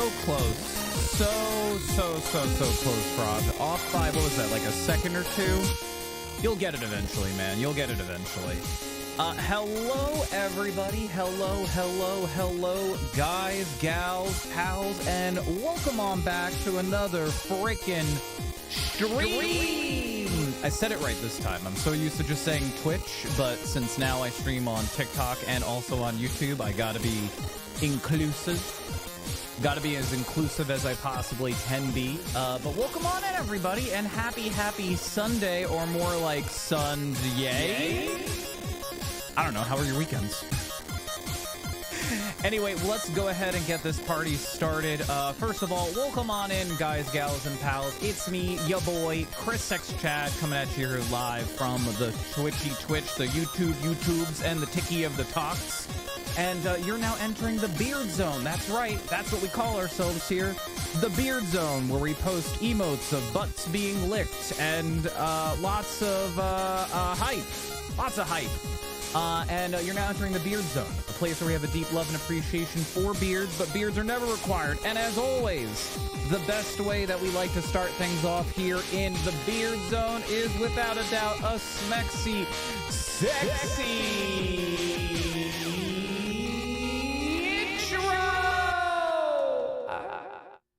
so close. So close, Frog. Off by, what was that, like a second or two? You'll get it eventually, man. You'll get it eventually. Hello, everybody. Hello, guys, gals, pals, and welcome on back to another freaking stream. I said it right this time. I'm so used to just saying Twitch, but since now I stream on TikTok and also on YouTube, I gotta be inclusive. Gotta be as inclusive as I possibly can be. But welcome on in, everybody, and happy Sunday, or more like Sunday. I don't know. How are your weekends? Anyway, let's go ahead and get this party started. First of all, welcome on in, guys, gals, and pals. It's me, your boy, Chrisxchad, coming at you here live from the Twitch, the YouTubes, and the Tiki of the Talks. And you're now entering the Beard Zone. That's right. That's what we call ourselves here. The Beard Zone, where we post emotes of butts being licked and lots of hype. Lots of hype. And you're now entering the Beard Zone, a place where we have a deep love and appreciation for beards, but beards are never required. And as always, the best way that we like to start things off here in the Beard Zone is, without a doubt, a smexy, sexy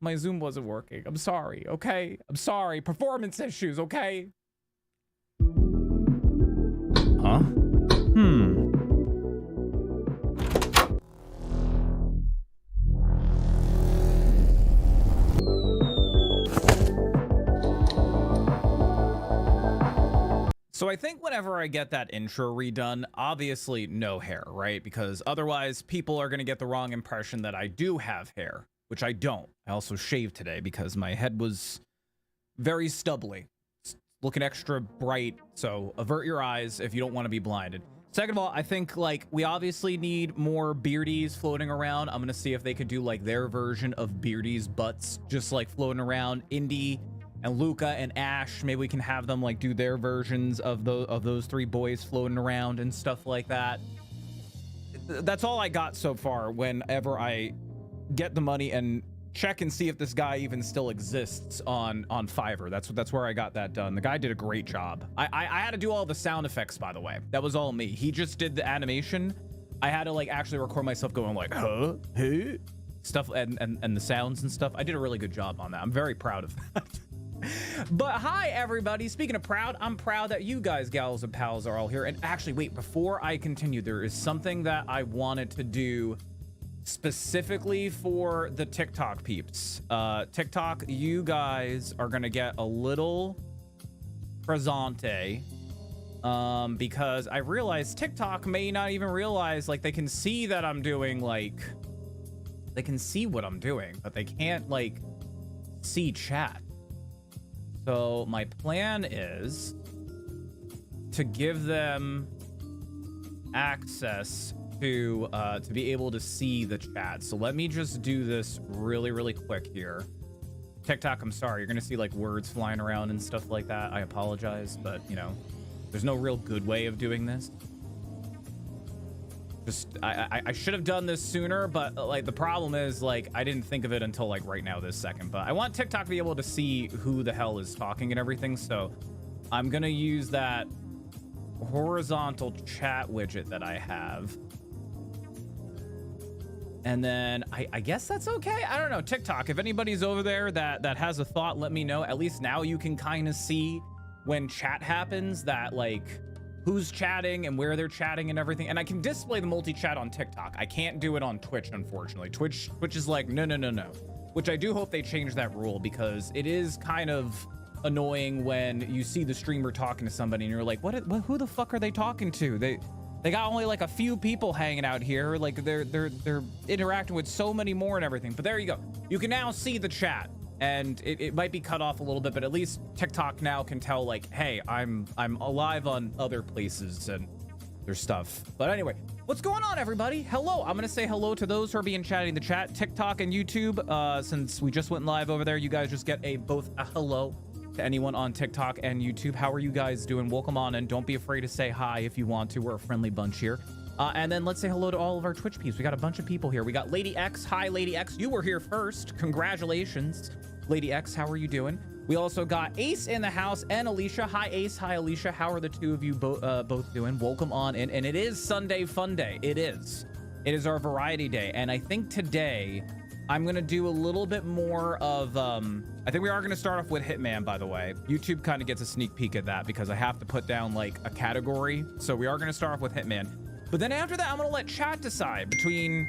my Zoom wasn't working. I'm sorry, okay? I'm sorry. Performance issues, okay? Huh? So I think whenever I get that intro redone, obviously no hair, right? Because otherwise people are going to get the wrong impression that I do have hair, which I don't. I also shaved today because my head was very stubbly. It's looking extra bright, so avert your eyes if you don't want to be blinded. Second of all, I think, like, we obviously need more beardies floating around. I'm gonna see if they could do, like, their version of beardies butts just, like, floating around. Indy and Luca and Ash, maybe we can have them, like, do their versions of those three boys floating around and stuff like that. That's all I got so far whenever I get the money and check and see if this guy even still exists on Fiverr. That's where I got that done. The guy did a great job. I had to do all the sound effects, by the way. That was all me. He just did the animation. I had to, like, actually record myself going like, huh? Stuff and the sounds and stuff. I did a really good job on that. I'm very proud of that. But hi, everybody. Speaking of proud, I'm proud that you guys, gals, and pals are all here. And actually, wait, before I continue, there is something that I wanted to do specifically for the TikTok peeps. TikTok, you guys are gonna get a little presente, because I realized TikTok may not even realize, like, they can see that I'm doing, like, they can see what I'm doing, but they can't, like, see chat. So my plan is to give them access to be able to see the chat. So let me just do this really quick here. TikTok, I'm sorry, you're gonna see, like, words flying around and stuff like that. I apologize, but, you know, there's no real good way of doing this. Just I should have done this sooner, but, like, the problem is, like, I didn't think of it until, like, right now this second. But I want TikTok to be able to see who the hell is talking and everything, so I'm gonna use that horizontal chat widget that I have. And then I guess that's okay. I don't know. TikTok, if anybody's over there that has a thought, let me know. At least now you can kind of see when chat happens, that, like, who's chatting and where they're chatting and everything. And I can display the multi-chat on TikTok. I can't do it on Twitch, unfortunately. Twitch is like, no. Which I do hope they change that rule, because it is kind of annoying when you see the streamer talking to somebody and you're like, who the fuck are they talking to? They got only, like, a few people hanging out here. Like, they're interacting with so many more and everything. But there you go. You can now see the chat, and it might be cut off a little bit, but at least TikTok now can tell, like, hey, I'm alive on other places and there's stuff. But anyway, what's going on, everybody? Hello. I'm gonna say hello to those who are being chatted in the chat, TikTok and YouTube. Since we just went live over there, you guys just get both a hello to anyone on TikTok and YouTube. How are you guys doing? Welcome on, and don't be afraid to say hi if you want to. We're a friendly bunch here. And then let's say hello to all of our Twitch peeps. We got a bunch of people here. We got Lady X. Hi, Lady X. You were here first. Congratulations, Lady X. How are you doing? We also got Ace in the house and Alicia. Hi, Ace. Hi, Alicia. How are the two of you both doing? Welcome on in. And it is Sunday Fun Day. It is. It is our variety day. And I think today I'm going to do a little bit more of... I think we are going to start off with Hitman, by the way. YouTube kind of gets a sneak peek at that because I have to put down like a category. So we are going to start off with Hitman. But then after that, I'm going to let chat decide between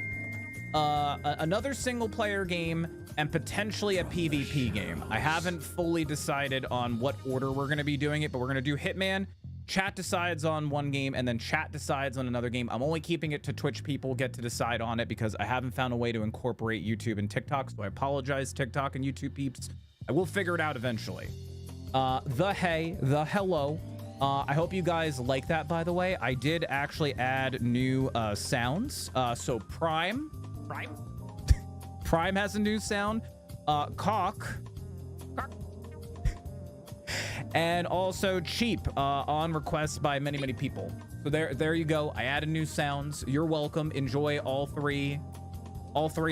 another single player game and potentially a PvP game. I haven't fully decided on what order we're going to be doing it, but we're going to do Hitman. Chat decides on one game, and then chat decides on another game. I'm only keeping it to Twitch people get to decide on it because I haven't found a way to incorporate YouTube and TikTok, so I apologize, TikTok and YouTube peeps. I will figure it out eventually. The hello. I hope you guys like that, by the way. I did actually add new sounds. So Prime has a new sound. Cock. And also Cheap on request by many people. So there you go. I added new sounds. You're welcome. Enjoy all three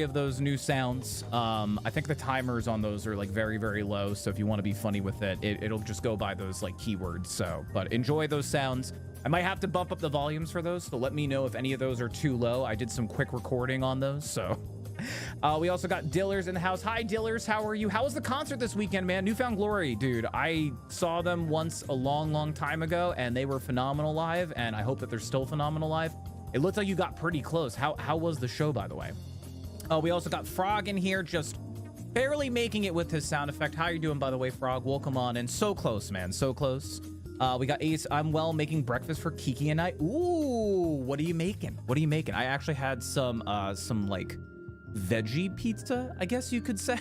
of those new sounds. I think the timers on those are like very low, so if you want to be funny with it, it'll just go by those like keywords. So but enjoy those sounds. I might have to bump up the volumes for those, so let me know if any of those are too low. I did some quick recording on those. So we also got Dillers in the house. Hi Dillers, how are you? How was the concert this weekend, man? Newfound Glory, dude. I saw them once a long time ago and they were phenomenal live, and I hope that they're still phenomenal live. It looked like you got pretty close. How was the show, by the way? We also got Frog in here, just barely making it with his sound effect. How you doing, by the way, Frog? Welcome on in. So close, man. So close. We got Ace. I'm well, making breakfast for Kiki and I. Ooh, what are you making? What are you making? I actually had some like veggie pizza, I guess you could say.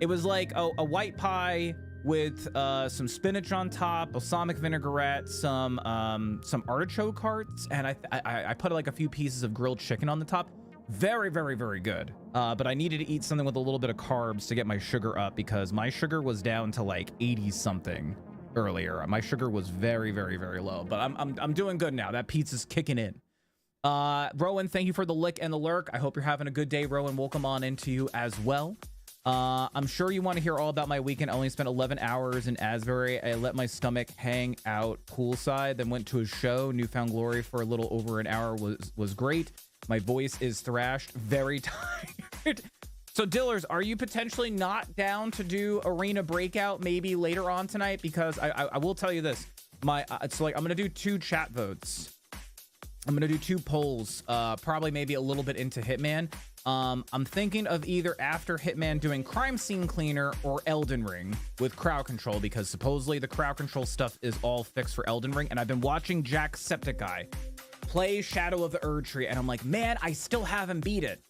It was like a white pie with some spinach on top, balsamic vinaigrette, some artichoke hearts, and I put like a few pieces of grilled chicken on the top. Very good. But I needed to eat something with a little bit of carbs to get my sugar up because my sugar was down to like 80 something earlier. My sugar was very low, but I'm doing good now. That pizza's kicking in. Rowan, thank you for the lick and the lurk. I hope you're having a good day, Rowan. Welcome on into you as well. I'm sure you want to hear all about my weekend. I only spent 11 hours in Asbury. I let my stomach hang out poolside, then went to a show. Newfound Glory for a little over an hour was great. My voice is thrashed, very tired. So Dillers, are you potentially not down to do Arena Breakout maybe later on tonight? Because I will tell you this, it's like I'm gonna do 2 chat votes. I'm gonna do 2 polls, probably maybe a little bit into Hitman. I'm thinking of either after Hitman doing Crime Scene Cleaner or Elden Ring with crowd control, because supposedly the crowd control stuff is all fixed for Elden Ring, and I've been watching Jacksepticeye play Shadow of the Erdtree, and I'm like, man, I still haven't beat it.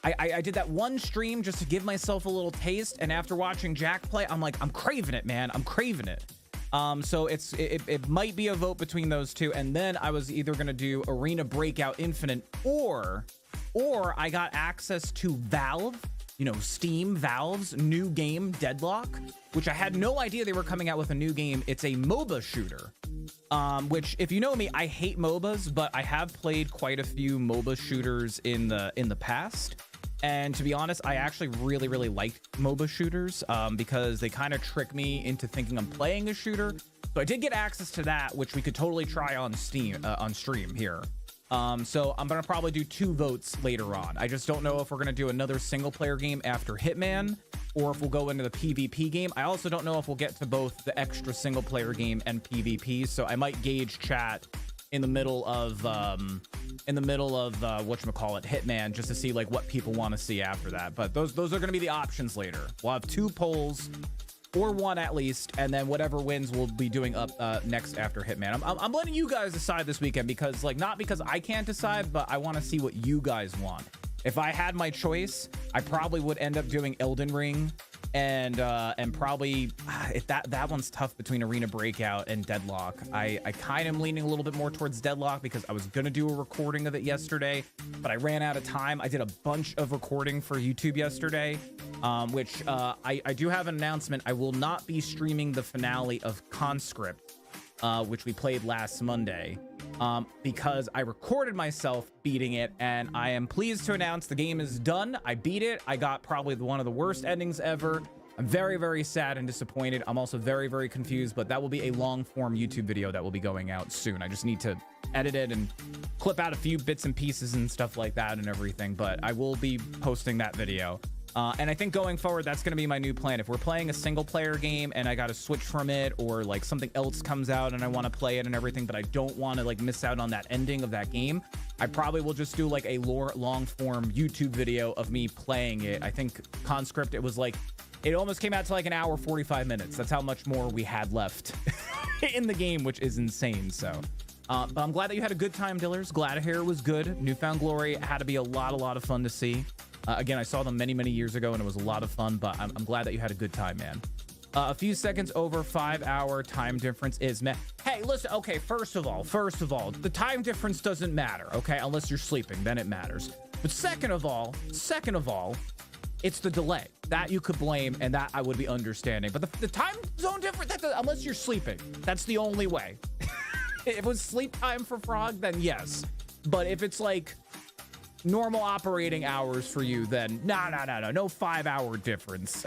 I did that one stream just to give myself a little taste, and after watching Jack play, I'm like, I'm craving it, man. I'm craving it. So it might be a vote between those two, and then I was either gonna do Arena Breakout Infinite or I got access to Valve, you know, Valve's new game Deadlock, which I had no idea they were coming out with a new game. It's a MOBA shooter, which if you know me, I hate MOBAs, but I have played quite a few MOBA shooters in the past. And to be honest, I actually really liked MOBA shooters because they kind of trick me into thinking I'm playing a shooter. So I did get access to that, which we could totally try on stream here. So I'm gonna probably do 2 votes later on. I just don't know if we're gonna do another single player game after Hitman or if we'll go into the PvP game. I also don't know if we'll get to both the extra single player game and PvP. So I might gauge chat in the middle of whatchamacallit, Hitman, just to see like what people want to see after that. But those are going to be the options later. We'll have 2 polls, or 1 at least, and then whatever wins we'll be doing up next after Hitman. I'm letting you guys decide this weekend because, like, not because I can't decide, but I want to see what you guys want. If I had my choice, I probably would end up doing Elden Ring, and probably if that one's tough between Arena Breakout and Deadlock. I kind of am leaning a little bit more towards Deadlock because I was gonna do a recording of it yesterday, but I ran out of time. I did a bunch of recording for YouTube yesterday, which I do have an announcement. I will not be streaming the finale of Conscript, which we played last Monday. because I recorded myself beating it, and I am pleased to announce the game is done. I beat it. I got probably one of the worst endings ever. I'm very, very sad and disappointed. I'm also very, very confused, but that will be a long-form YouTube video that will be going out soon. I just need to edit it and clip out a few bits and pieces and stuff like that and everything, but I will be posting that video. And I think going forward, that's going to be my new plan. If we're playing a single player game and I got to switch from it, or like something else comes out and I want to play it and everything, but I don't want to like miss out on that ending of that game, I probably will just do like a long form YouTube video of me playing it. I think Conscript, it was like, it almost came out to like an hour, 45 minutes. That's how much more we had left in the game, which is insane. So, but I'm glad that you had a good time, Dillers. Glad Hair was good. Newfound Glory had to be a lot of fun to see. Again, I saw them many years ago and it was a lot of fun, but I'm glad that you had a good time, man. A few seconds over 5-hour time difference is Hey, listen, okay, first of all, the time difference doesn't matter, okay? Unless you're sleeping, then it matters. But second of all, it's the delay. That you could blame, and that I would be understanding. But the time zone difference, unless you're sleeping, that's the only way. If it was sleep time for Frog, then yes. But if it's like normal operating hours for you, then no 5-hour difference.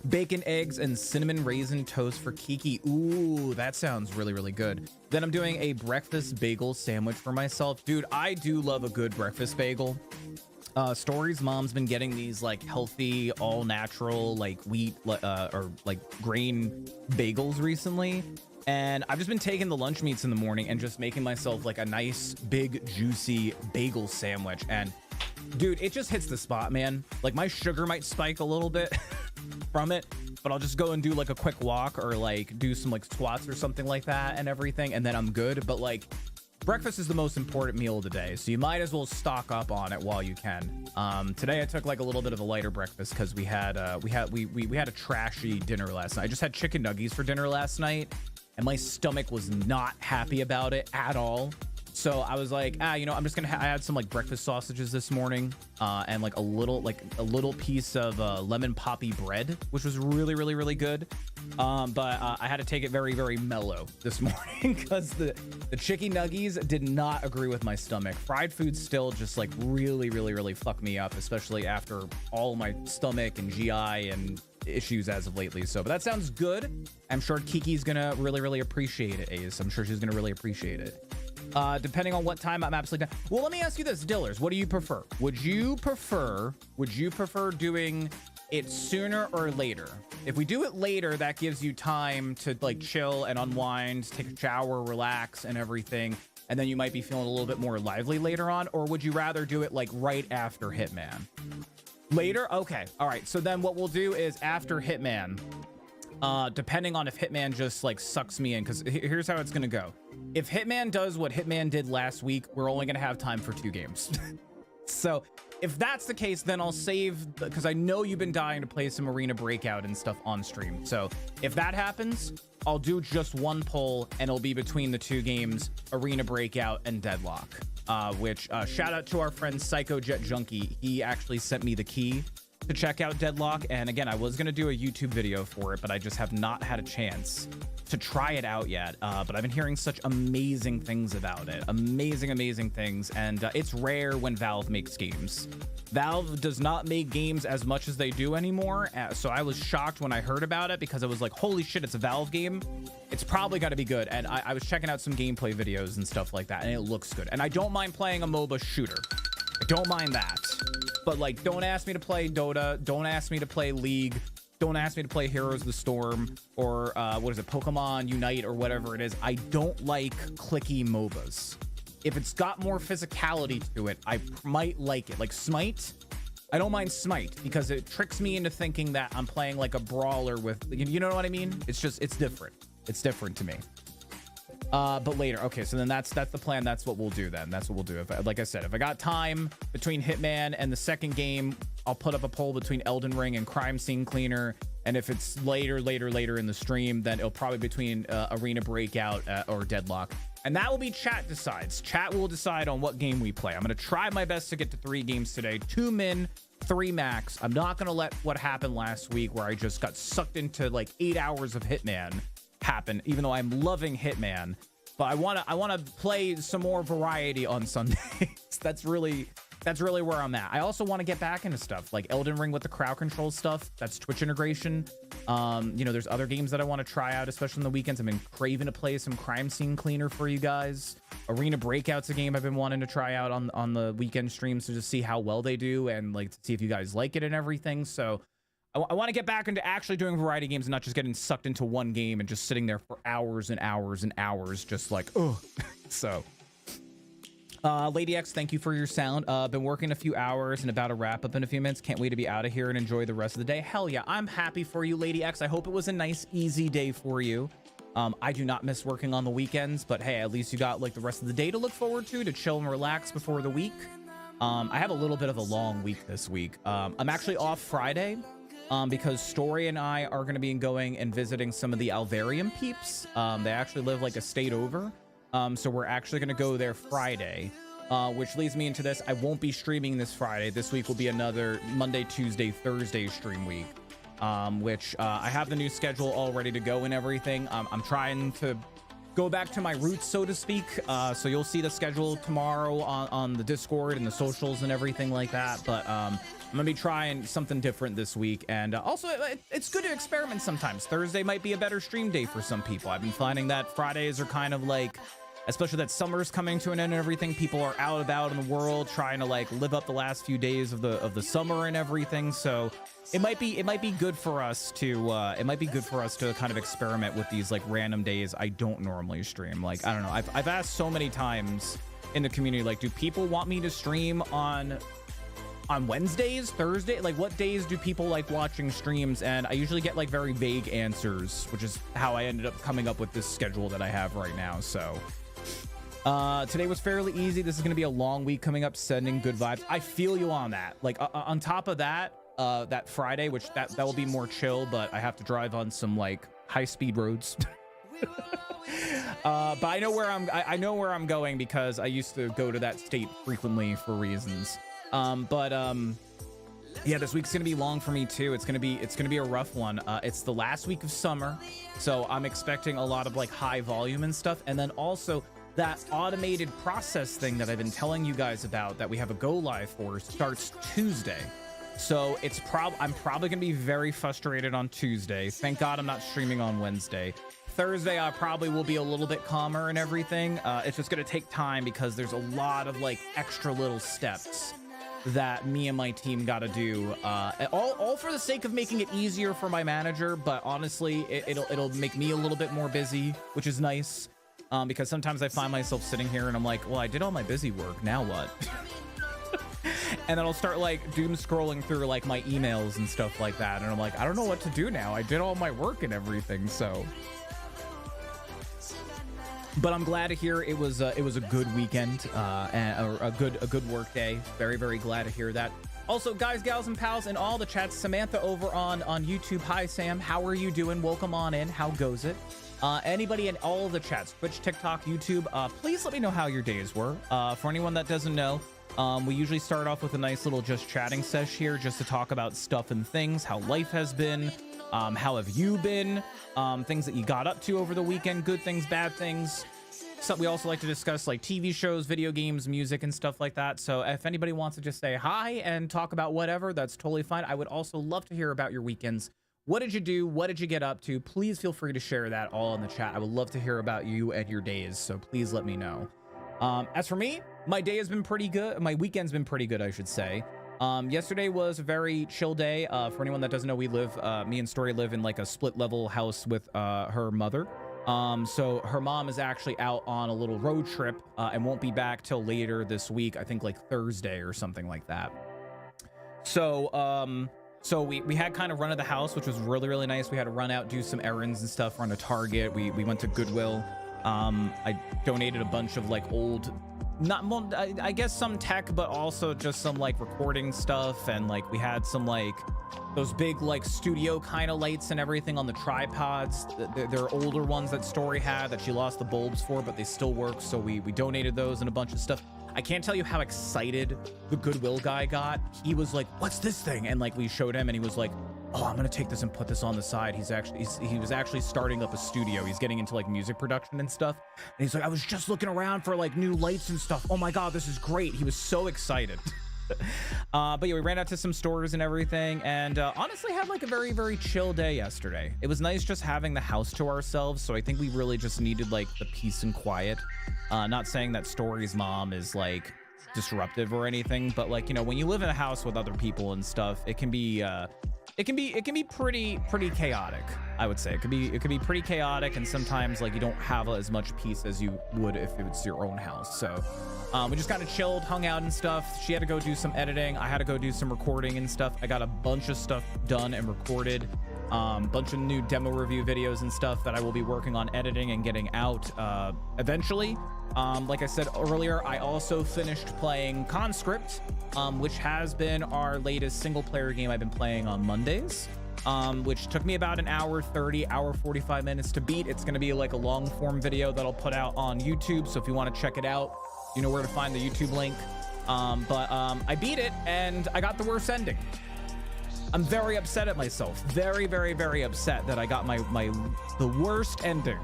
Bacon, eggs, and cinnamon raisin toast for Kiki. Ooh, that sounds really good. Then I'm doing a breakfast bagel sandwich for myself. Dude, I do love a good breakfast bagel. Story's mom's been getting these like healthy, all natural, like wheat or like grain bagels recently. And I've just been taking the lunch meats in the morning and just making myself like a nice, big, juicy bagel sandwich. And dude, it just hits the spot, man. Like my sugar might spike a little bit from it, but I'll just go and do like a quick walk or like do some like squats or something like that and everything. And then I'm good. But like breakfast is the most important meal of the day. So you might as well stock up on it while you can. Today I took like a little bit of a lighter breakfast because we had a trashy dinner last night. I just had chicken nuggets for dinner last night, and my stomach was not happy about it at all. So I was like, you know, I'm just gonna I had some like breakfast sausages this morning, and like a little piece of lemon poppy bread, which was really good. But I had to take it very mellow this morning because the chicken nuggies did not agree with my stomach. Fried food still just like really fuck me up, especially after all my stomach and GI and issues as of lately. So, but that sounds good. I'm sure Kiki's gonna really appreciate it, Ace. I'm sure she's gonna really appreciate it. Depending on what time I'm absolutely done. Well, let me ask you this, Dillers, what do you prefer? Would you prefer doing it sooner or later? If we do it later, that gives you time to like chill and unwind, take a shower, relax and everything, and then you might be feeling a little bit more lively later on. Or would you rather do it like right after Hitman? Later? Okay. All right. So then what we'll do is after Hitman, depending on if Hitman just like sucks me in, because here's how it's going to go. If Hitman does what Hitman did last week, we're only going to have time for 2 games. So if that's the case, then I'll save, because I know you've been dying to play some Arena Breakout and stuff on stream. So if that happens, I'll do just one poll and it'll be between the 2 games, Arena Breakout and Deadlock. Which shout out to our friend Psycho Jet Junkie. He actually sent me the key to check out Deadlock, and again, I was gonna do a YouTube video for it, but I just have not had a chance to try it out yet. But I've been hearing such amazing things about it, amazing things, and it's rare when Valve makes games. Valve does not make games as much as they do anymore, so I was shocked when I heard about it because I was like, holy shit, it's a Valve game. It's probably got to be good. And I was checking out some gameplay videos and stuff like that, and it looks good. And I don't mind playing a MOBA shooter. I don't mind that. But like, don't ask me to play Dota. Don't ask me to play League. Don't ask me to play Heroes of the Storm or what is it, Pokemon Unite or whatever it is. I don't like clicky MOBAs. If it's got more physicality to it, I might like it. Like Smite, I don't mind Smite because it tricks me into thinking that I'm playing like a brawler with, you know what I mean? It's just, it's different. It's different to me. But later. Okay, so then that's the plan. That's what we'll do then. That's what we'll do. If, like I said, if I got time between Hitman and the second game, I'll put up a poll between Elden Ring and Crime Scene Cleaner. And if it's later in the stream, then it'll probably be between Arena Breakout or Deadlock. And that will be chat decides. Chat will decide on what game we play. I'm going to try my best to get to 3 games today. 2 min, 3 max. I'm not going to let what happened last week where I just got sucked into like 8 hours of Hitman happen, even though I'm loving Hitman. But I wanna play some more variety on Sundays. That's really where I'm at. I also want to get back into stuff like Elden Ring with the crowd control stuff. That's Twitch integration. You know, there's other games that I want to try out, especially on the weekends. I've been craving to play some crime scene cleaner for you guys. Arena Breakout's a game I've been wanting to try out on the weekend streams to just see how well they do and like to see if you guys like it and everything. So I want to get back into actually doing variety games and not just getting sucked into one game and just sitting there for hours and hours and hours, just like, oh. So, Lady X, thank you for your sound. Been working a few hours and about to wrap up in a few minutes. Can't wait to be out of here and enjoy the rest of the day. Hell yeah, I'm happy for you, Lady X. I hope it was a nice, easy day for you. I do not miss working on the weekends, but hey, at least you got like the rest of the day to look forward to chill and relax before the week. I have a little bit of a long week this week. I'm actually off Friday. Because Story and I are going to be going and visiting some of the Alvarium peeps. They actually live like a state over. So we're actually going to go there Friday, which leads me into this. I won't be streaming this Friday. This week will be another Monday, Tuesday, Thursday stream week, which I have the new schedule all ready to go and everything. I'm trying to go back to my roots, so to speak. So you'll see the schedule tomorrow on the Discord and the socials and everything like that. But I'm gonna be trying something different this week, and also it's good to experiment sometimes. Thursday might be a better stream day for some people. I've been finding that Fridays are kind of like, especially that summer's coming to an end and everything, people are out about in the world trying to like live up the last few days of the summer and everything. So it might be good for us to kind of experiment with these like random days I don't normally stream. Like, I don't know, I've asked so many times in the community, like, do people want me to stream on Wednesdays, Thursday? Like, what days do people like watching streams? And I usually get like very vague answers, which is how I ended up coming up with this schedule that I have right now. So today was fairly easy. This is going to be a long week coming up, sending good vibes. I feel you on that. Like on top of that, that Friday, which that will be more chill, but I have to drive on some like high speed roads. But I know where I'm going because I used to go to that state frequently for reasons. Yeah, this week's gonna be long for me too. It's gonna be a rough one. It's the last week of summer, so I'm expecting a lot of like high volume and stuff. And then also that automated process thing that I've been telling you guys about that we have a go live for starts Tuesday. So I'm probably gonna be very frustrated on Tuesday. Thank God I'm not streaming on Wednesday. Thursday I probably will be a little bit calmer and everything. It's just gonna take time because there's a lot of like extra little steps that me and my team got to do, all for the sake of making it easier for my manager. But honestly, it'll make me a little bit more busy, which is nice, because sometimes I find myself sitting here and I'm like, well, I did all my busy work, now what? And then I'll start like doom scrolling through like my emails and stuff like that, and I'm like, I don't know what to do now. I did all my work and everything. So but I'm glad to hear it was a good weekend, and a good work day. Very, very glad to hear that. Also, guys, gals, and pals in all the chats, Samantha over on YouTube. Hi, Sam. How are you doing? Welcome on in. How goes it? Anybody in all of the chats, Twitch, TikTok, YouTube, please let me know how your days were. For anyone that doesn't know, we usually start off with a nice little just chatting sesh here just to talk about stuff and things, how life has been. How have you been? Things that you got up to over the weekend, good things, bad things. So we also like to discuss like TV shows, video games, music, and stuff like that. So if anybody wants to just say hi and talk about whatever, that's totally fine. I would also love to hear about your weekends. What did you do? What did you get up to? Please feel free to share that all in the chat. I would love to hear about you and your days, so please let me know. As for me, my day has been pretty good. My weekend's been pretty good, I should say. Yesterday was a very chill day. For anyone that doesn't know, me and Story live in like a split level house with her mother. So her mom is actually out on a little road trip and won't be back till later this week. I think like Thursday or something like that. So we had kind of run of the house, which was really, really nice. We had to run out, do some errands and stuff, run to Target. We went to Goodwill. I donated a bunch of like old, I guess some tech, but also just some like recording stuff. And like we had some like those big like studio kind of lights and everything on the tripods. They're older ones that Story had that she lost the bulbs for, but they still work. So we donated those and a bunch of stuff. I can't tell you how excited the Goodwill guy got. He was like, what's this thing? And like we showed him and he was like, oh, I'm gonna take this and put this on the side. He was actually starting up a studio. He's getting into like music production and stuff. And he's like, I was just looking around for like new lights and stuff. Oh my God, this is great. He was so excited. But yeah, we ran out to some stores and everything, and honestly had like a very, very chill day yesterday. It was nice just having the house to ourselves, so I think we really just needed like the peace and quiet. Not saying that Story's mom is like disruptive or anything, but like, you know, when you live in a house with other people and stuff, it can be pretty chaotic. I would say it could be pretty chaotic, and sometimes like you don't have as much peace as you would if it's your own house. So we just kind of chilled, hung out and stuff. She had to go do some editing. I had to go do some recording and stuff. I got a bunch of stuff done and recorded. Bunch of new demo review videos and stuff that I will be working on editing and getting out eventually. Like I said earlier, I also finished playing Conscript, which has been our latest single player game I've been playing on Mondays, which took me about an hour 30, hour 45 minutes to beat. It's going to be like a long form video that I'll put out on YouTube. So if you want to check it out, you know where to find the YouTube link. I beat it and I got the worst ending. I'm very upset at myself. Very, very, very upset that I got the worst ending,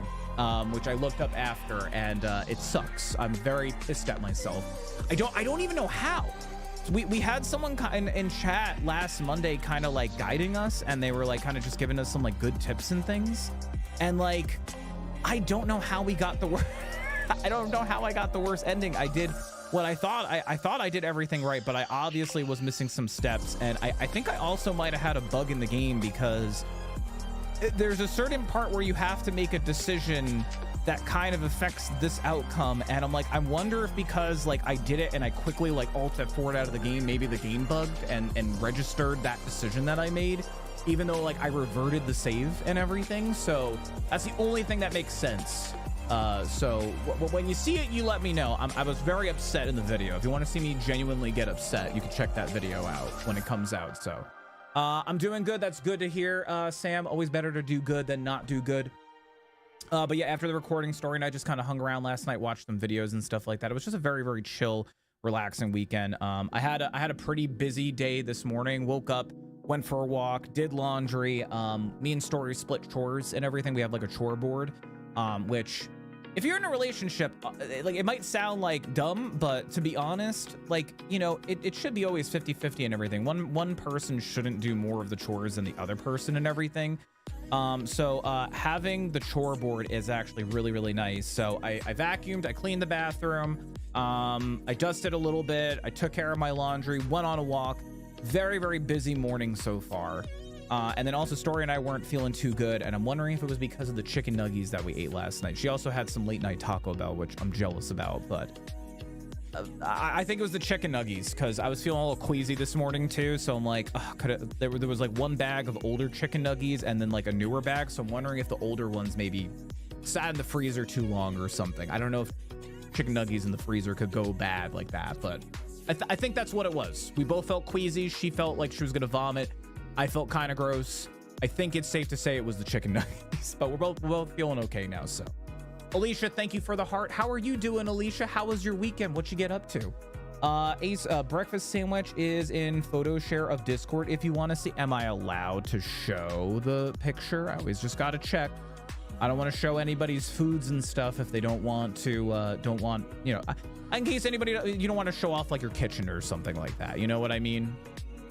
which I looked up after, and it sucks. I'm very pissed at myself. I don't even know how. We had someone in chat last Monday kind of like guiding us, and they were like kind of just giving us some like good tips and things. And like, I don't know how we got the worst. I don't know how I got the worst ending. I did what I thought. I thought I did everything right, but I obviously was missing some steps. And I think I also might have had a bug in the game, because there's a certain part where you have to make a decision that kind of affects this outcome. And I'm like, I wonder if because like I did it and I quickly like alt F4 out of the game, maybe the game bugged and registered that decision that I made, even though like I reverted the save and everything. So that's the only thing that makes sense. So when you see it, you let me know. I was very upset in the video. If you want to see me genuinely get upset, you can check that video out when it comes out. So I'm doing good. That's good to hear, Sam. Always better to do good than not do good. But yeah, after the recording, Story and I just kind of hung around last night, watched some videos and stuff like that. It was just a very, very chill, relaxing weekend. I had a pretty busy day this morning. Woke up, went for a walk, did laundry. Me and Story split chores and everything. We have like a chore board, which if you're in a relationship, like it might sound like dumb, but to be honest, like, you know, it should be always 50-50 and everything. One person shouldn't do more of the chores than the other person and everything. So having the chore board is actually really, really nice. So I vacuumed, I cleaned the bathroom, I dusted a little bit, I took care of my laundry, went on a walk. Very, very busy morning so far. And then also Story and I weren't feeling too good, and I'm wondering if it was because of the chicken nuggies that we ate last night. She also had some late night Taco Bell, which I'm jealous about, but I think it was the chicken nuggies, because I was feeling a little queasy this morning too. So I'm like, there was like one bag of older chicken nuggies and then like a newer bag. So I'm wondering if the older ones maybe sat in the freezer too long or something. I don't know if chicken nuggies in the freezer could go bad like that, but I think that's what it was. We both felt queasy. She felt like she was gonna vomit. I felt kind of gross. I think it's safe to say it was the chicken nuggets, but we're both feeling okay now. So Alicia, thank you for the heart. How are you doing, Alicia? How was your weekend? What you get up to? Ace, breakfast sandwich is in photo share of Discord. If you want to see, am I allowed to show the picture? I always just got to check. I don't want to show anybody's foods and stuff if they don't want to, you know, in case anybody, you don't want to show off like your kitchen or something like that. You know what I mean?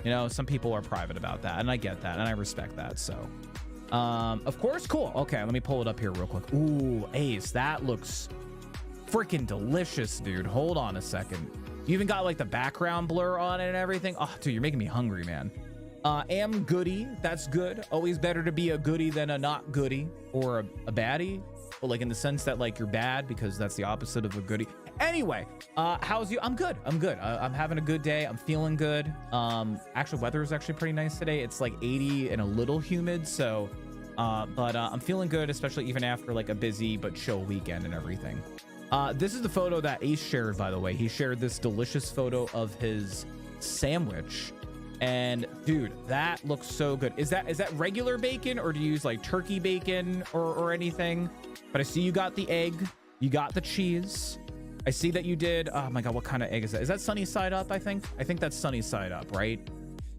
You know, some people are private about that, and I get that, and I respect that. So, of course, cool. Okay, let me pull it up here real quick. Ooh, Ace, that looks freaking delicious, dude. Hold on a second. You even got like the background blur on it and everything. Oh, dude, you're making me hungry, man. Am goody. That's good. Always better to be a goody than a not goody, or a baddie. But like in the sense that like you're bad, because that's the opposite of a goody. Anyway, how's you? I'm good. I'm having a good day. I'm feeling good. Actually, weather is actually pretty nice today. It's like 80 and a little humid. So, but I'm feeling good, especially even after like a busy but chill weekend and everything. This is the photo that Ace shared, by the way. He shared this delicious photo of his sandwich. And dude, that looks so good. Is that regular bacon, or do you use like turkey bacon or anything? But I see you got the egg, you got the cheese. I see that you did, oh my God, what kind of egg is that? Is that sunny side up, I think? I think that's sunny side up, right?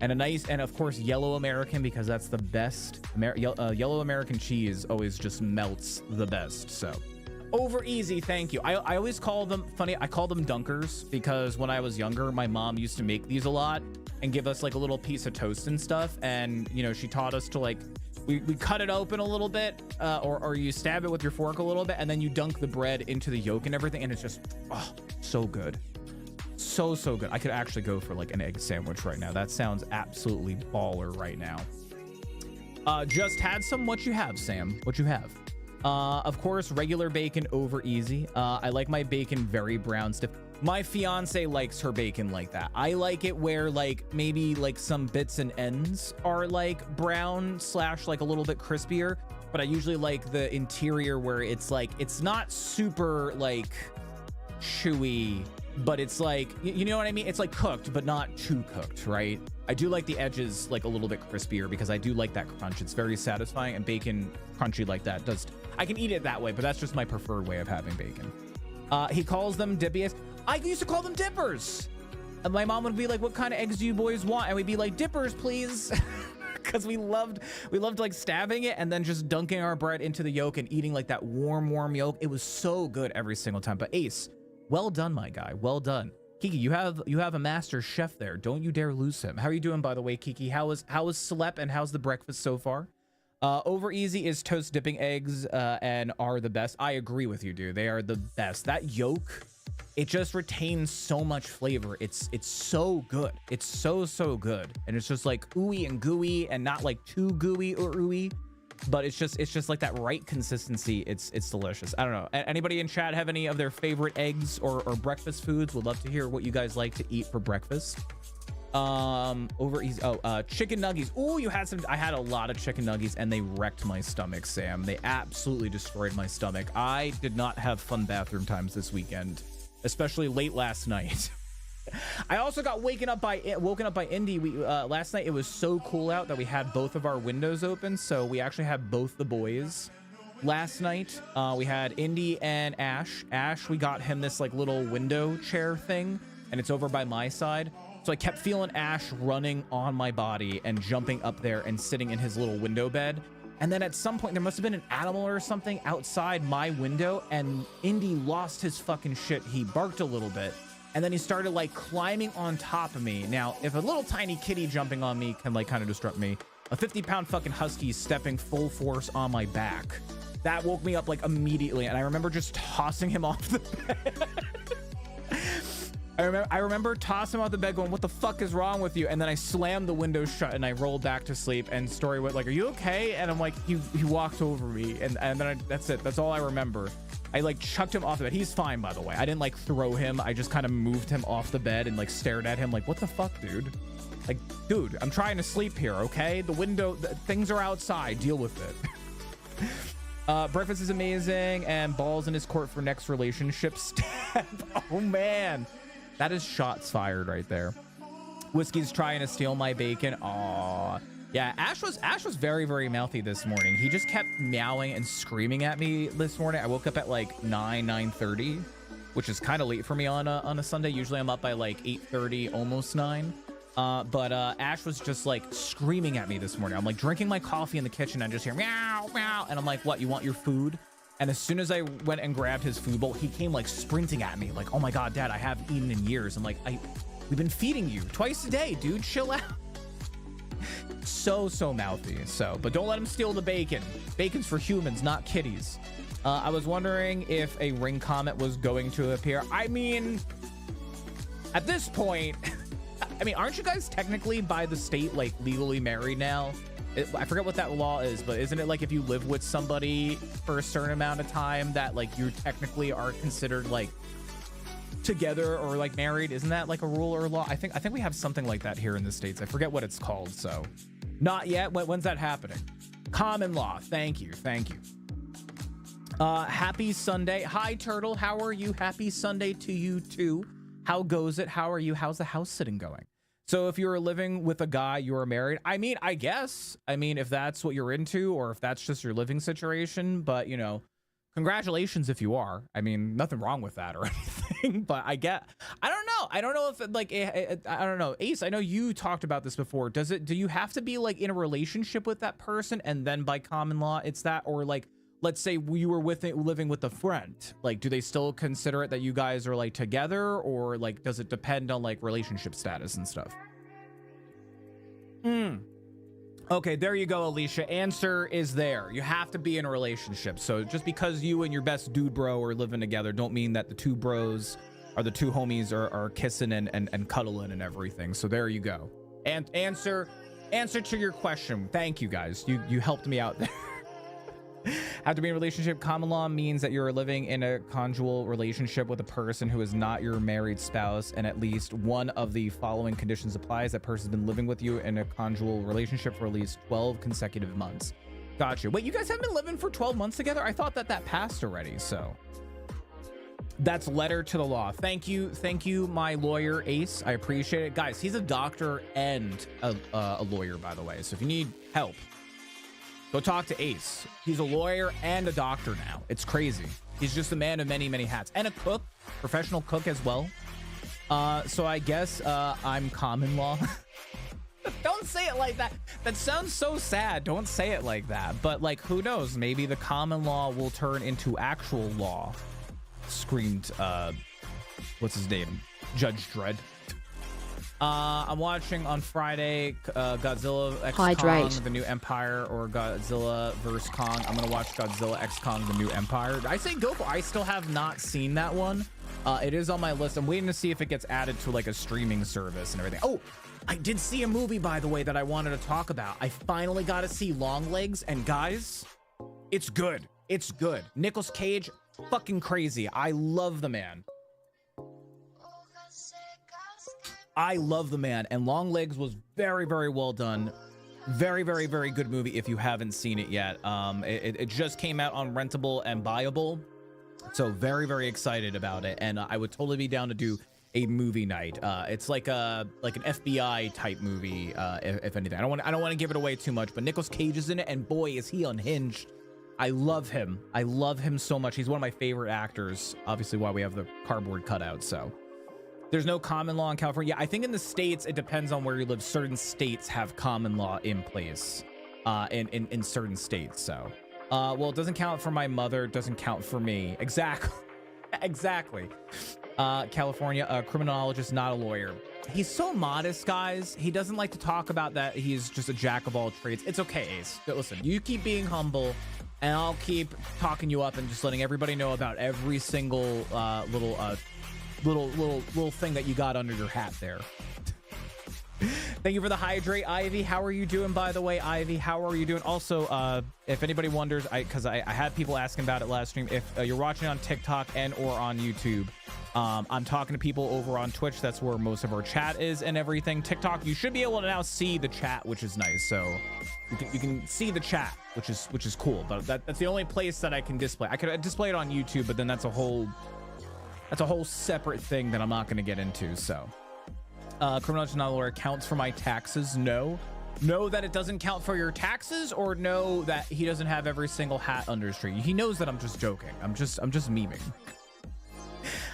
And a nice, and of course, yellow American, because that's the best. Yellow American cheese always just melts the best. So over easy, thank you. I always call them, funny, I call them dunkers because when I was younger, my mom used to make these a lot and give us like a little piece of toast and stuff. And, you know, she taught us to like, we cut it open a little bit, or you stab it with your fork a little bit, and then you dunk the bread into the yolk and everything. And it's just, oh, so good. So good. I could actually go for like an egg sandwich right now. That sounds absolutely baller right now. Just had some. What you have, Sam? What you have? Of course, regular bacon over easy. I like my bacon very brown stiff. My fiance likes her bacon like that. I like it where like maybe like some bits and ends are like brown / like a little bit crispier, but I usually like the interior where it's like, it's not super like chewy, but it's like, you know what I mean? It's like cooked, but not too cooked, right? I do like the edges like a little bit crispier because I do like that crunch. It's very satisfying, and bacon crunchy like that does. I can eat it that way, but that's just my preferred way of having bacon. He calls them dippies. I used to call them dippers. And my mom would be like, what kind of eggs do you boys want? And we'd be like, dippers, please. Because we loved like stabbing it and then just dunking our bread into the yolk and eating like that warm yolk. It was so good every single time. But Ace, well done, my guy. Well done. Kiki, you have a master chef there. Don't you dare lose him. How are you doing, by the way, Kiki? How is Celeb and how's the breakfast so far? Over easy is toast dipping eggs and are the best. I agree with you, dude. They are the best. That yolk, it just retains so much flavor. It's so good. It's so good. And it's just like ooey and gooey and not like too gooey or ooey, but it's just like that right consistency. It's delicious. I don't know. Anybody in chat have any of their favorite eggs or breakfast foods? Would love to hear what you guys like to eat for breakfast. Over easy. Chicken nuggies. Oh, you had some. I had a lot of chicken nuggies and they wrecked my stomach, Sam. They absolutely destroyed my stomach. I did not have fun bathroom times this weekend, especially late last night. I also got woken up by Indy. Last night it was so cool out that we had both of our windows open, so we actually had both the boys last night. We had Indy and Ash. We got him this like little window chair thing, and it's over by my side. So I kept feeling Ash running on my body and jumping up there and sitting in his little window bed. And then at some point, there must have been an animal or something outside my window, and Indy lost his fucking shit. He barked a little bit, and then he started like climbing on top of me. Now, if a little tiny kitty jumping on me can like kind of disrupt me, a 50-pound fucking husky stepping full force on my back, that woke me up like immediately. And I remember just tossing him off the bed. I remember tossing him off the bed going, what the fuck is wrong with you? And then I slammed the window shut and I rolled back to sleep, and Story went like, are you okay? And I'm like, he walked over me, and then that's it. That's all I remember. I like chucked him off the bed. He's fine, by the way. I didn't like throw him. I just kind of moved him off the bed and like stared at him like, what the fuck, dude? Like, dude, I'm trying to sleep here, okay? Things are outside. Deal with it. Breakfast is amazing, and balls in his court for next relationship step. Oh man. That is shots fired right there. Whiskey's trying to steal my bacon. Aw. Yeah, Ash was very mouthy this morning. He just kept meowing and screaming at me this morning. I woke up at like 9:30, which is kind of late for me on a Sunday. Usually I'm up by like 8:30, almost 9. But Ash was just like screaming at me this morning. I'm like drinking my coffee in the kitchen and I just hear meow, meow. And I'm like, what, you want your food? And as soon as I went and grabbed his food bowl, he came like sprinting at me like, oh my God, Dad, I haven't eaten in years. I'm like, we've been feeding you twice a day, dude. Chill out. So mouthy. But don't let him steal the bacon. Bacon's for humans, not kitties. I was wondering if a ring comet was going to appear. I mean, at this point, I mean, aren't you guys technically by the state like legally married now? I forget what that law is, but isn't it like if you live with somebody for a certain amount of time that like you technically are considered like together or like married? Isn't that like a rule or a law? I think we have something like that here in the States. I forget what it's called. So not yet. When's that happening? Common law. Thank you. Happy Sunday. Hi, Turtle. How are you? Happy Sunday to you too. How goes it? How are you? How's the house sitting going? So if you're living with a guy, you're married. I mean, I guess. I mean, if that's what you're into or if that's just your living situation, but you know, congratulations if you are. I mean, nothing wrong with that or anything, but I don't know. I don't know if like I don't know, Ace, I know you talked about this before. Do you have to be like in a relationship with that person and then by common law it's that, or like let's say you were living with a friend, like do they still consider it that you guys are like together, or like does it depend on like relationship status and stuff? Okay, there you go, Alicia. Answer is there. You have to be in a relationship. So just because you and your best dude bro are living together don't mean that the two bros or the two homies are kissing and cuddling and everything. So there you go. And answer to your question. Thank you guys. You helped me out there. Have to be in a relationship. Common law means that you're living in a conjugal relationship with a person who is not your married spouse, and at least one of the following conditions applies. That person's been living with you in a conjugal relationship for at least 12 consecutive months. Gotcha. Wait, you guys haven't been living for 12 months together? I thought that passed already. So that's letter to the law. Thank you, my lawyer Ace. I appreciate it, guys. He's a doctor and a lawyer, by the way. So if you need help, go talk to Ace. He's a lawyer and a doctor now. It's crazy. He's just a man of many, many hats. And a cook, professional cook as well. So I guess I'm common law. Don't say it like that. That sounds so sad. Don't say it like that. But like, who knows? Maybe the common law will turn into actual law. Screamed, what's his name? Judge Dredd. I'm watching on Friday Godzilla X Kong, The New Empire, or Godzilla vs. Kong. I'm gonna watch Godzilla X Kong, The New Empire. I say go for it. I still have not seen that one. It is on my list. I'm waiting to see if it gets added to like a streaming service and everything. Oh, I did see a movie, by the way, that I wanted to talk about. I finally got to see Longlegs, and guys, it's good. It's good. Nicolas Cage, fucking crazy. I love the man. I love the man, and Longlegs was very, very well done. Very, very, very good movie if you haven't seen it yet. It just came out on Rentable and Buyable, so very, very excited about it, and I would totally be down to do a movie night. It's like an FBI type movie, if anything. I don't want to give it away too much, but Nicolas Cage is in it, and boy, is he unhinged. I love him. I love him so much. He's one of my favorite actors. Obviously, why we have the cardboard cutout. So. There's no common law in California. Yeah, I think in the States, it depends on where you live. Certain states have common law in place in certain states. So, well, it doesn't count for my mother. It doesn't count for me. Exactly. Exactly. California, a criminologist, not a lawyer. He's so modest, guys. He doesn't like to talk about that. He's just a jack of all trades. It's okay, Ace. Listen, you keep being humble, and I'll keep talking you up and just letting everybody know about every single little thing that you got under your hat there. Thank you for the hydrate, Ivy. How are you doing, by the way, Ivy? How are you doing? Also, if anybody wonders, because I had people asking about it last stream, if you're watching on TikTok and or on YouTube, I'm talking to people over on Twitch. That's where most of our chat is and everything. TikTok, you should be able to now see the chat, which is nice. So you can see the chat, which is cool. But that's the only place that I can display. I could display it on YouTube, but then that's a whole separate thing that I'm not going to get into. So criminal not lawyer counts for my taxes. No that it doesn't count for your taxes, or no that he doesn't have every single hat under his tree. He knows that I'm just joking. I'm just memeing.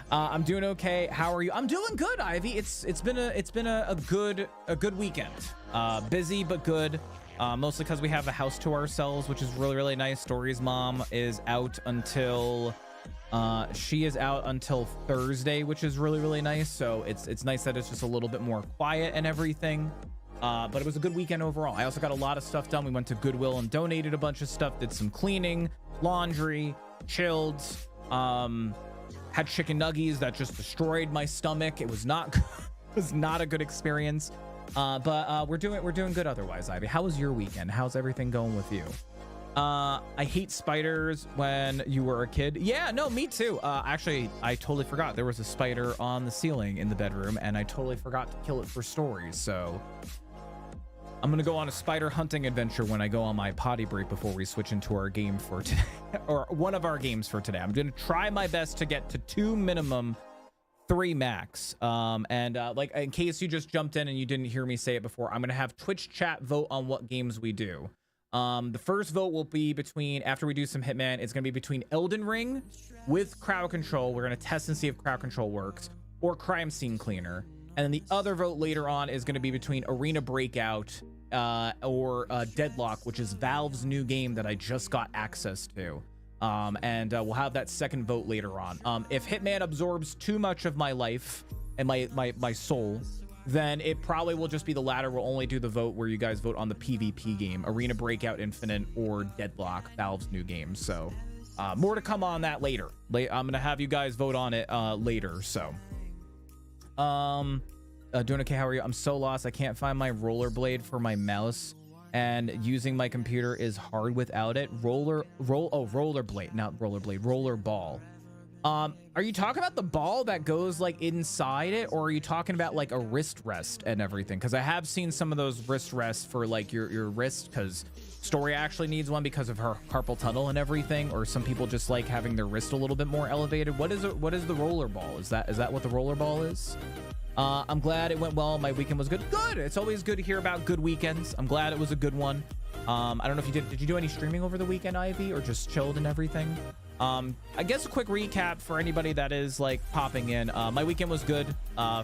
I'm doing okay. How are you? I'm doing good, Ivy. It's been a good weekend. Busy but good. Mostly because we have a house to ourselves, which is really, really nice. Story's mom is out until she is out until Thursday, which is really, really nice. So it's nice that it's just a little bit more quiet and everything. But it was a good weekend overall. I also got a lot of stuff done. We went to Goodwill and donated a bunch of stuff, did some cleaning, laundry, chilled, had chicken nuggies that just destroyed my stomach. It was not a good experience. But we're doing good otherwise. Ivy, how was your weekend? How's everything going with you? I hate spiders when you were a kid. Yeah, no, me too. Actually, I totally forgot there was a spider on the ceiling in the bedroom, and I totally forgot to kill it for stories. So I'm gonna go on a spider hunting adventure when I go on my potty break before we switch into our game for today, or one of our games for today. I'm gonna try my best to get to 2 minimum, 3 max. Like, in case you just jumped in and you didn't hear me say it before, I'm gonna have Twitch chat vote on what games we do. The first vote will be between, after we do some Hitman, it's gonna be between Elden Ring with crowd control. We're gonna test and see if crowd control works, or Crime Scene Cleaner. And then the other vote later on is going to be between Arena Breakout or Deadlock, which is Valve's new game that I just got access to. And we'll have that second vote later on. If Hitman absorbs too much of my life and my soul, then it probably will just be the latter. We'll only do the vote where you guys vote on the PvP game, Arena Breakout Infinite or Deadlock, Valve's new game. So more to come on that later. I'm gonna have you guys vote on it later. So doing okay, how are you? I'm so lost, I can't find my rollerblade for my mouse, and using my computer is hard without it. Rollerblade, not rollerblade, rollerball. Are you talking about the ball that goes like inside it, or are you talking about like a wrist rest and everything? Because I have seen some of those wrist rests for like your wrist, because Story actually needs one because of her carpal tunnel and everything, or some people just like having their wrist a little bit more elevated. What is it? What is the roller ball? Is that what the roller ball is? I'm glad it went well. My weekend was good. Good. It's always good to hear about good weekends. I'm glad it was a good one. I don't know if you did you do any streaming over the weekend, Ivy, or just chilled and everything? I guess a quick recap for anybody that is like popping in. My weekend was good.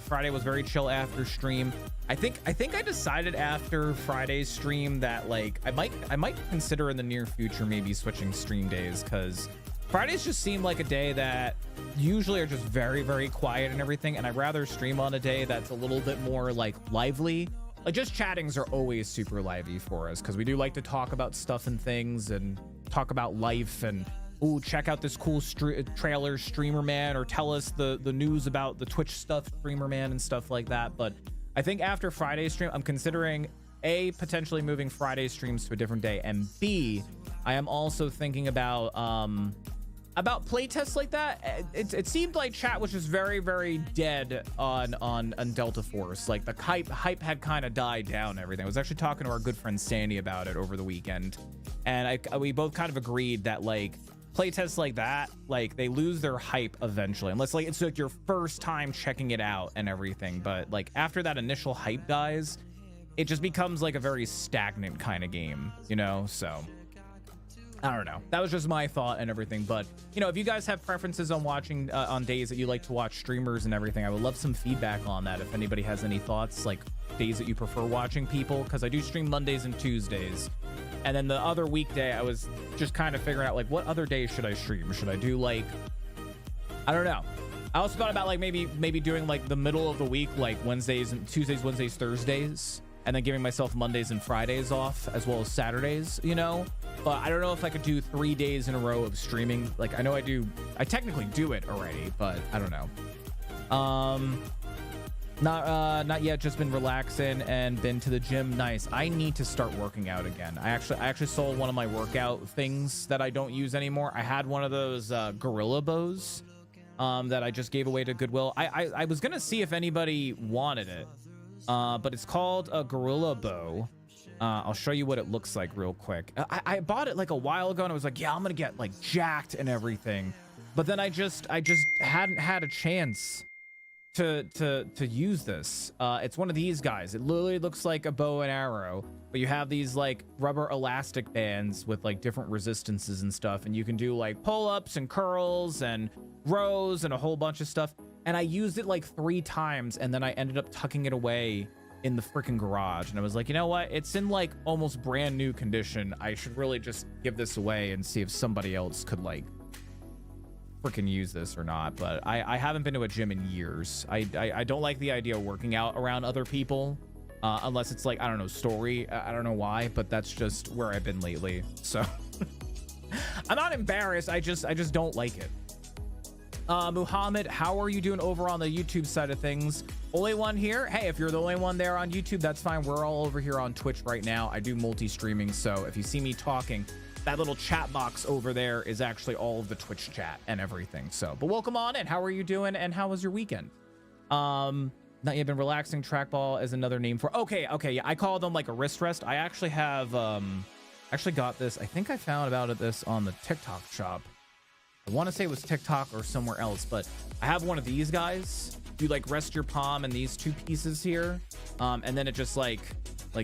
Friday was very chill after stream. I think I decided after Friday's stream that like I might consider in the near future maybe switching stream days, because Fridays just seem like a day that usually are just very, very quiet and everything, and I'd rather stream on a day that's a little bit more like lively. Like just chattings are always super lively for us, because we do like to talk about stuff and things and talk about life and, ooh, check out this cool trailer, Streamer Man, or tell us the news about the Twitch stuff, Streamer Man, and stuff like that. But I think after Friday's stream, I'm considering A, potentially moving Friday streams to a different day, and B, I am also thinking about playtests like that. It seemed like chat was just very, very dead on Delta Force. Like the hype had kind of died down and everything. I was actually talking to our good friend Sandy about it over the weekend, and we both kind of agreed that like playtests like that, like they lose their hype eventually, unless like it's like your first time checking it out and everything. But like after that initial hype dies, it just becomes like a very stagnant kind of game, you know? So I don't know. That was just my thought and everything. But, you know, if you guys have preferences on watching on days that you like to watch streamers and everything, I would love some feedback on that. If anybody has any thoughts, like days that you prefer watching people, because I do stream Mondays and Tuesdays. And then the other weekday, I was just kind of figuring out, like, what other days should I stream? Should I do, like, I don't know. I also thought about, like, maybe doing, like, the middle of the week, like Wednesdays and Tuesdays, Wednesdays, Thursdays, and then giving myself Mondays and Fridays off, as well as Saturdays, you know? But I don't know if I could do 3 days in a row of streaming. Like, I know I technically do it already, but I don't know. Not yet, just been relaxing and been to the gym. Nice. I need to start working out again. I actually sold one of my workout things that I don't use anymore. I had one of those gorilla bows that I just gave away to Goodwill. I was gonna see if anybody wanted it, but it's called a gorilla bow. I'll show you what it looks like real quick. I bought it like a while ago and I was like, yeah, I'm gonna get like jacked and everything, but then I just hadn't had a chance to use this. It's one of these guys. It literally looks like a bow and arrow, but you have these like rubber elastic bands with like different resistances and stuff, and you can do like pull-ups and curls and rows and a whole bunch of stuff. And I used it like 3 times, and then I ended up tucking it away in the freaking garage, and I was like, you know what, it's in like almost brand new condition. I should really just give this away and see if somebody else could like freaking use this or not. But I haven't been to a gym in years. I don't like the idea of working out around other people, unless it's like, I don't know, story. I don't know why, but that's just where I've been lately. So I'm not embarrassed, I just don't like it. Muhammad, how are you doing over on the YouTube side of things? Only one here? Hey, if you're the only one there on YouTube, that's fine. We're all over here on Twitch right now. I do multi-streaming, so if you see me talking, that little chat box over there is actually all of the Twitch chat and everything. So, but welcome on in. How are you doing, and how was your weekend? Not yet been relaxing. Trackball is another name for... Okay, yeah, I call them like a wrist rest. I actually have... actually got this. I think I found about this on the TikTok shop. I want to say it was TikTok or somewhere else, but I have one of these guys. You like rest your palm in these 2 pieces here, and then it just like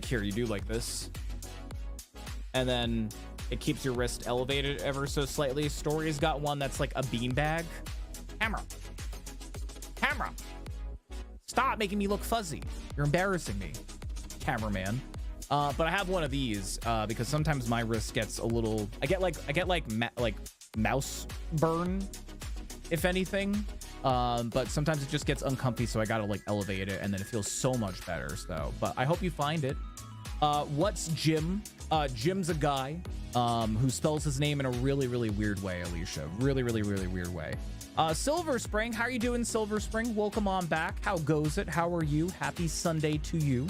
here, you do like this, and then it keeps your wrist elevated ever so slightly. Story's got one that's like a beanbag. Camera. Stop making me look fuzzy. You're embarrassing me, cameraman. But I have one of these because sometimes my wrist gets a little. I get like mouse burn, if anything. But sometimes it just gets uncomfy, so I gotta like elevate it, and then it feels so much better. So, but I hope you find it. What's Jim? Jim's a guy who spells his name in a really weird way, Alicia. Really weird way. Silver Spring, how are you doing, Silver Spring? Welcome on back. How goes it? How are you? Happy Sunday to you.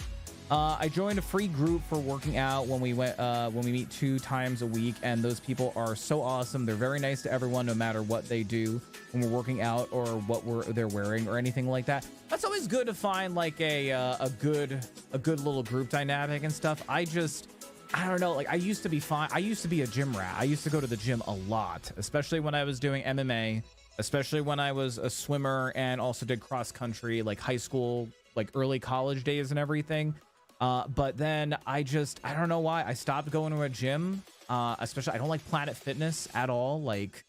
I joined a free group for working out when we meet 2 times a week, and those people are so awesome. They're very nice to everyone, no matter what they do when we're working out or what they're wearing or anything like that. That's always good to find like a good little group dynamic and stuff. I don't know, like I used to be fine. I used to be a gym rat. I used to go to the gym a lot, especially when I was doing MMA, especially when I was a swimmer and also did cross country, like high school, like early college days and everything. But then I don't know why I stopped going to a gym. Especially I don't like Planet Fitness at all. Like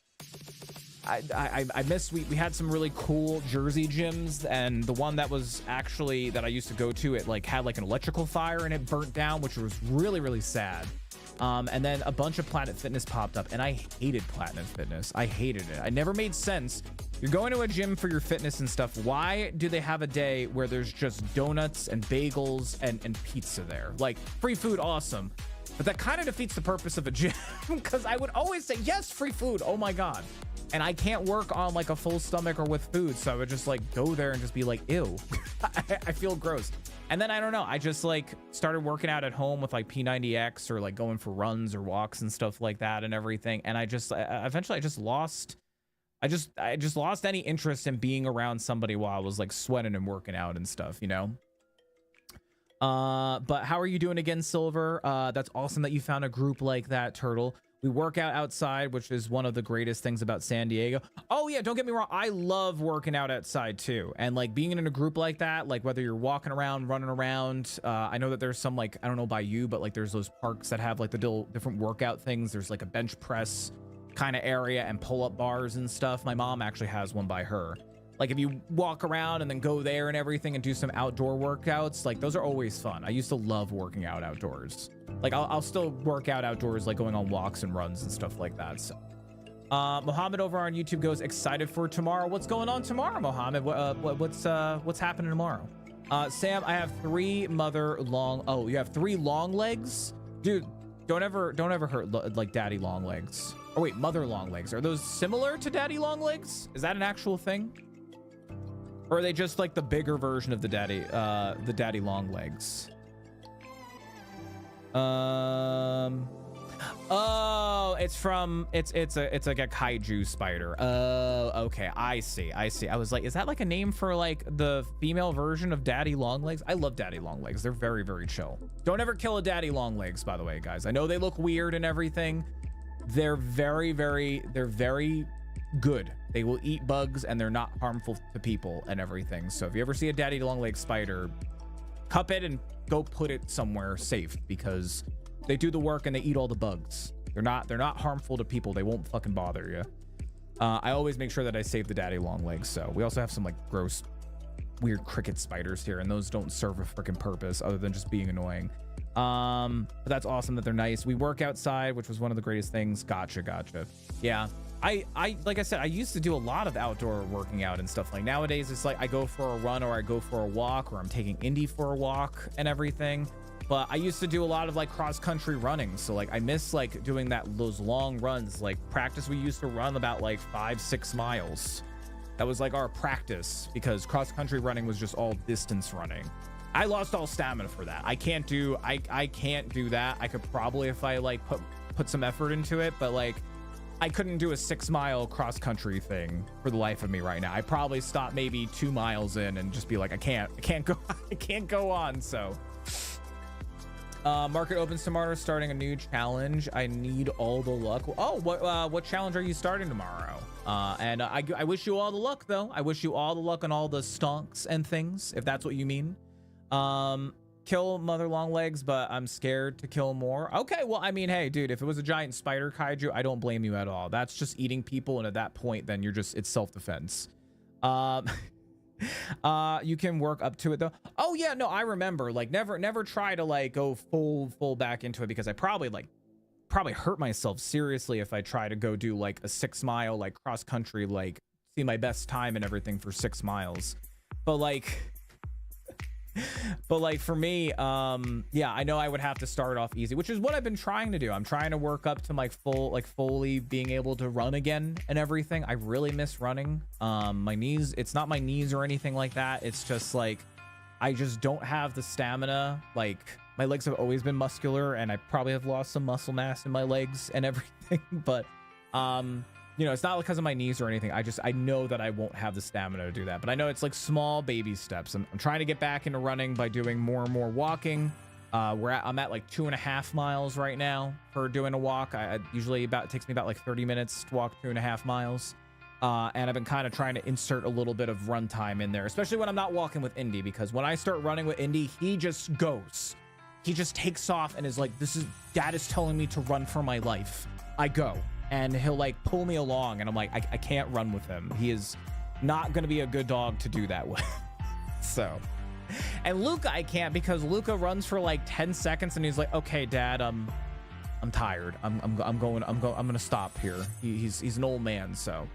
I miss, we had some really cool Jersey gyms, and the one that was actually that I used to go to, it like had like an electrical fire and it burnt down, which was really sad. And then a bunch of Planet Fitness popped up, and I hated Planet Fitness. I hated it. It never made sense. You're going to a gym for your fitness and stuff. Why do they have a day where there's just donuts and bagels and pizza there? Like, free food, awesome. But that kind of defeats the purpose of a gym, because I would always say, yes, free food. Oh my God. And I can't work on like a full stomach or with food. So I would just like go there and just be like, ew, I feel gross. And then I don't know, I just like started working out at home with like P90X or like going for runs or walks and stuff like that and everything. And eventually I just lost any interest in being around somebody while I was like sweating and working out and stuff, you know? But how are you doing again, Silver? That's awesome that you found a group like that, Turtle. We work out outside, which is one of the greatest things about San Diego. Oh yeah, don't get me wrong, I love working out outside too. And like being in a group like that, like whether you're walking around, running around, I know that there's some, like, I don't know by you, but like there's those parks that have like the different workout things. There's like a bench press kind of area and pull-up bars and stuff. My mom actually has one by her. Like if you walk around and then go there and everything and do some outdoor workouts, like those are always fun. I used to love working out outdoors. Like I'll still work out outdoors, like going on walks and runs and stuff like that. So Mohammed over on YouTube goes, excited for tomorrow. What's going on tomorrow, Mohammed? What's happening tomorrow? Sam, I have 3 oh, you have 3 long legs? Dude, don't ever hurt like daddy long legs. Oh wait, mother long legs. Are those similar to daddy long legs? Is that an actual thing? Or are they just like the bigger version of the daddy long legs? Oh, it's like a kaiju spider. Oh, okay, I see. I was like, is that like a name for like the female version of daddy long legs? I love daddy long legs. They're very chill. Don't ever kill a daddy long legs, by the way, guys. I know they look weird and everything. They're very good. They will eat bugs and they're not harmful to people and everything. So if you ever see a daddy long leg spider, cup it and go put it somewhere safe, because they do the work and they eat all the bugs. They're not harmful to people. They won't fucking bother you. I always make sure that I save the daddy long legs. So we also have some like gross, weird cricket spiders here, and those don't serve a freaking purpose other than just being annoying. But that's awesome that they're nice. We work outside, which was one of the greatest things. Gotcha. Yeah. I like I said, I used to do a lot of outdoor working out and stuff. Like nowadays it's like I go for a run or I go for a walk, or I'm taking Indy for a walk and everything. But I used to do a lot of like cross country running, so like I miss like doing those long runs. Like practice, we used to run about like 5-6 miles. That was like our practice, because cross country running was just all distance running. I lost all stamina for that. I can't do that. I could probably, if I like put some effort into it, but like I couldn't do a 6-mile cross country thing for the life of me right now. I probably stop maybe 2 miles in and just be like, I can't go on. So market opens tomorrow, starting a new challenge. I need all the luck. Oh, what challenge are you starting tomorrow? And I wish you all the luck, though. I wish you all the luck on all the stonks and things, if that's what you mean. Kill mother long legs, but I'm scared to kill more. Okay, well, I mean, hey, dude, if it was a giant spider kaiju, I don't blame you at all. That's just eating people, and at that point, then it's self-defense. You can work up to it though. Oh yeah, no, I remember. Like never try to like go full back into it, because I probably hurt myself seriously if I try to go do like a 6 mile like cross country, like see my best time and everything for 6 miles. But like for me, yeah, I know I would have to start off easy, which is what I've been trying to do. I'm trying to work up to my fully being able to run again and everything. I really miss running. My knees, it's not my knees or anything like that. It's just like I just don't have the stamina. Like my legs have always been muscular, and I probably have lost some muscle mass in my legs and everything. But you know, it's not because of my knees or anything. I know that I won't have the stamina to do that. But I know it's like small baby steps. I'm trying to get back into running by doing more and more walking. I'm at like 2.5 miles right now for doing a walk. I usually it takes me about like 30 minutes to walk 2.5 miles. And I've been kind of trying to insert a little bit of run time in there, especially when I'm not walking with Indy, because when I start running with Indy, he just goes. He just takes off and is like, Dad is telling me to run for my life. I go. And he'll like pull me along, and I'm like, I can't run with him. He is not going to be a good dog to do that with. So, and Luca, I can't, because Luca runs for like 10 seconds and he's like, okay, Dad, I'm tired. I'm going to stop here. He's an old man. So,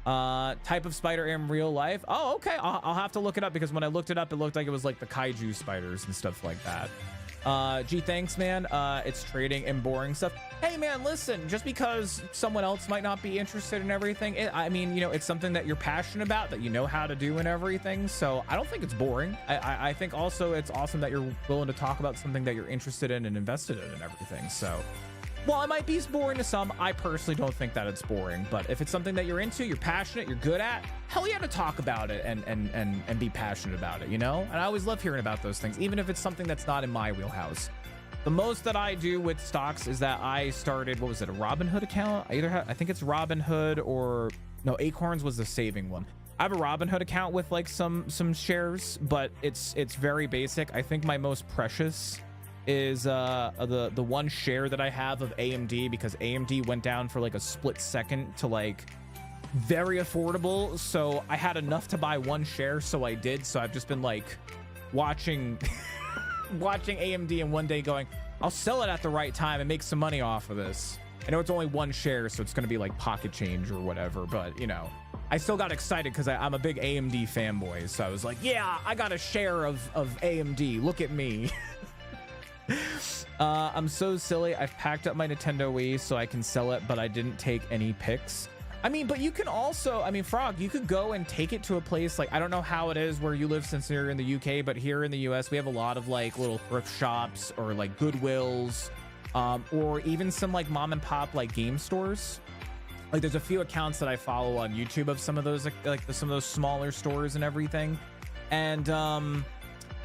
type of spider in real life. Oh, okay. I'll have to look it up, because when I looked it up, it looked like it was like the kaiju spiders and stuff like that. Gee, thanks, man. It's trading and boring stuff. Hey, man, listen, just because someone else might not be interested in everything, I mean, you know, it's something that you're passionate about, that you know how to do and everything. So I don't think it's boring. I think also it's awesome that you're willing to talk about something that you're interested in and invested in and everything. So while it might be boring to some, I personally don't think that it's boring. But if it's something that you're into, you're passionate, you're good at, hell yeah, to talk about it and be passionate about it, you know? And I always love hearing about those things, even if it's something that's not in my wheelhouse. The most that I do with stocks is that I started, what was it, a Robinhood account? I think it's Robinhood, or no, Acorns was the saving one. I have a Robinhood account with like some shares, but it's very basic. I think my most precious is the one share that I have of AMD, because AMD went down for like a split second to like very affordable. So I had enough to buy one share, so I did. So I've just been like watching watching AMD, and one day going, I'll sell it at the right time and make some money off of this. I know it's only one share, so it's going to be like pocket change or whatever, but you know, I still got excited because I'm a big AMD fanboy. So I was like, yeah, I got a share of AMD. Look at me. I'm so silly. I've packed up my Nintendo Wii so I can sell it, but I didn't take any pics. I mean, but you can also, I mean, Frog, you could go and take it to a place like, I don't know how it is where you live since you're in the UK, but here in the US, we have a lot of like little thrift shops or like Goodwills, or even some like mom and pop like game stores. Like there's a few accounts that I follow on YouTube of some of those like some of those smaller stores and everything. And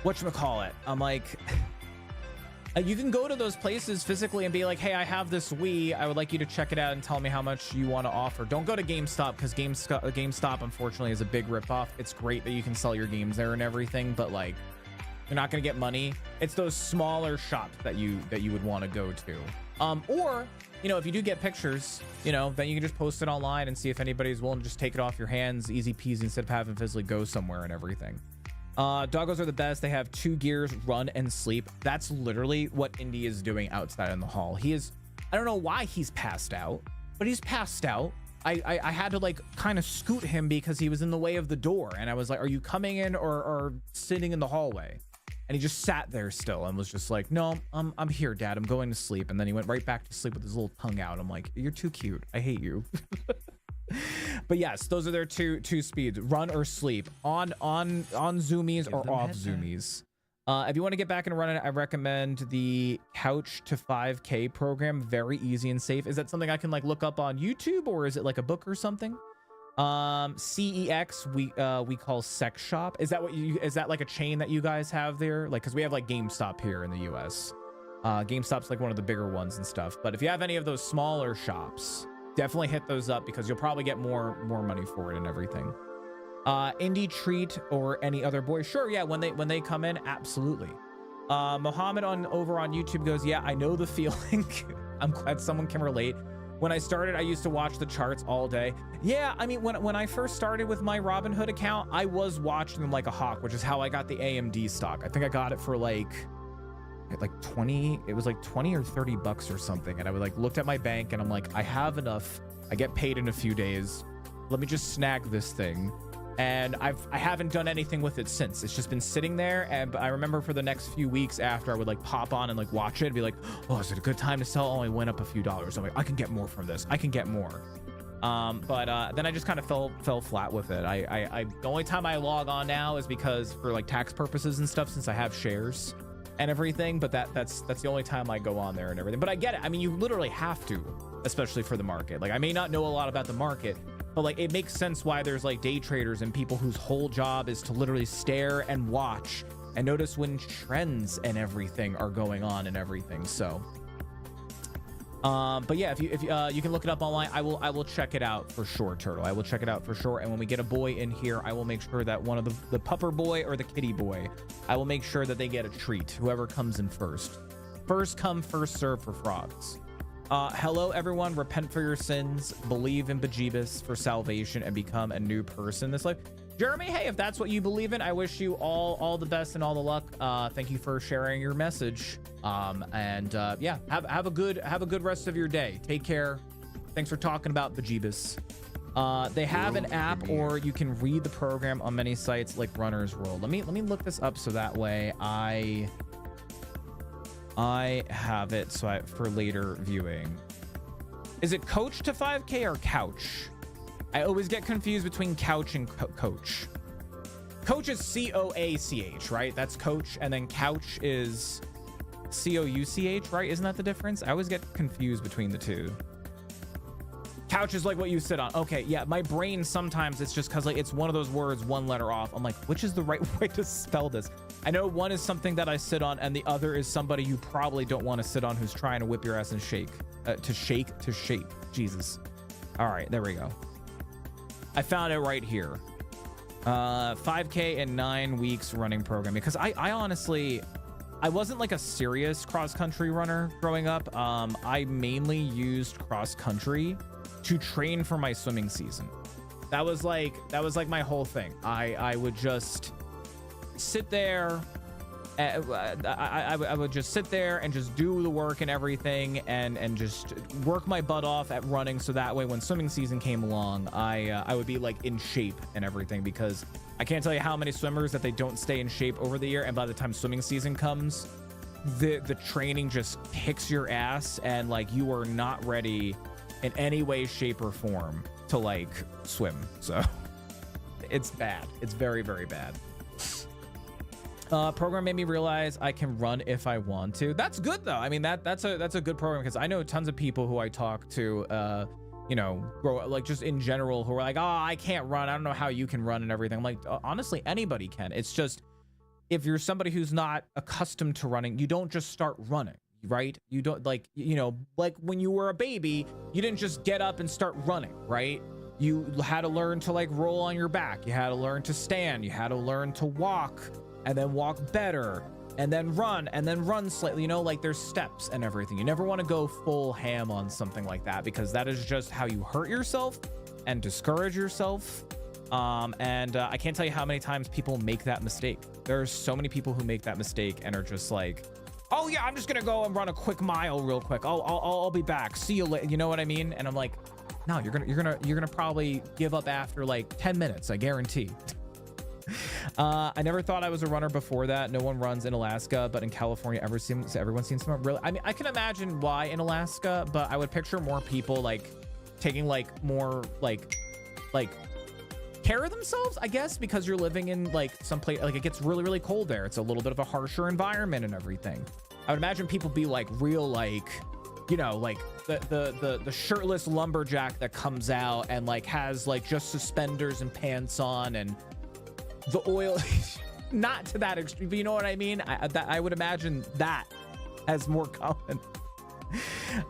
whatchamacallit, I'm like, you can go to those places physically and be like, hey, I have this Wii. I would like you to check it out and tell me how much you want to offer. Don't go to GameStop, because GameStop, unfortunately, is a big ripoff. It's great that you can sell your games there and everything, but like, you're not going to get money. It's those smaller shops that you would want to go to. Or, you know, if you do get pictures, you know, then you can just post it online and see if anybody's willing to just take it off your hands, easy peasy, instead of having physically go somewhere and everything. Doggos are the best. They have 2 gears, run and sleep. That's literally what Indy is doing outside in the hall. He is, I don't know why he's passed out, but he's passed out. I had to like kind of scoot him because he was in the way of the door. And I was like, are you coming in or sitting in the hallway? And he just sat there still and was just like, no, I'm here, Dad. I'm going to sleep. And then he went right back to sleep with his little tongue out. I'm like, you're too cute. I hate you. But yes, those are their two speeds: run or sleep, on zoomies or off zoomies. If you want to get back and running, I recommend the Couch to 5K program. Very easy and safe. Is that something I can like look up on YouTube, or is it like a book or something? CEX we call Sex Shop. Is that like a chain that you guys have there? Like, because we have like GameStop here in the US. GameStop's like one of the bigger ones and stuff. But if you have any of those smaller shops, definitely hit those up, because you'll probably get more money for it and everything. Indie Treat or any other boy, sure, yeah, when they come in, absolutely. Mohammed over on YouTube goes, yeah, I know the feeling. I'm glad someone can relate. When I started, I used to watch the charts all day. Yeah, I mean, when I first started with my Robinhood account, I was watching them like a hawk, which is how I got the AMD stock. I think I got it for like 20, it was like 20 or 30 bucks or something. And I would like looked at my bank and I'm like, I have enough. I get paid in a few days. Let me just snag this thing. And I haven't done anything with it since. It's just been sitting there. And I remember for the next few weeks after, I would like pop on and like watch it and be like, oh, is it a good time to sell? Oh, I went up a few dollars. I'm like, I can get more from this. I can get more. But then I just kind of fell flat with it. The only time I log on now is because for like tax purposes and stuff, since I have shares and everything. But that's the only time I go on there and everything. But I get it. I mean, you literally have to, especially for the market. Like I may not know a lot about the market, but like it makes sense why there's like day traders and people whose whole job is to literally stare and watch and notice when trends and everything are going on and everything. So but yeah, if you can look it up online, I will check it out for sure, Turtle. I will check it out for sure. And when we get a boy in here, I will make sure that one of the pupper boy or the kitty boy, I will make sure that they get a treat, whoever comes in first. First come, first serve for frogs. Hello everyone, repent for your sins, believe in Bejeebus for salvation, and become a new person this life. Jeremy, hey, if that's what you believe in, I wish you all the best and all the luck. Thank you for sharing your message. Yeah, have a good rest of your day. Take care. Thanks for talking about Bejeebus. They have an app, or you can read the program on many sites like Runner's World. Let me look this up so that way I have it for later viewing. Is it Coach to 5K or Couch? I always get confused between Couch and Coach. Coach is C-O-A-C-H, right? That's Coach. And then Couch is C-O-U-C-H, right? Isn't that the difference? I always get confused between the two. Couch is like what you sit on. Okay, yeah, my brain sometimes it's just because like it's one of those words one letter off. I'm like, which is the right way to spell this? I know one is something that I sit on and the other is somebody you probably don't want to sit on who's trying to whip your ass and shake. To shape. Jesus. All right, there we go. I found it right here. 5K in 9 weeks running program. Because I honestly, I wasn't like a serious cross-country runner growing up. I mainly used cross-country to train for my swimming season. That was like my whole thing. I would just sit there. I would just sit there and just do the work and everything and just work my butt off at running, so that way when swimming season came along, I would be like in shape and everything, because I can't tell you how many swimmers that they don't stay in shape over the year, and by the time swimming season comes, the training just kicks your ass and like you are not ready in any way, shape, or form to like swim. So it's bad. It's very, very bad. Program made me realize I can run if I want to. That's good though. I mean, that's a good program, because I know tons of people who I talk to, you know, like just in general, who are like, oh, I can't run. I don't know how you can run and everything. I'm like, honestly, anybody can. It's just, if you're somebody who's not accustomed to running, you don't just start running, right? You don't, like, you know, like when you were a baby, you didn't just get up and start running, right? You had to learn to like roll on your back. You had to learn to stand. You had to learn to walk, and then walk better, and then run slightly, you know, like there's steps and everything. You never want to go full ham on something like that, because that is just how you hurt yourself and discourage yourself. I can't tell you how many times people make that mistake. There are so many people who make that mistake and are just like, oh yeah, I'm just gonna go and run a quick mile real quick. I'll be back. See you later. You know what I mean? And I'm like, no, you're gonna probably give up after like 10 minutes. I guarantee. I never thought I was a runner before that. No one runs in Alaska, but in California, everyone seems to really. I mean, I can imagine why in Alaska, but I would picture more people like taking like more like care of themselves, I guess, because you're living in like some place like it gets really, really cold there. It's a little bit of a harsher environment and everything. I would imagine people be like real, like, you know, like the shirtless lumberjack that comes out and like has like just suspenders and pants on, and the oil, not to that extreme, but you know what I mean? I would imagine that as more common.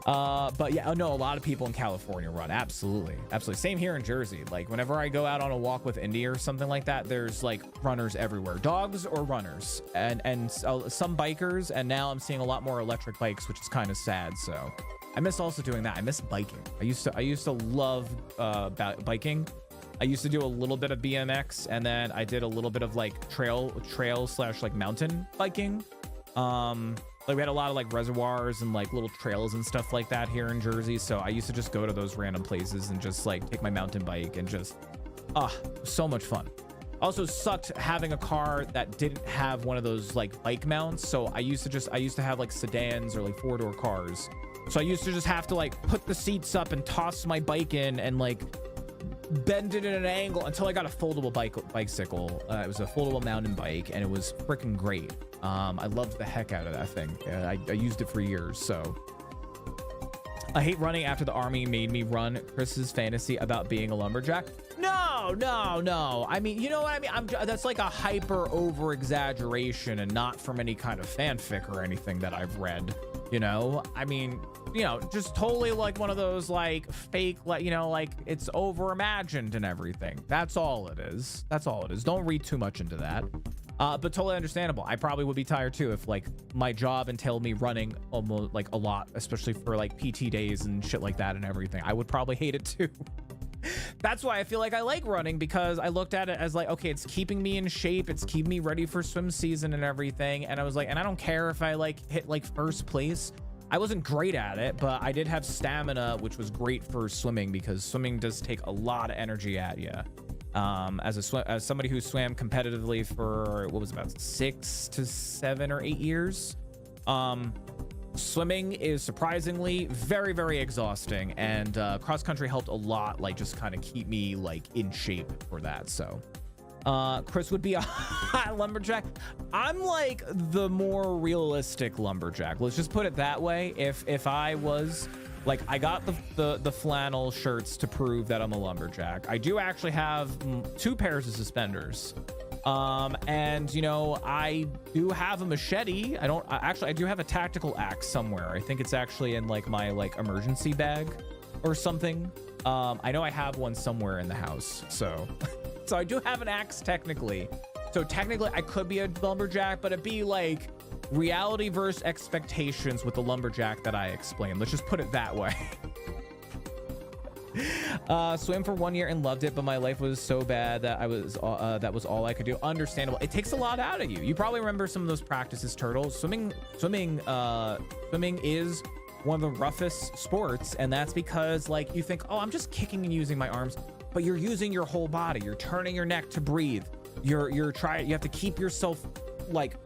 But yeah, no, a lot of people in California run. Absolutely. Same here in Jersey. Like whenever I go out on a walk with Indy or something like that, there's like runners everywhere, dogs or runners, and some bikers. And now I'm seeing a lot more electric bikes, which is kind of sad. So I miss also doing that. I miss biking. I used to love biking. I used to do a little bit of BMX, and then I did a little bit of like trail slash like mountain biking. Like we had a lot of like reservoirs and like little trails and stuff like that here in Jersey. So I used to just go to those random places and just like take my mountain bike and just, so much fun. Also sucked having a car that didn't have one of those like bike mounts. So I used to have like sedans or like 4-door cars. So I used to just have to like put the seats up and toss my bike in and like bend it at an angle until I got a foldable bicycle. It was a foldable mountain bike, and it was freaking great. I loved the heck out of that thing. I used it for years. So I hate running after the army made me run. Chris's fantasy about being a lumberjack. No. I mean, you know what I mean? That's like a hyper over exaggeration and not from any kind of fanfic or anything that I've read. You know, I mean, you know, just totally like one of those like fake, like, you know, like it's over imagined and everything. That's all it is. Don't read too much into that. But totally understandable. I probably would be tired too if like my job entailed me running almost like a lot, especially for like PT days and shit like that and everything. I would probably hate it too. That's why I feel like I like running, because I looked at it as like, okay, it's keeping me in shape, it's keeping me ready for swim season and everything. And I was like, and I don't care if I like hit like first place. I wasn't great at it, but I did have stamina, which was great for swimming, because swimming does take a lot of energy at you. As somebody who swam competitively for what was about 6 to 7 or 8 years, swimming is surprisingly very, very exhausting, and cross country helped a lot, like just kind of keep me like in shape for that. So Chris would be a lumberjack. I'm like the more realistic lumberjack, let's just put it that way. If I was like, I got the flannel shirts to prove that I'm a lumberjack. I do actually have 2 pairs of suspenders. And you know, I do have a machete. I do have a tactical axe somewhere. I think it's actually in like my like emergency bag or something. I know I have one somewhere in the house. So I do have an axe technically. So technically I could be a lumberjack, but it'd be like reality versus expectations with the lumberjack that I explained. Let's just put it that way. Swam for 1 year and loved it, but my life was so bad that that was all I could do. Understandable. It takes a lot out of you. You probably remember some of those practices, Turtles. Swimming is one of the roughest sports, and that's because like you think, oh, I'm just kicking and using my arms, but you're using your whole body. You're turning your neck to breathe. You have to keep yourself like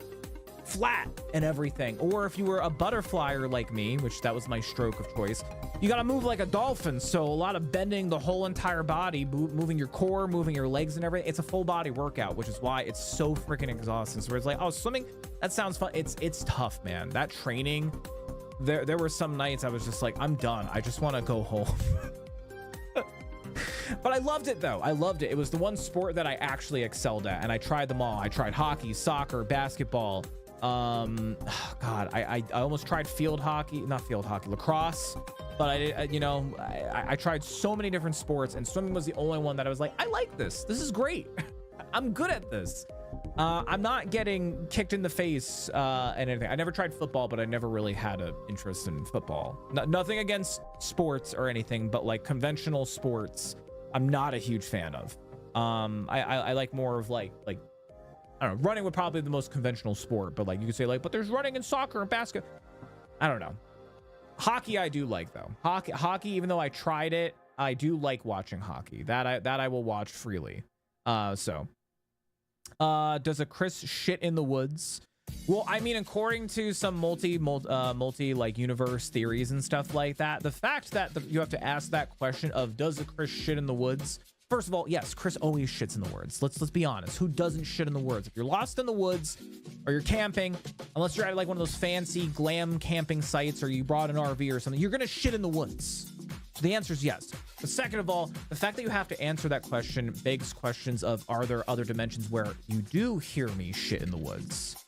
flat and everything. Or if you were a butterflyer like me, which that was my stroke of choice, you got to move like a dolphin. So a lot of bending the whole entire body, moving your core, moving your legs and everything. It's a full body workout, which is why it's so freaking exhausting. So it's like, oh, swimming, that sounds fun. It's tough, man. That training, there were some nights I was just like, I'm done. I just want to go home. But I loved it though. I loved it. It was the one sport that I actually excelled at, and I tried them all. I tried hockey, soccer, basketball. God, I almost tried lacrosse, but I tried so many different sports, and swimming was the only one that I was like, I like this. This is great. I'm good at this. I'm not getting kicked in the face and anything. I never tried football, but I never really had an interest in football. Nothing against sports or anything, but like conventional sports, I'm not a huge fan of. I like more of like I don't know, running would probably be the most conventional sport, but like you could say like, but there's running and soccer and basket. I don't know. Hockey I do like though. Hockey, even though I tried it, I do like watching hockey. That I will watch freely. Does a Chris shit in the woods? Well, I mean, according to some multi like universe theories and stuff like that, the fact that you have to ask that question of does a Chris shit in the woods? First of all, yes, Chris always shits in the woods. Let's be honest. Who doesn't shit in the woods? If you're lost in the woods or you're camping, unless you're at like one of those fancy glam camping sites or you brought an RV or something, you're gonna shit in the woods. So the answer is yes. But second of all, the fact that you have to answer that question begs questions of, are there other dimensions where you do hear me shit in the woods?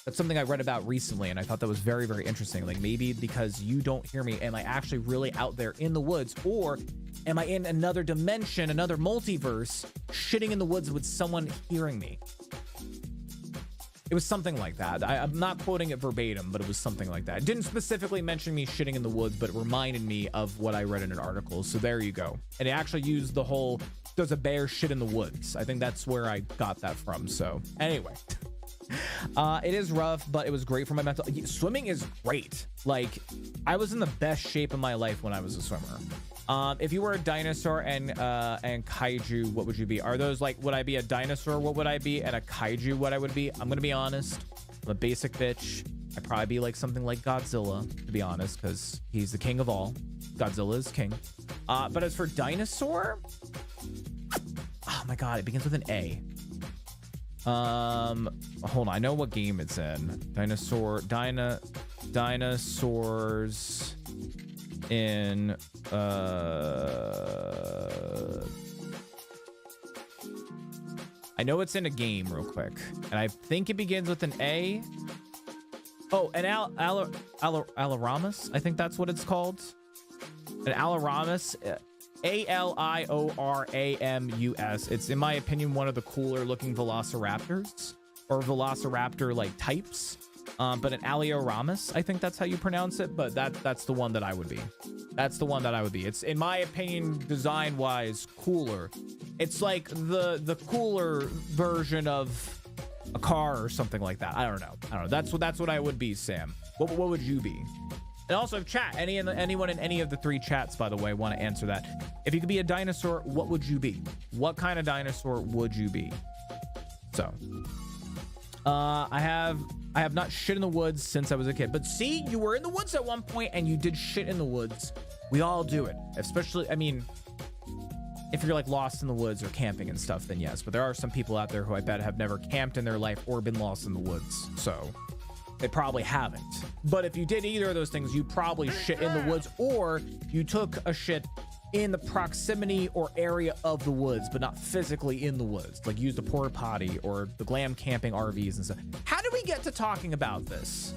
That's something I read about recently, and I thought that was very, very interesting. Like maybe because you don't hear me, am I actually really out there in the woods, or am I in another dimension, another multiverse, shitting in the woods with someone hearing me? It was something like that. I'm not quoting it verbatim, but it was something like that. It didn't specifically mention me shitting in the woods, but it reminded me of what I read in an article. So there you go. And it actually used the whole, does a bear shit in the woods? I think that's where I got that from. So anyway, it is rough, but it was great for my mental. Swimming is great. Like, I was in the best shape of my life when I was a swimmer. If you were a dinosaur and kaiju, what would you be? Are those like, would I be a dinosaur? What would I be? And a kaiju, what I would be? I'm gonna be honest. I'm a basic bitch. I'd probably be like something like Godzilla, to be honest, because he's the king of all. Godzilla is king. But as for dinosaur, oh my god, it begins with an A. Hold on, I know what game it's in. Dinosaurs in I know it's in a game real quick, and I think it begins with an A. Oh, an Alioramus, I think that's what it's called. An Alioramus, Alioramus. It's, in my opinion, one of the cooler looking velociraptors, or velociraptor like types. But an Alioramus, I think that's how you pronounce it, but that's the one that I would be. That's the one that I would be. It's, in my opinion, design wise, cooler. It's like the cooler version of a car or something like that. I don't know. That's what I would be, Sam. What would you be? And also, if chat, anyone in any of the 3 chats, by the way, want to answer that. If you could be a dinosaur, what would you be? What kind of dinosaur would you be? So, I have not shit in the woods since I was a kid. But see, you were in the woods at one point and you did shit in the woods. We all do it. Especially, I mean, if you're like lost in the woods or camping and stuff, then yes. But there are some people out there who I bet have never camped in their life or been lost in the woods. So they probably haven't. But if you did either of those things, you probably shit in the woods, or you took a shit in the proximity or area of the woods, but not physically in the woods, like used a porta potty or the glam camping RVs and stuff. How did we get to talking about this?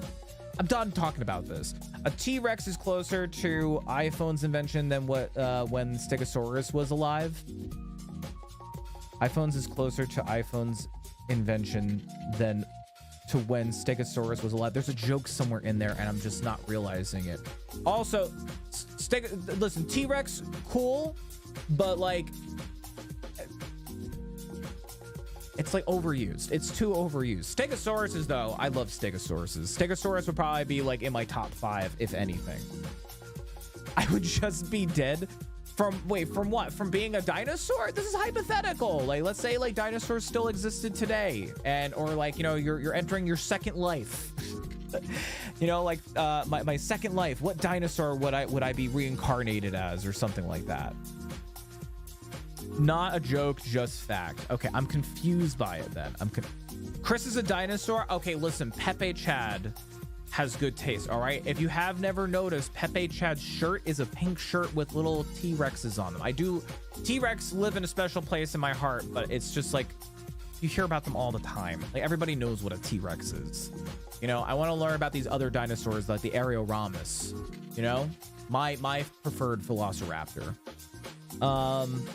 I'm done talking about this. A T-Rex is closer to iPhone's invention than what when Stegosaurus was alive. iPhones is closer to iPhone's invention than to when Stegosaurus was alive. There's a joke somewhere in there and I'm just not realizing it. Also, listen, T-Rex, cool, but like, it's like overused. It's too overused. Stegosauruses, though, I love Stegosauruses. Stegosaurus would probably be like in my top 5, if anything. I would just be dead from what? From being a dinosaur? This is hypothetical. Like, let's say like dinosaurs still existed today, and or like, you know, you're entering your second life. You know, like my second life. What dinosaur would I be reincarnated as, or something like that? Not a joke, just fact. Okay, I'm confused by it then. Chris is a dinosaur. Okay, listen, Pepe Chad has good taste, all right? If you have never noticed, Pepe Chad's shirt is a pink shirt with little T-Rexes on them. T-Rex live in a special place in my heart, but it's just like, you hear about them all the time. Like, everybody knows what a T-Rex is. You know, I want to learn about these other dinosaurs, like the Arioramus, you know? My preferred velociraptor.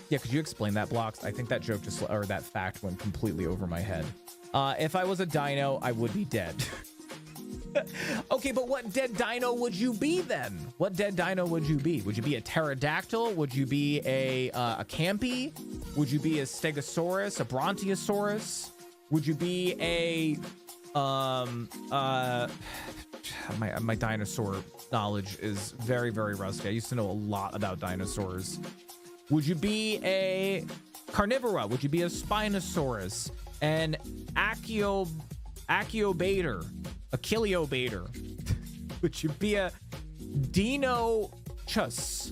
Yeah, could you explain that, Blocks? I think that joke just, or that fact went completely over my head. If I was a dino, I would be dead. Okay, but what dead dino would you be then? What dead dino would you be? Would you be a pterodactyl? Would you be a campy? Would you be a stegosaurus, a brontosaurus? Would you be a my dinosaur knowledge is very, very rusty. I used to know a lot about dinosaurs. Would you be a carnivora? Would you be a Spinosaurus? An Achiobator? Achiliobator? Would you be a Dinochus?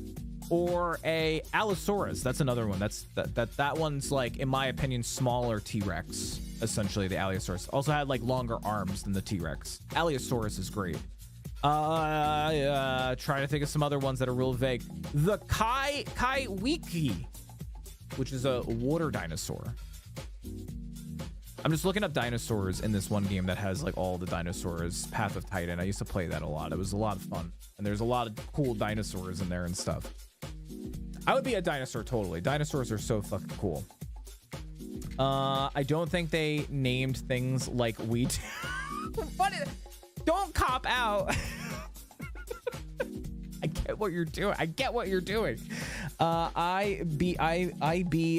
Or a Allosaurus? That's another one. That one's like, in my opinion, smaller T-Rex. Essentially, the Allosaurus also had like longer arms than the T-Rex. Allosaurus is great. Trying to think of some other ones that are real vague. The Kaiwiki, which is a water dinosaur. I'm just looking up dinosaurs in this one game that has like all the dinosaurs. Path of Titan. I used to play that a lot. It was a lot of fun. And there's a lot of cool dinosaurs in there and stuff. I would be a dinosaur, totally. Dinosaurs are so fucking cool. I don't think they named things like we do. Don't cop out. I get what you're doing. I get what you're doing. IB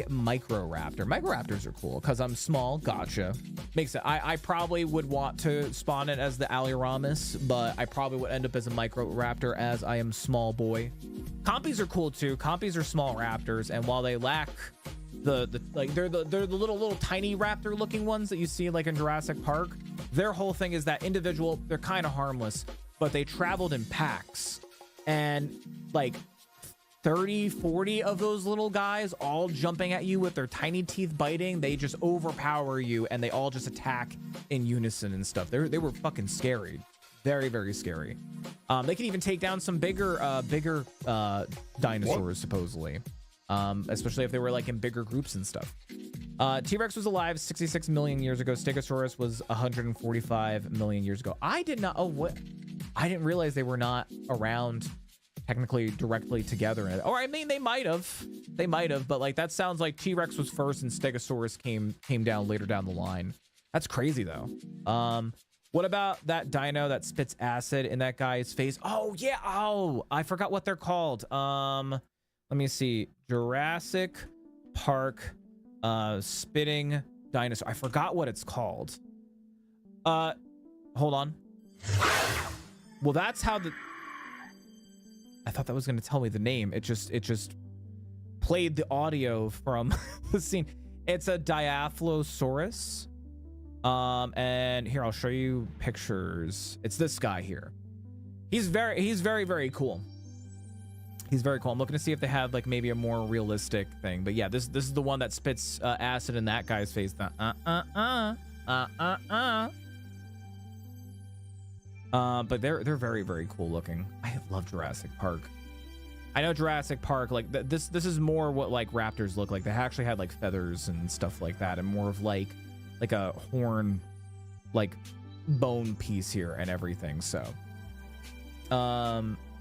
Microraptor. Microraptors are cool because I'm small. Gotcha. Makes it. I probably would want to spawn it as the Aliramis, but I probably would end up as a Microraptor as I am small boy. Compies are cool too. Compies are small raptors, and while they lack they're the little tiny raptor looking ones that you see like in Jurassic Park, their whole thing is that individual, they're kind of harmless, but they traveled in packs, and like 30-40 of those little guys all jumping at you with their tiny teeth biting, they just overpower you and they all just attack in unison and stuff. They were fucking scary. Very, very scary. They can even take down some bigger dinosaurs, supposedly. Especially if they were like in bigger groups and stuff. T-Rex was alive 66 million years ago. Stegosaurus was 145 million years ago. I didn't realize they were not around technically directly together. Or I mean, they might have, but like that sounds like T-Rex was first and Stegosaurus came down later down the line. That's crazy though. What about that dino that spits acid in that guy's face? Oh yeah. Oh, I forgot what they're called. Let me see. Jurassic Park spitting dinosaur. I forgot what it's called. Hold on. Well, that's how I thought that was going to tell me the name. It just played the audio from the scene. It's a Dilophosaurus. And here I'll show you pictures. It's this guy here. He's very, very cool. He's very cool. I'm looking to see if they have like maybe a more realistic thing, but yeah, this is the one that spits acid in that guy's face. But they're very, very cool looking. I love Jurassic Park. I know Jurassic Park, like this is more what like raptors look like. They actually had like feathers and stuff like that, and more of like a horn, like bone piece here and everything. So,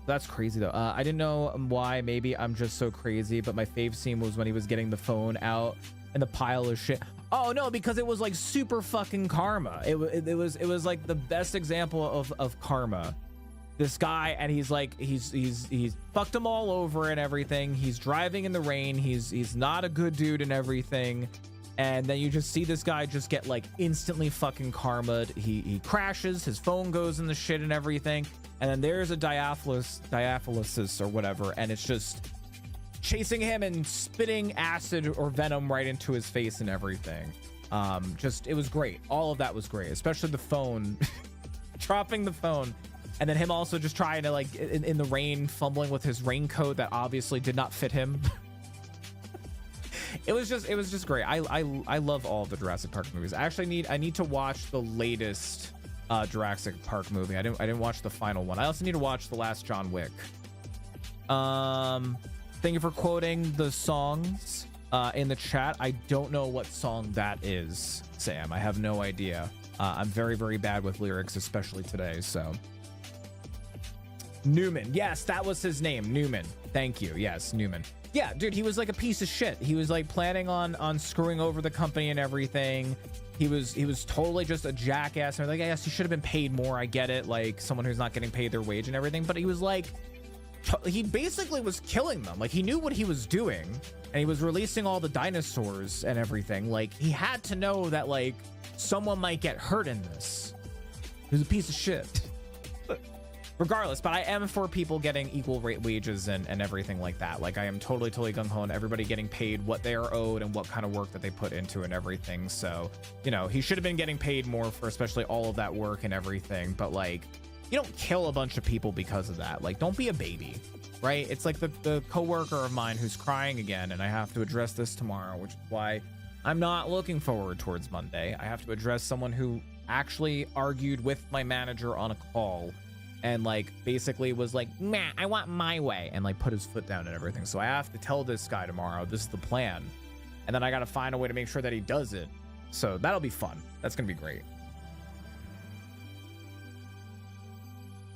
that's crazy though. I didn't know why. Maybe I'm just so crazy, but my fave scene was when he was getting the phone out and the pile of shit. Oh no, because it was like super fucking karma. It was like the best example of karma. This guy, and he's like he's fucked them all over and everything. He's driving in the rain. He's not a good dude and everything. And then you just see this guy just get like instantly fucking karma'd. He crashes, his phone goes in the shit and everything. And then there's a Dilophosaurus or whatever, and it's just chasing him and spitting acid or venom right into his face and everything. It was great. All of that was great, especially the phone, dropping the phone, and then him also just trying to like in the rain, fumbling with his raincoat that obviously did not fit him. It was just great. I love all of the Jurassic Park movies. I need to watch the latest Jurassic Park movie. I didn't watch the final one. I also need to watch the last John Wick. Thank you for quoting the songs in the chat. I don't know what song that is, Sam. I have no idea. I'm very, very bad with lyrics, especially today. So Newman, yes, that was his name, Newman. Thank you. Yes, Newman. Yeah, dude, he was like a piece of shit. He was like planning on screwing over the company and everything. He was totally just a jackass. And like, I guess he should have been paid more. I get it, like someone who's not getting paid their wage and everything. But he was like, he basically was killing them. Like he knew what he was doing, and he was releasing all the dinosaurs and everything. Like he had to know that like someone might get hurt in this. He was a piece of shit. Regardless, but I am for people getting equal rate wages and everything like that. Like I am totally gung-ho on everybody getting paid what they are owed and what kind of work that they put into and everything. So, you know, he should have been getting paid more for especially all of that work and everything. But like, you don't kill a bunch of people because of that. Like, don't be a baby, right? It's like the coworker of mine who's crying again, and I have to address this tomorrow, which is why I'm not looking forward towards Monday. I have to address someone who actually argued with my manager on a call and like basically was like, "Nah, I want my way," and like put his foot down and everything. So I have to tell this guy tomorrow, this is the plan. And then I got to find a way to make sure that he does it. So that'll be fun. That's going to be great.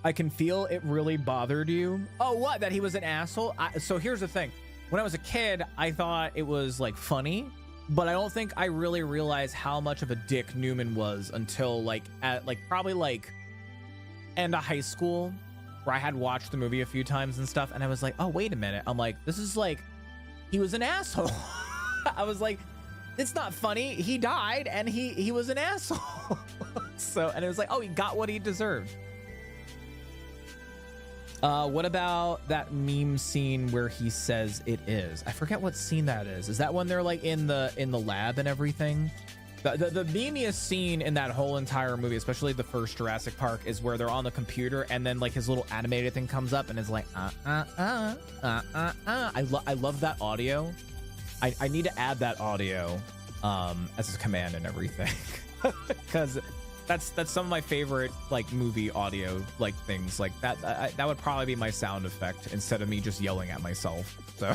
I can feel it really bothered you. Oh, what? That he was an asshole? So here's the thing. When I was a kid, I thought it was like funny. but I don't think I really realized how much of a dick Newman was until like at like probably like end of high school, where I had watched the movie a few times and stuff, and I was like, oh wait a minute, I'm like, this is like, he was an asshole. I was like, it's not funny, he died and he was an asshole. So, and it was like, oh, he got what he deserved. What about that meme scene where he says it is? I forget what scene that is. Is that when they're like in the lab and everything? The memeiest scene in that whole entire movie, especially the first Jurassic Park, is where they're on the computer and then like his little animated thing comes up and is like I love that audio. I need to add that audio as a command and everything, because that's some of my favorite like movie audio like things like that. That would probably be my sound effect instead of me just yelling at myself. So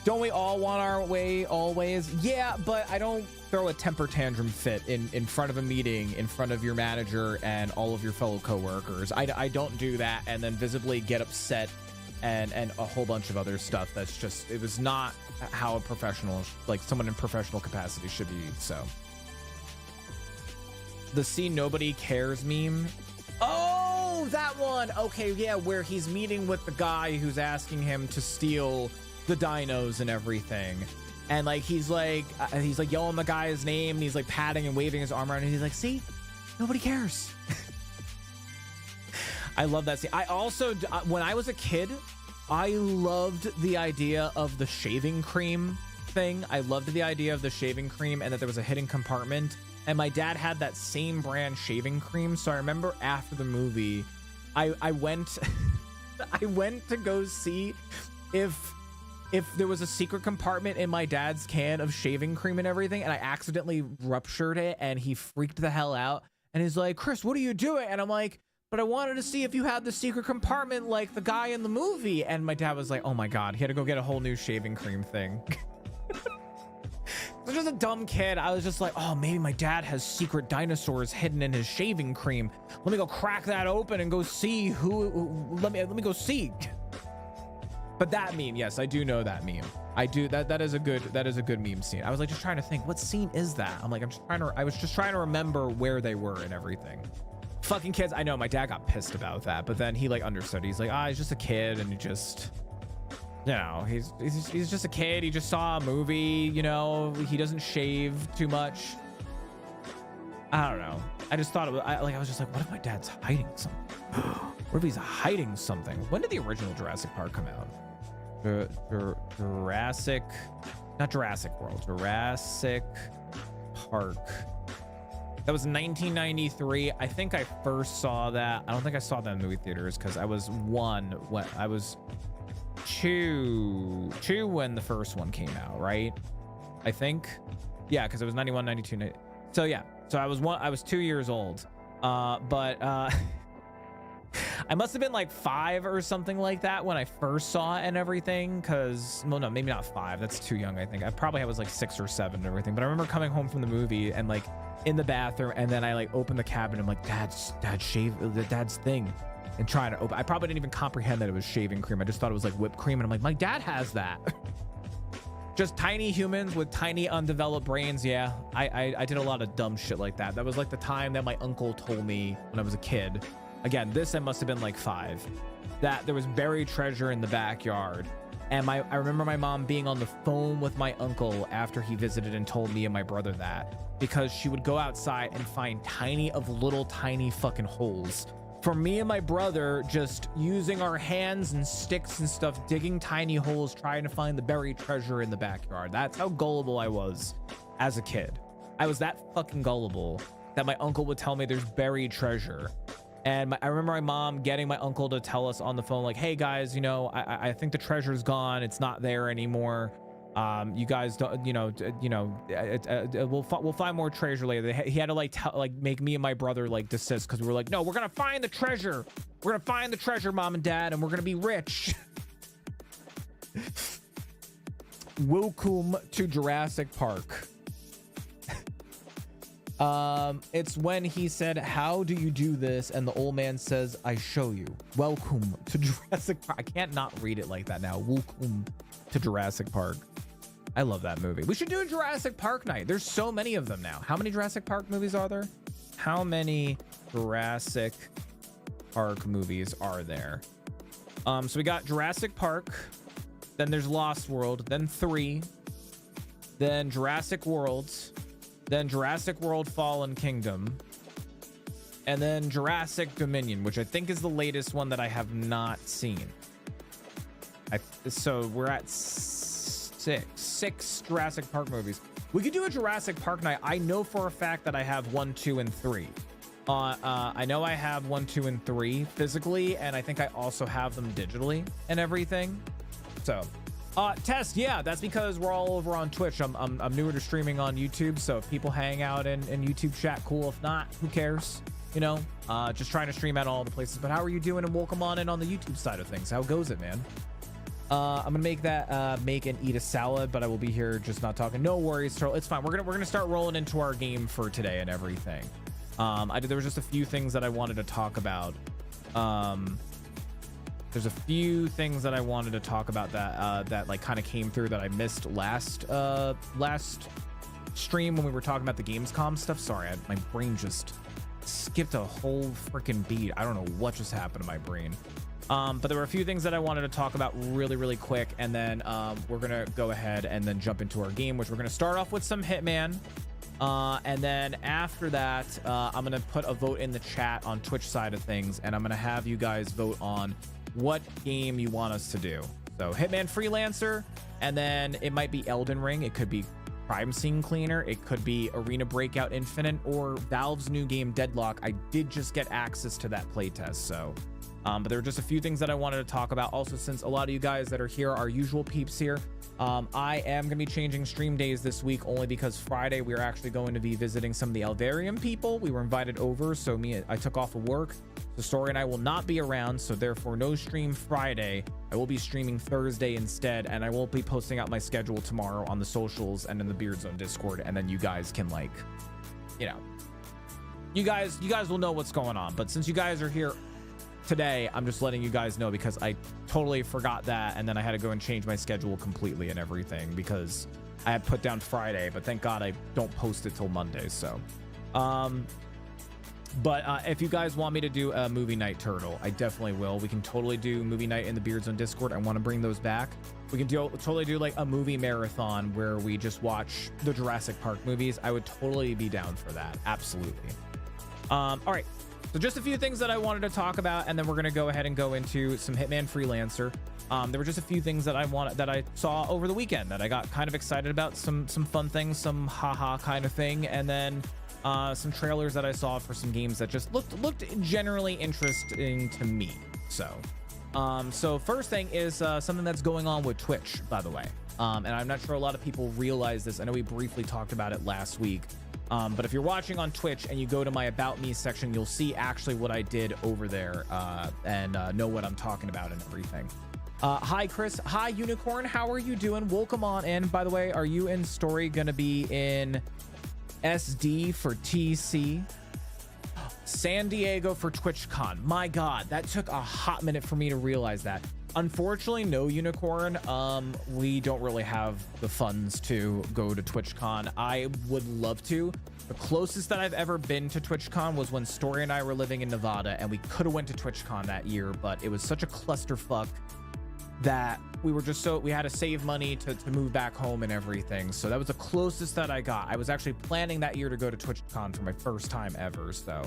don't we all want our way always? Yeah, but I don't throw a temper tantrum fit in front of a meeting, in front of your manager and all of your fellow coworkers. I don't do that and then visibly get upset and a whole bunch of other stuff. That's just, it was not how a professional, like someone in professional capacity should be. So the "See Nobody Cares" meme. Oh, that one. Okay, yeah, where he's meeting with the guy who's asking him to steal the dinos and everything, and like he's like yelling the guy's name, and he's like patting and waving his arm around, and he's like, see, nobody cares. I love that scene. I also, when I was a kid, I loved the idea of the shaving cream thing. I loved the idea of the shaving cream and that there was a hidden compartment, and my dad had that same brand shaving cream. So I remember after the movie, I went I went to go see if there was a secret compartment in my dad's can of shaving cream and everything, and I accidentally ruptured it, and he freaked the hell out, and he's like, Chris, what are you doing? And I'm like, but I wanted to see if you had the secret compartment like the guy in the movie. And my dad was like, oh my god, he had to go get a whole new shaving cream thing. I was just a dumb kid. I was just like, oh, maybe my dad has secret dinosaurs hidden in his shaving cream. Let me go crack that open and go see who let me go see. But that meme, yes, I do know that meme. I do. That is a good meme scene. I was like just trying to think, what scene is that? I'm like, I was just trying to remember where they were and everything. Fucking kids. I know my dad got pissed about that, but then he like understood. He's like, he's just a kid, and he just, you know, he's just a kid. He just saw a movie, you know, he doesn't shave too much. I don't know. I just thought it was, I was just like, what if my dad's hiding something? What if he's hiding something? When did the original Jurassic Park come out? Jurassic, not Jurassic World, Jurassic Park. That was 1993. I think I first saw that. I don't think I saw that in movie theaters because I was I was two when the first one came out, right? I think. Yeah, because it was 91, 92. So yeah. So I was 2 years old. But I must have been like 5 or something like that when I first saw it and everything, because, well, no, maybe not 5. That's too young, I think. I probably was like 6 or 7 and everything. But I remember coming home from the movie and like in the bathroom, and then I like opened the cabinet. I'm like, dad's thing, and trying to open. I probably didn't even comprehend that it was shaving cream. I just thought it was like whipped cream, and I'm like, my dad has that. Just tiny humans with tiny undeveloped brains. Yeah, I did a lot of dumb shit like that. That was like the time that my uncle told me when I was a kid. Again, this I must have been like 5, that there was buried treasure in the backyard. And I remember my mom being on the phone with my uncle after he visited and told me and my brother that, because she would go outside and find little tiny fucking holes for me and my brother, just using our hands and sticks and stuff, digging tiny holes, trying to find the buried treasure in the backyard. That's how gullible I was as a kid. I was that fucking gullible that my uncle would tell me there's buried treasure. And I remember my mom getting my uncle to tell us on the phone, like, hey guys, you know, I think the treasure's gone. It's not there anymore. You guys don't, we'll find more treasure later. He had to like make me and my brother like desist, because we were like, no, we're gonna find the treasure. We're gonna find the treasure, mom and dad, and we're gonna be rich. Welcome to Jurassic Park. It's when he said, how do you do this? And the old man says, I show you. Welcome to Jurassic Park. I can't not read it like that now. Welcome to Jurassic Park. I love that movie. We should do a Jurassic Park night. There's so many of them now. How many Jurassic Park movies are there? How many Jurassic Park movies are there? So we got Jurassic Park, then there's Lost World, then 3, then Jurassic World, then Jurassic World Fallen Kingdom, and then Jurassic Dominion, which I think is the latest one that I have not seen. So we're at six Jurassic Park movies. We could do a Jurassic Park night. I know for a fact that I have 1, 2, and 3. I know I have 1, 2, and 3 physically, and I think I also have them digitally and everything. So, Test, yeah, that's because we're all over on Twitch. I'm newer to streaming on YouTube, so if people hang out in YouTube chat, cool. If not, who cares? You know, just trying to stream at all the places. But how are you doing? And welcome on in on the YouTube side of things. How goes it, man? I'm gonna make that make and eat a salad, but I will be here just not talking. No worries, Turtle. It's fine. We're gonna start rolling into our game for today and everything. There was just a few things that I wanted to talk about. There's a few things that I wanted to talk about that like kind of came through that I missed last stream when we were talking about the Gamescom stuff. Sorry, my brain just skipped a whole freaking beat. I don't know what just happened to my brain. But there were a few things that I wanted to talk about really quick, and then we're gonna go ahead and then jump into our game, which we're gonna start off with some Hitman. And then after that, I'm gonna put a vote in the chat on Twitch side of things, and I'm gonna have you guys vote on what game you want us to do. So Hitman Freelancer, and then it might be Elden Ring, it could be Scene Clearner, it could be Arena Breakout Infinite, or Valve's new game Deadlock. I did just get access to that playtest, so but there are just a few things that I wanted to talk about. Also, since a lot of you guys that are here are usual peeps here, I am going to be changing stream days this week only because Friday we are actually going to be visiting some of the Alvarium people. We were invited over, so I took off of work. So Story and I will not be around, so therefore no stream Friday. I will be streaming Thursday instead, and I will be posting out my schedule tomorrow on the socials and in the Beard Zone Discord, and then you guys can, like, you know, you guys will know what's going on. But since you guys are here today, I'm just letting you guys know because I totally forgot that, and then I had to go and change my schedule completely and everything because I had put down Friday, but thank God I don't post it till Monday. So but if you guys want me to do a movie night, Turtle, I definitely will. We can totally do movie night in the Beard Zone Discord. I want to bring those back. We can totally do like a movie marathon where we just watch the Jurassic Park movies. I would totally be down for that. Absolutely. All right, so just a few things that I wanted to talk about, and then we're gonna go ahead and go into some Hitman Freelancer. There were just a few things that I saw over the weekend that I got kind of excited about. Some fun things, some haha kind of thing, and then some trailers that I saw for some games that just looked generally interesting to me. So first thing is something that's going on with Twitch, by the way. And I'm not sure a lot of people realize this. I know we briefly talked about it last week. But if you're watching on Twitch and you go to my About Me section, you'll see actually what I did over there and know what I'm talking about and everything. Hi, Chris. Hi, Unicorn. How are you doing? Welcome on in. By the way, are you and Story going to be in SD for TC? San Diego for TwitchCon. My God, that took a hot minute for me to realize that. Unfortunately, no, Unicorn. We don't really have the funds to go to TwitchCon. I would love to. The closest that I've ever been to TwitchCon was when Story and I were living in Nevada, and we could have went to TwitchCon that year, but it was such a clusterfuck that we had to save money to move back home and everything. So that was the closest that I got. I was actually planning that year to go to TwitchCon for my first time ever. So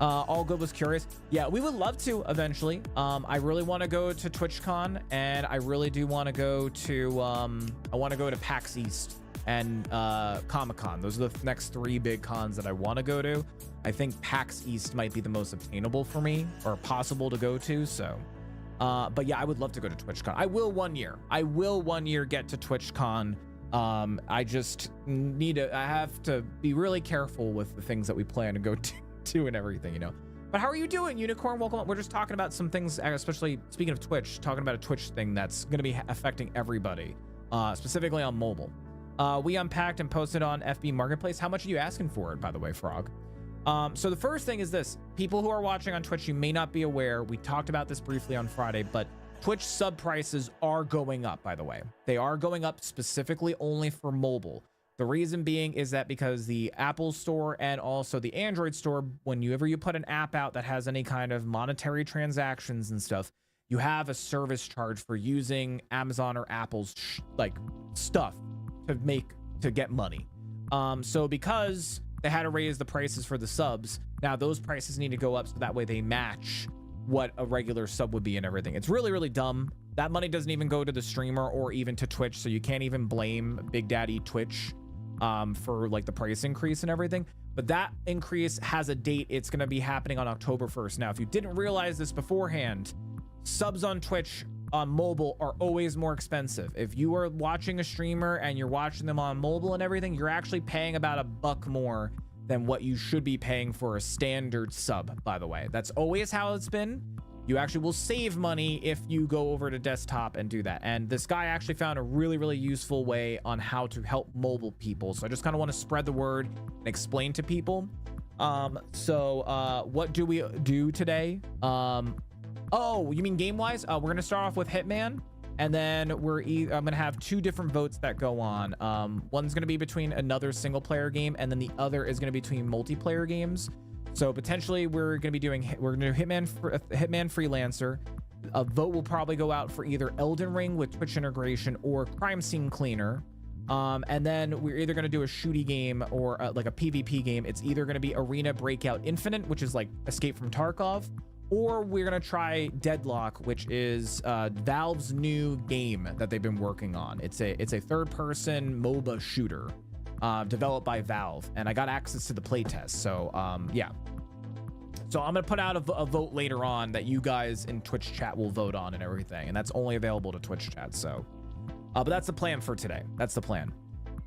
all good, was curious. Yeah, we would love to eventually. I really want to go to TwitchCon, and I really do want to go to I want to go to PAX East and Comic-Con. Those are the next 3 big cons that I want to go to. I think PAX East might be the most obtainable for me or possible to go to. So but yeah, I would love to go to TwitchCon. I will one year get to TwitchCon. I just I have to be really careful with the things that we plan to go to and everything, you know. But how are you doing, Unicorn? Welcome. We're just talking about some things, especially speaking of Twitch, talking about a Twitch thing that's going to be affecting everybody, specifically on mobile. We unpacked and posted on FB Marketplace. How much are you asking for it, by the way, Frog? So the first thing is this. People who are watching on Twitch, you may not be aware, we talked about this briefly on Friday, but Twitch sub prices are going up, by the way. They are going up specifically only for mobile. The reason being is that because the Apple Store and also the Android Store, whenever you put an app out that has any kind of monetary transactions and stuff, you have a service charge for using Amazon or Apple's like stuff to get money. So because they had to raise the prices for the subs, now those prices need to go up so that way they match what a regular sub would be and everything. It's really, really dumb. That money doesn't even go to the streamer or even to Twitch, so you can't even blame Big Daddy Twitch for like the price increase and everything. But that increase has a date. It's going to be happening on October 1st. Now, if you didn't realize this beforehand, subs on Twitch on mobile are always more expensive. If you are watching a streamer and you're watching them on mobile and everything, you're actually paying about $1 more than what you should be paying for a standard sub, by the way. That's always how it's been. You actually will save money if you go over to desktop and do that. And this guy actually found a really, really useful way on how to help mobile people. So I just kind of want to spread the word and explain to people. What do we do today? Oh, you mean game-wise? We're going to start off with Hitman. And then I'm going to have 2 different votes that go on. One's going to be between another single player game, and then the other is going to be between multiplayer games. So potentially we're going to do Hitman Freelancer. A vote will probably go out for either Elden Ring with Twitch integration or Scene Clearner. And then we're either going to do a shooty game or like a PvP game. It's either going to be Arena Breakout Infinite, which is like Escape from Tarkov, or we're going to try Deadlock, which is Valve's new game that they've been working on. It's a third-person MOBA shooter developed by Valve, and I got access to the playtest. So yeah. So I'm going to put out a vote later on that you guys in Twitch chat will vote on and everything, and that's only available to Twitch chat. So, but that's the plan for today. That's the plan.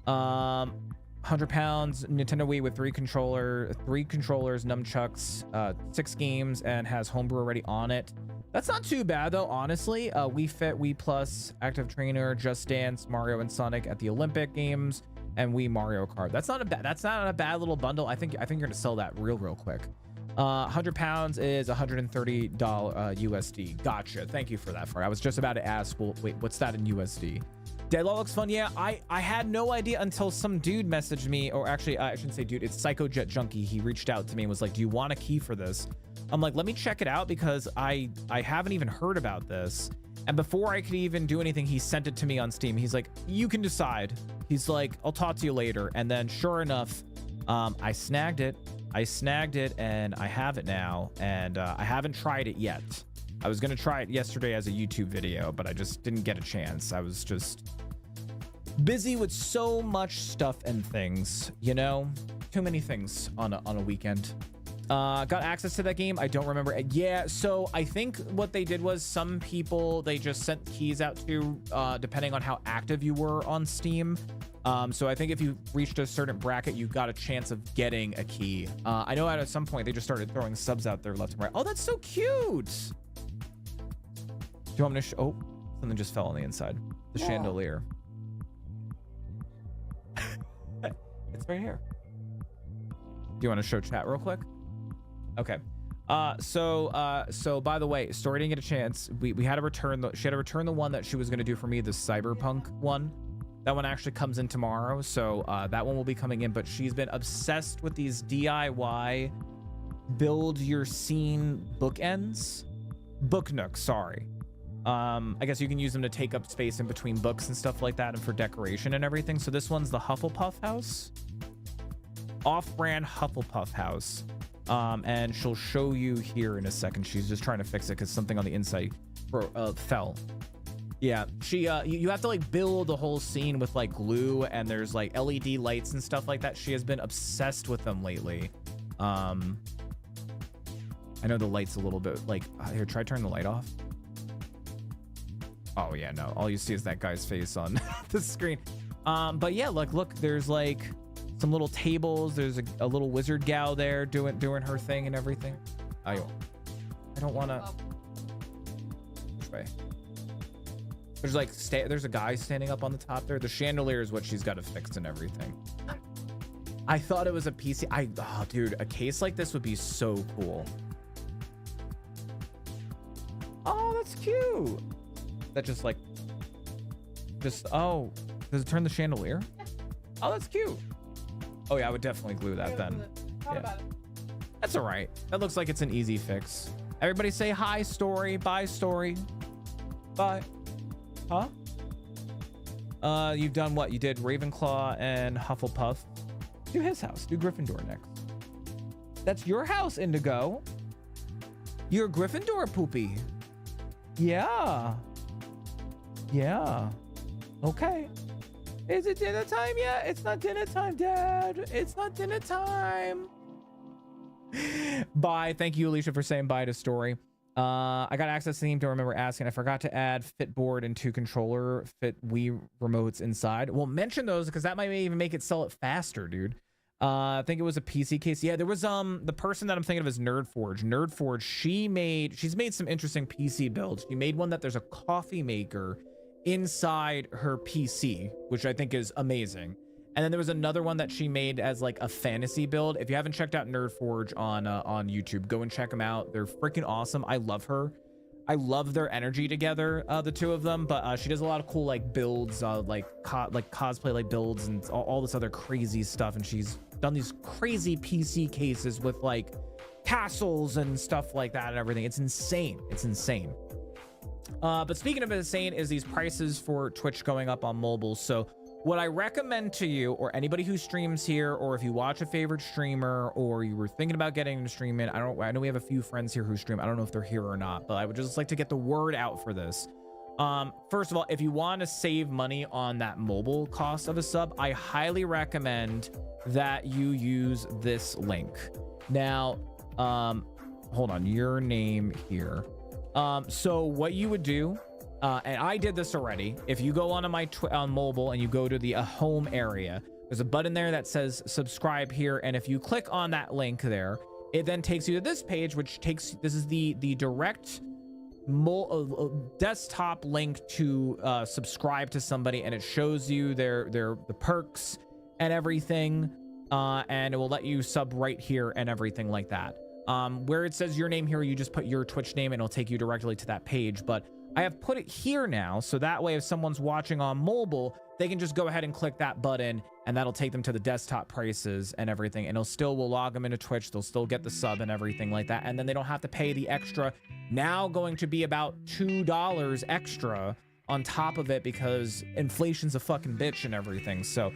100 pounds Nintendo Wii with 3 controllers, nunchucks, 6 games, and has homebrew already on it. That's not too bad though, honestly. Wii Fit, Wii Plus, Active Trainer, Just Dance, Mario and Sonic at the Olympic Games, and Wii Mario Kart. That's not a bad little bundle. I think you're gonna sell that real quick. 100 pounds is $130 USD. Gotcha. Thank you for that. I was just about to ask, well, wait, what's that in USD? Deadlock looks fun. Yeah, I had no idea until some dude messaged me, or actually I shouldn't say dude, it's Psycho Jet Junkie. He reached out to me and was like, do you want a key for this? I'm like, let me check it out, because I haven't even heard about this. And before I could even do anything, he sent it to me on Steam. He's like, you can decide. He's like, I'll talk to you later. And then sure enough, I snagged it and I have it now, and I haven't tried it yet. I was gonna try it yesterday as a YouTube video, but I just didn't get a chance. I was just busy with so much stuff and things, you know, too many things on a weekend. Got access to that game. I don't remember. Yeah, so I think what they did was some people, they just sent keys out to, depending on how active you were on Steam. So I think if you reached a certain bracket, you got a chance of getting a key. I know at some point they just started throwing subs out there left and right. Oh, that's so cute. Do you want me to oh, something just fell on the inside. The chandelier. It's right here. Do you want to show chat real quick? Okay. So by the way, Story didn't get a chance. We had to return she had to return the one that she was going to do for me, the cyberpunk one. That one actually comes in tomorrow, so that one will be coming in. But she's been obsessed with these DIY build your scene bookends, book nooks. Sorry. I guess you can use them to take up space in between books and stuff like that, and for decoration and everything. So this one's the Hufflepuff house, off-brand Hufflepuff house. And she'll show you here in a second. She's just trying to fix it because something on the inside fell. Yeah, she you have to like build the whole scene with like glue, and there's like LED lights and stuff like that. She has been obsessed with them lately. I know the light's a little bit like here, try turn the light off. Oh yeah, no, all you see is that guy's face on the screen. But yeah, look, there's like some little tables. There's a little wizard gal there doing her thing and everything. I don't want to. Which way? There's like there's a guy standing up on the top there. The chandelier is what she's got to fix and everything. I thought it was a PC. Oh, dude, a case like this would be so cool. Oh, that's cute. That just like, oh, does it turn the chandelier? Oh, that's cute. Oh yeah, I would definitely glue that then. Yeah. That's all right. That looks like it's an easy fix. Everybody say hi, Story. Bye, Story. Bye. Huh? You've done what? You did Ravenclaw and Hufflepuff. Do his house. Do Gryffindor next. That's your house, Indigo. You're Gryffindor, Poopy. Yeah. Yeah. Okay. Is it dinner time yet? It's not dinner time, Dad. It's not dinner time. Bye. Thank you, Alicia, for saying bye to Story. I got access to Steam to remember asking. I forgot to add Fitboard and 2 controller Fit Wii remotes inside. Well, mention those because that might even make it sell it faster, dude. I think it was a PC case. Yeah, there was the person that I'm thinking of is Nerdforge. Nerdforge, she's made some interesting PC builds. She made one that there's a coffee maker inside her PC, which I think is amazing. And then there was another one that she made as like a fantasy build. If you haven't checked out Nerdforge on YouTube, go and check them out. They're freaking awesome. I love her. I love their energy together, the two of them. But she does a lot of cool like builds, like cosplay like builds and all this other crazy stuff. And she's done these crazy PC cases with like castles and stuff like that and everything. It's insane. It's insane. But speaking of insane is these prices for Twitch going up on mobile. So what I recommend to you or anybody who streams here, or if you watch a favorite streamer or you were thinking about getting into streaming, I know we have a few friends here who stream. I don't know if they're here or not, but I would just like to get the word out for this. First of all, if you want to save money on that mobile cost of a sub, I highly recommend that you use this link. Now, hold on, your name here. So what you would do, and I did this already. If you go onto my on mobile and you go to the home area, there's a button there that says subscribe here. And if you click on that link there, it then takes you to this page, which this is the direct desktop link to subscribe to somebody, and it shows you the perks and everything, and it will let you sub right here and everything like that. Where it says your name here, you just put your Twitch name and it'll take you directly to that page. But I have put it here now, so that way if someone's watching on mobile, they can just go ahead and click that button and that'll take them to the desktop prices and everything, and will log them into Twitch. They'll still get the sub and everything like that, and then they don't have to pay the extra, now going to be about $2 extra on top of it, because inflation's a fucking bitch and everything. So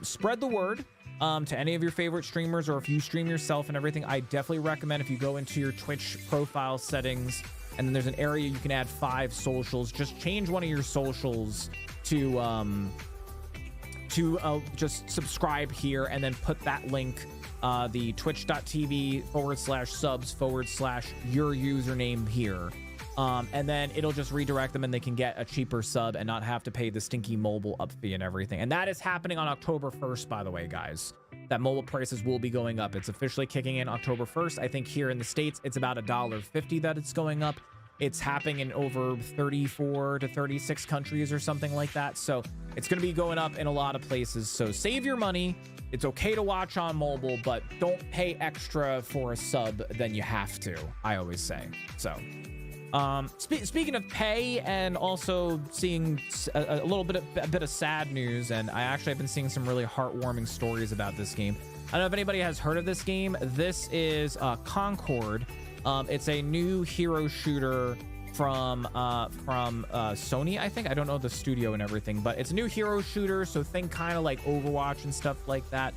spread the word to any of your favorite streamers, or if you stream yourself and everything. I definitely recommend if you go into your Twitch profile settings, and then there's an area you can add 5 socials. Just change one of your socials to just subscribe here, and then put that link, the twitch.tv/subs/your username here. And then it'll just redirect them and they can get a cheaper sub and not have to pay the stinky mobile up fee and everything. And that is happening on October 1st, by the way, guys. That mobile prices will be going up. It's officially kicking in October 1st. I think here in the States, it's about $1.50 that it's going up. It's happening in over 34 to 36 countries or something like that. So it's going to be going up in a lot of places. So save your money. It's okay to watch on mobile, but don't pay extra for a sub than you have to, I always say. So speaking of pay, and also seeing a little bit of sad news, and I actually have been seeing some really heartwarming stories about this game. I don't know if anybody has heard of this game. This is Concord. It's a new hero shooter from Sony, I think. I don't know the studio and everything, but it's a new hero shooter, so think kind of like Overwatch and stuff like that.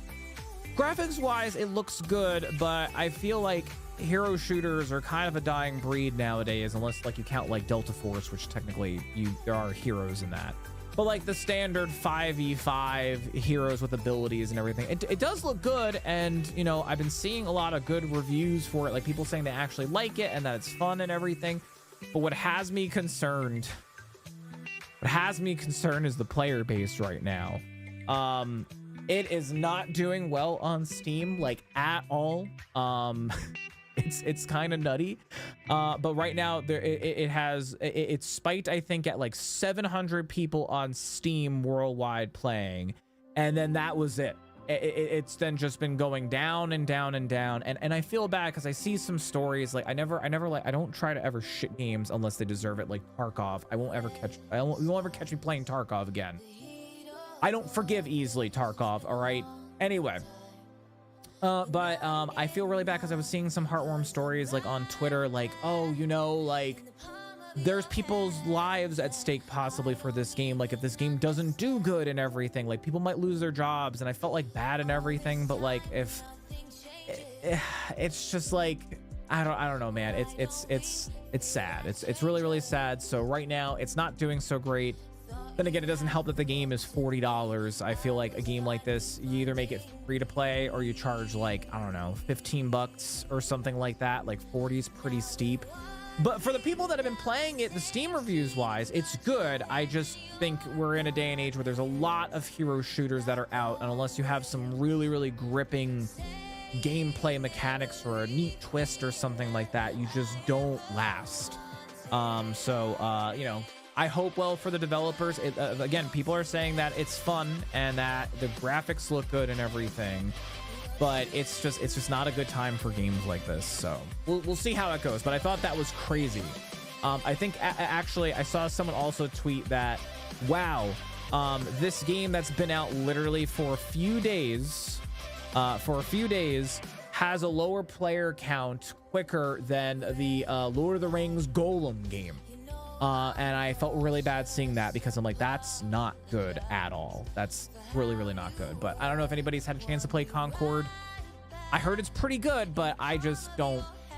Graphics wise, it looks good, but I feel like hero shooters are kind of a dying breed nowadays, unless like you count like Delta Force, which technically there are heroes in that. But like the standard 5v5 heroes with abilities and everything, it does look good. And you know, I've been seeing a lot of good reviews for it, like people saying they actually like it and that it's fun and everything. But what has me concerned is the player base right now. It is not doing well on Steam, like at all. It's kind of nutty, but right now it's spiked, I think, at like 700 people on Steam worldwide playing, and then that was it. it's then just been going down and down and down, and I feel bad because I see some stories like I don't try to ever shit games unless they deserve it, like Tarkov. You won't ever catch me playing Tarkov again. I don't forgive easily, Tarkov, all right? Anyway, but I feel really bad because I was seeing some heartwarming stories like on Twitter, like, oh, you know, like there's people's lives at stake possibly for this game. Like if this game doesn't do good and everything, like people might lose their jobs, and I felt like bad and everything. But like if it's just like I don't know, man. It's sad. It's really sad. So right now it's not doing so great. Then again, it doesn't help that the game is $40. I feel like a game like this, you either make it free to play or you charge like, I don't know, 15 bucks or something like that. Like 40 is pretty steep. But for the people that have been playing it, the Steam reviews wise, it's good. I just think we're in a day and age where there's a lot of hero shooters that are out, and unless you have some really gripping gameplay mechanics or a neat twist or something like that, you just don't last. You know, I hope well for the developers. Again, people are saying that it's fun and that the graphics look good and everything, but it's just not a good time for games like this. So we'll see how it goes. But I thought that was crazy. I think actually I saw someone also tweet that, wow, this game that's been out literally for a few days has a lower player count quicker than the Lord of the Rings Golem game. And I felt really bad seeing that because I'm like, that's not good at all. That's really not good. But I don't know if anybody's had a chance to play Concord. I heard it's pretty good, but I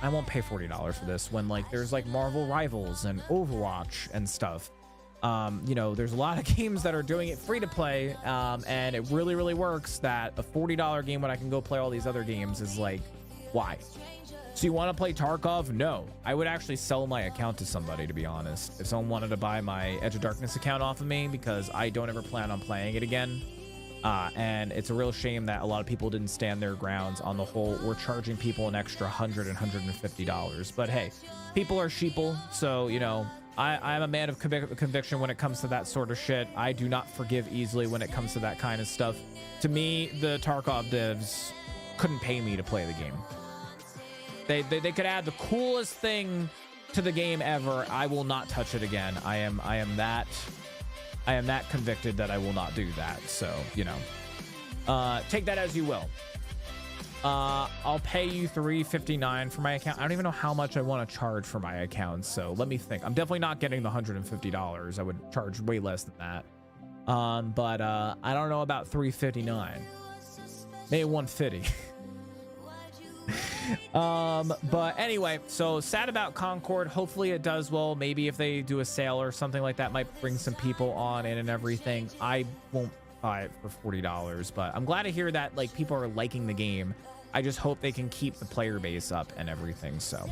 won't pay $40 for this when like there's like Marvel Rivals and Overwatch and stuff. You know, there's a lot of games that are doing it free to play, and it really works that a $40 game when I can go play all these other games is like, why? So you want to play Tarkov? No. I would actually sell my account to somebody, to be honest. If someone wanted to buy my Edge of Darkness account off of me, because I don't ever plan on playing it again. And it's a real shame that a lot of people didn't stand their grounds on the whole, we're charging people an extra $100 and $150. But hey, people are sheeple. So, you know, I'm a man of conviction when it comes to that sort of shit. I do not forgive easily when it comes to that kind of stuff. To me, the Tarkov devs couldn't pay me to play the game. They could add the coolest thing to the game ever. I will not touch it again. I am that convicted that I will not do that. So, you know, take that as you will. I'll pay you $3.59 for my account. I don't even know how much I want to charge for my account. So let me think. I'm definitely not getting the $150. I would charge way less than that. But I don't know about $3.59. Maybe $150. But anyway, so sad about Concord. Hopefully it does well. Maybe if they do a sale or something like that, might bring some people on in and everything. I won't buy it for $40, but I'm glad to hear that like people are liking the game. I just hope they can keep the player base up and everything. So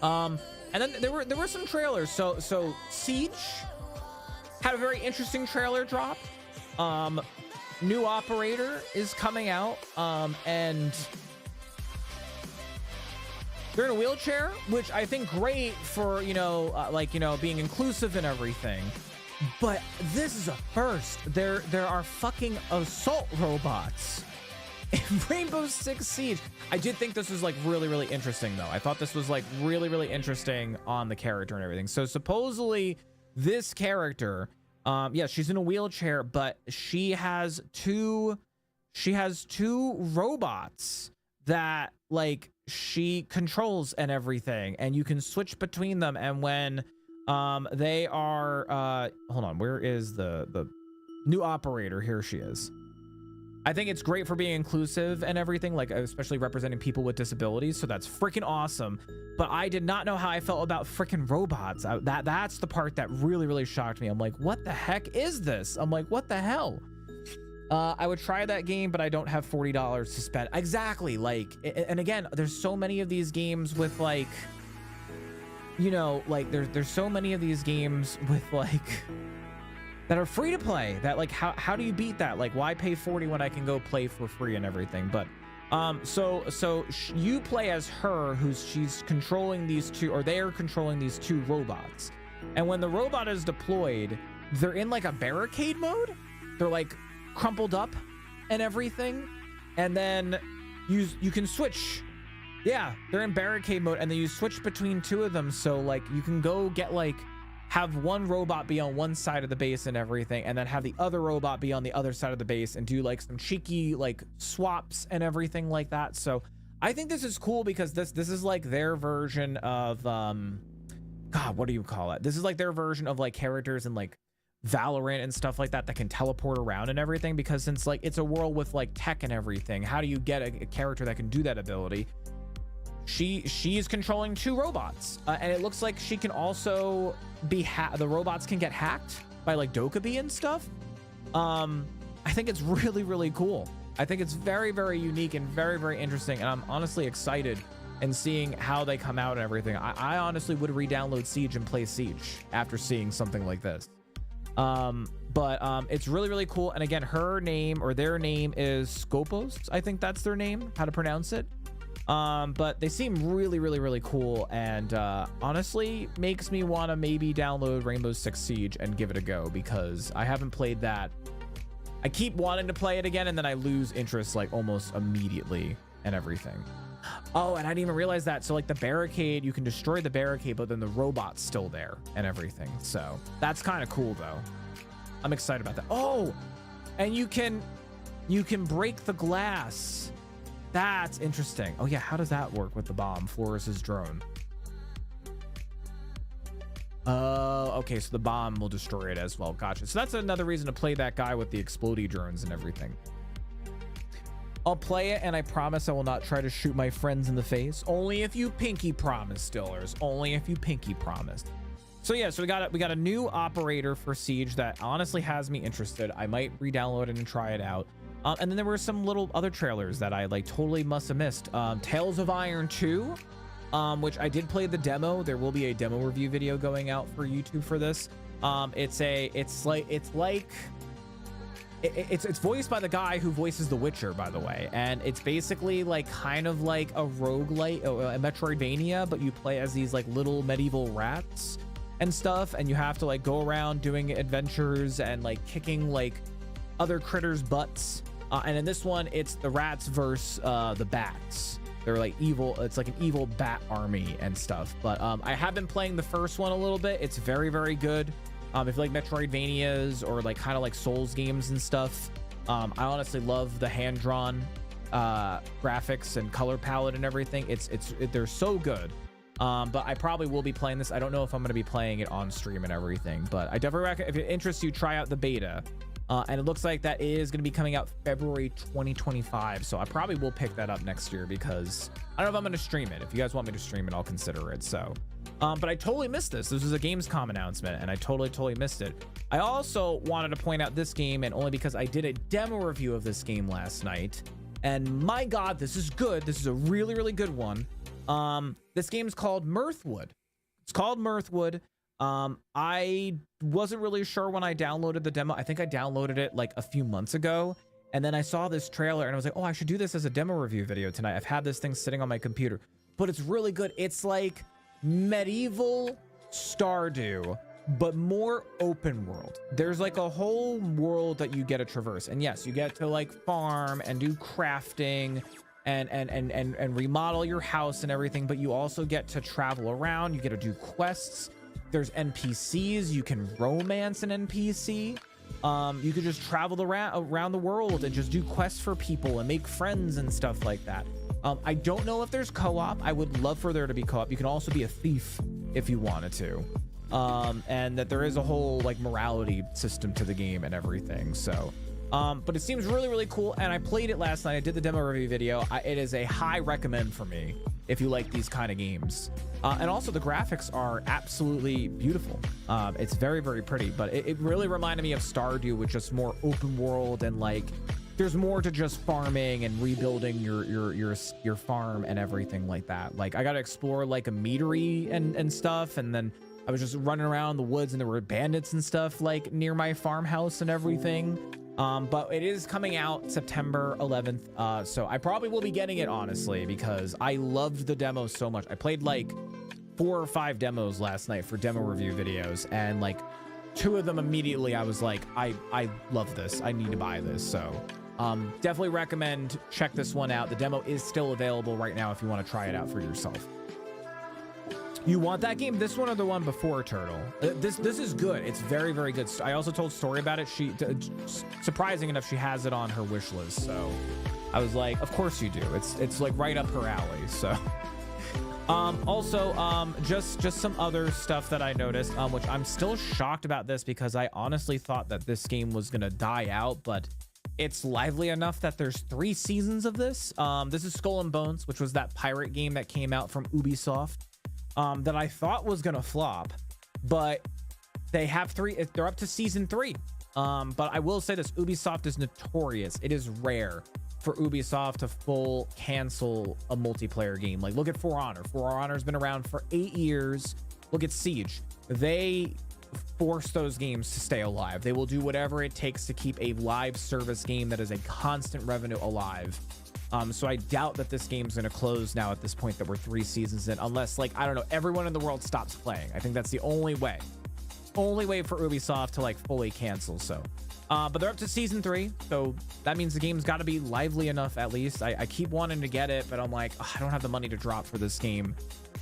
and then there were some trailers. So Siege had a very interesting trailer drop. New operator is coming out, and they're in a wheelchair, which I think great for, you know, like, you know, being inclusive and everything. But this is a first. There are fucking assault robots in Rainbow Six Siege. I did think this was like really interesting though. I thought this was like really interesting on the character and everything. So supposedly this character, yeah, she's in a wheelchair, but she has two robots that like she controls and everything, and you can switch between them. And when they are hold on, where is the new operator? Here she is. I think it's great for being inclusive and everything, like especially representing people with disabilities, so that's freaking awesome. But I did not know how I felt about freaking robots. That's the part that really shocked me. I'm like, what the heck is this? I'm like, what the hell? I would try that game, but I don't have $40 to spend. Exactly. Like, and again, there's so many of these games with like, you know, like there's so many of these games with like that are free to play that like, how do you beat that? Like, why pay 40 when I can go play for free and everything? But so you play as her, she's controlling these two, or they are controlling these two robots. And when the robot is deployed, they're in like a barricade mode. They're like crumpled up and everything. And then you can switch. Yeah, they're in barricade mode, and then you switch between two of them. So like you can go get like, have one robot be on one side of the base and everything, and then have the other robot be on the other side of the base and do like some cheeky like swaps and everything like that. So I think this is cool because this is like their version of God, what do you call it? This is like their version of like characters in like Valorant and stuff like that can teleport around and everything, because since like it's a world with like tech and everything, how do you get a character that can do that ability? She's controlling two robots, and it looks like she can also be the robots can get hacked by like Dokkaebi and stuff. I think it's really cool. I think it's very unique and very interesting, and I'm honestly excited in seeing how they come out and everything. I honestly would re-download Siege and play Siege after seeing something like this. But it's really cool. And again, her name or their name is Scopos. I think that's their name, how to pronounce it. But they seem really cool, and honestly makes me want to maybe download Rainbow Six Siege and give it a go, because I haven't played that. I keep wanting to play it again, and then I lose interest like almost immediately and everything. Oh, and I didn't even realize that. So like the barricade, you can destroy the barricade, but then the robot's still there and everything. So that's kind of cool though. I'm excited about that. Oh, and you can break the glass. That's interesting. Oh yeah, how does that work with the bomb? Floris's drone. Okay, so the bomb will destroy it as well. Gotcha. So that's another reason to play that guy with the explodey drones and everything. I'll play it, and I promise I will not try to shoot my friends in the face. Only if you pinky promise, Stillers. Only if you pinky promise. So yeah, so we got a new operator for Siege that honestly has me interested. I might re-download it and try it out. And then there were some little other trailers that I like totally must have missed. Tales of Iron 2, which I did play the demo. There will be a demo review video going out for YouTube for this. It's voiced by the guy who voices The Witcher, by the way, and it's basically like kind of like a roguelite, a Metroidvania, but you play as these like little medieval rats and stuff, and you have to like go around doing adventures and like kicking like other critters' butts. And in this one, it's the rats versus the bats. They're like evil. It's like an evil bat army and stuff. But I have been playing the first one a little bit. It's very good. If you like Metroidvanias or like kind of like Souls games and stuff, I honestly love the hand-drawn graphics and color palette and everything. They're so good. But I probably will be playing this. I don't know if I'm going to be playing it on stream and everything, but I definitely recommend, if it interests you, try out the beta. And it looks like that is going to be coming out February 2025. So I probably will pick that up next year, because I don't know if I'm going to stream it. If you guys want me to stream it, I'll consider it. So, but I totally missed this. This was a Gamescom announcement, and I totally missed it. I also wanted to point out this game, and only because I did a demo review of this game last night. And my God, this is good. This is a really good one. This game's called Mirthwood. It's called Mirthwood. I wasn't really sure when I downloaded the demo. I think I downloaded it like a few months ago, and then I saw this trailer and I was like, oh, I should do this as a demo review video tonight. I've had this thing sitting on my computer, but it's really good. It's like medieval Stardew, but more open world. There's like a whole world that you get to traverse, and yes, you get to like farm and do crafting and remodel your house and everything, but you also get to travel around. You get to do quests. There's NPCs. You can romance an NPC. You could just travel around the world and just do quests for people and make friends and stuff like that. I don't know if there's co-op. I would love for there to be co-op. You can also be a thief if you wanted to. And that there is a whole like morality system to the game and everything. So, but it seems really cool. And I played it last night. I did the demo review video. It is a high recommend for me if you like these kind of games. And also the graphics are absolutely beautiful. It's very pretty, but it really reminded me of Stardew, with just more open world, and like there's more to just farming and rebuilding your farm and everything like that. Like I got to explore like a meadery and stuff, and then I was just running around the woods, and there were bandits and stuff like near my farmhouse and everything. But it is coming out September 11th. So I probably will be getting it, honestly, because I loved the demo so much. I played like 4 or 5 demos last night for demo review videos, and like 2 of them immediately I was like, I love this. I need to buy this. So Definitely recommend check this one out. The demo is still available right now if you want to try it out for yourself. You want that game? This one or the one before Turtle? This is good. It's very, very good. I also told Story about it. Surprising enough, she has it on her wish list. So I was like, of course you do. It's like right up her alley. So also just some other stuff that I noticed, which I'm still shocked about this because I honestly thought that this game was gonna die out, but it's lively enough that there's 3 seasons of this. This is Skull and Bones, which was that pirate game that came out from Ubisoft. That I thought was gonna flop, but they have 3. They're up to season 3. But I will say this: Ubisoft is notorious. It is rare for Ubisoft to full cancel a multiplayer game. Like, look at For Honor. For Honor's been around for 8 years. Look at Siege. They force those games to stay alive. They will do whatever it takes to keep a live service game that is a constant revenue alive. So I doubt that this game's going to close now at this point that we're 3 seasons in, unless, like, I don't know, everyone in the world stops playing. I think that's the only way for Ubisoft to like fully cancel. So but they're up to season 3, so that means the game's got to be lively enough. At least I keep wanting to get it, but I'm like, I don't have the money to drop for this game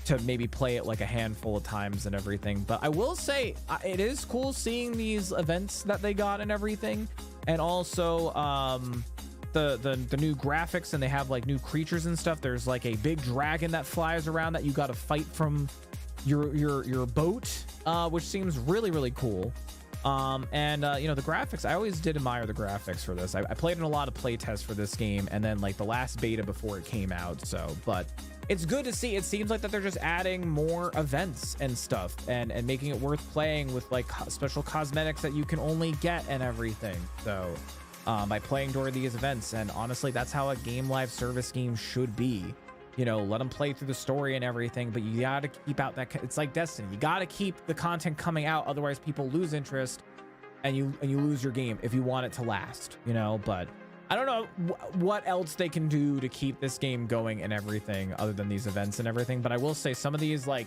to maybe play it like a handful of times and everything. But I will say it is cool seeing these events that they got and everything, and also the new graphics, and they have like new creatures and stuff. There's like a big dragon that flies around that you got to fight from your boat, which seems really, really cool. And you know, the graphics, I always did admire the graphics for this. I played in a lot of play tests for this game, and then like the last beta before it came out. So, but it's good to see. It seems like that they're just adding more events and stuff, and making it worth playing with like special cosmetics that you can only get and everything. So by playing during these events, and honestly, that's how a game live service game should be. You know, let them play through the story and everything, but you gotta keep out that, it's like Destiny, you gotta keep the content coming out, otherwise people lose interest and you lose your game if you want it to last, you know. But I don't know what else they can do to keep this game going and everything other than these events and everything. But I will say some of these like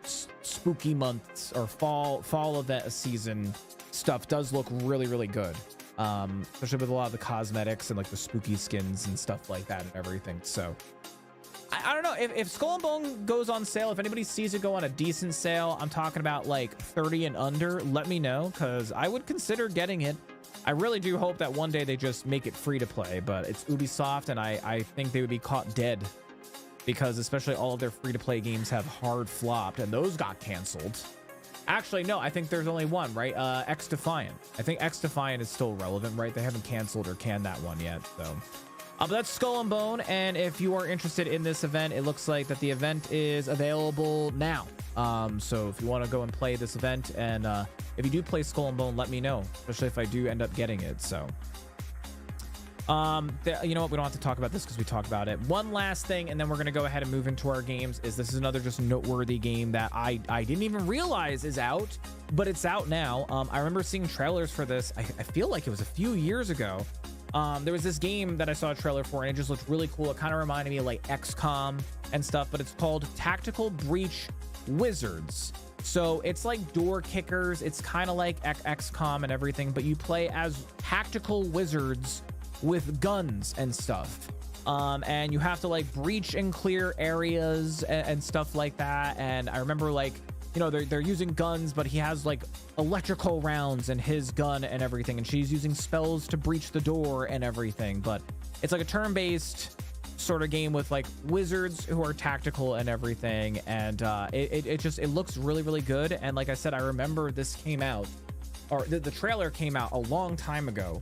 spooky months or fall event season stuff does look really, really good, especially with a lot of the cosmetics and like the spooky skins and stuff like that and everything. So I don't know if Skull and Bone goes on sale. If anybody sees it go on a decent sale, I'm talking about like 30 and under, let me know, because I would consider getting it. I really do hope that one day they just make it free to play, but it's Ubisoft, and I think they would be caught dead, because especially all of their free to play games have hard flopped, and those got canceled. Actually, no, I think there's only one, right? X Defiant. I think X Defiant is still relevant, right? They haven't canceled or canned that one yet, so. But that's Skull and Bone, and if you are interested in this event, it looks like that the event is available now. So if you want to go and play this event, and if you do play Skull and Bone, let me know, especially if I do end up getting it. So you know what, we don't have to talk about this because we talked about it. One last thing, and then we're going to go ahead and move into our games. This is another just noteworthy game that I didn't even realize is out, but it's out now. I remember seeing trailers for this. I feel like it was a few years ago. There was this game that I saw a trailer for, and it just looked really cool. It kind of reminded me of like XCOM and stuff, but it's called Tactical Breach Wizards. So it's like door kickers. It's kind of like XCOM and everything, but you play as tactical wizards with guns and stuff. And you have to like breach and clear areas and stuff like that. And I remember, like, you know, they're using guns, but he has like electrical rounds in his gun and everything, and she's using spells to breach the door and everything. But it's like a turn-based sort of game with like wizards who are tactical and everything, and it looks really, really good. And like I said, I remember this came out, or the trailer came out a long time ago,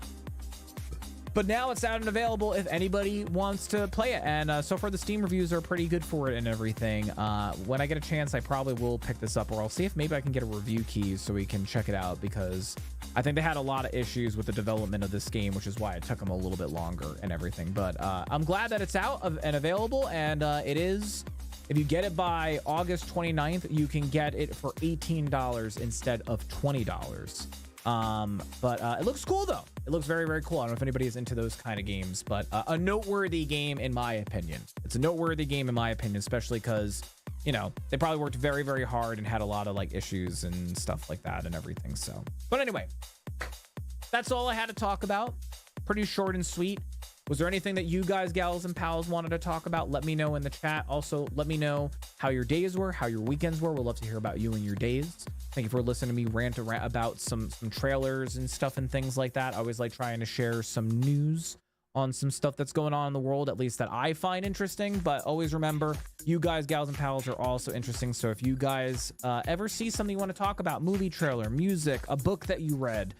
but now it's out and available if anybody wants to play it. And so far the Steam reviews are pretty good for it and everything. When I get a chance, I probably will pick this up, or I'll see if maybe I can get a review key so we can check it out, because I think they had a lot of issues with the development of this game, which is why it took them a little bit longer and everything. But I'm glad that it's out and available, and it is, if you get it by August 29th, you can get it for $18 instead of $20. But it looks cool though. It looks very, very cool. I don't know if anybody is into those kind of games, but a noteworthy game in my opinion. It's a noteworthy game in my opinion, especially because, you know, they probably worked very, very hard and had a lot of like issues and stuff like that and everything. So, but anyway, that's all I had to talk about. pretty short and sweet. Was there anything that you guys, gals and pals, wanted to talk about? Let me know in the chat. Also, let me know how your days were, how your weekends were. We'd love to hear about you and your days. Thank you for listening to me rant about some trailers and stuff and things like that. I always like trying to share some news on some stuff that's going on in the world, at least that I find interesting. But always remember, you guys, gals and pals, are also interesting. So if you guys ever see something you want to talk about, movie trailer, music, a book that you read,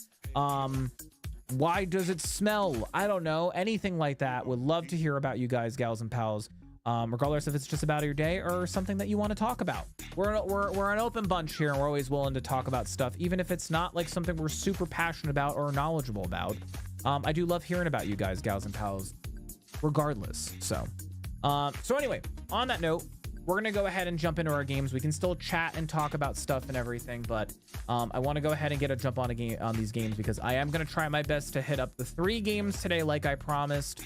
why does it smell, I don't know, anything like that, would love to hear about you guys, gals and pals, regardless if it's just about your day or something that you want to talk about. We're an open bunch here, and we're always willing to talk about stuff, even if it's not like something we're super passionate about or knowledgeable about. I do love hearing about you guys, gals and pals, regardless. So anyway, on that note, we're gonna go ahead and jump into our games. We can still chat and talk about stuff and everything, but I want to go ahead and get a jump on these games, because I am gonna try my best to hit up the 3 games today, like I promised,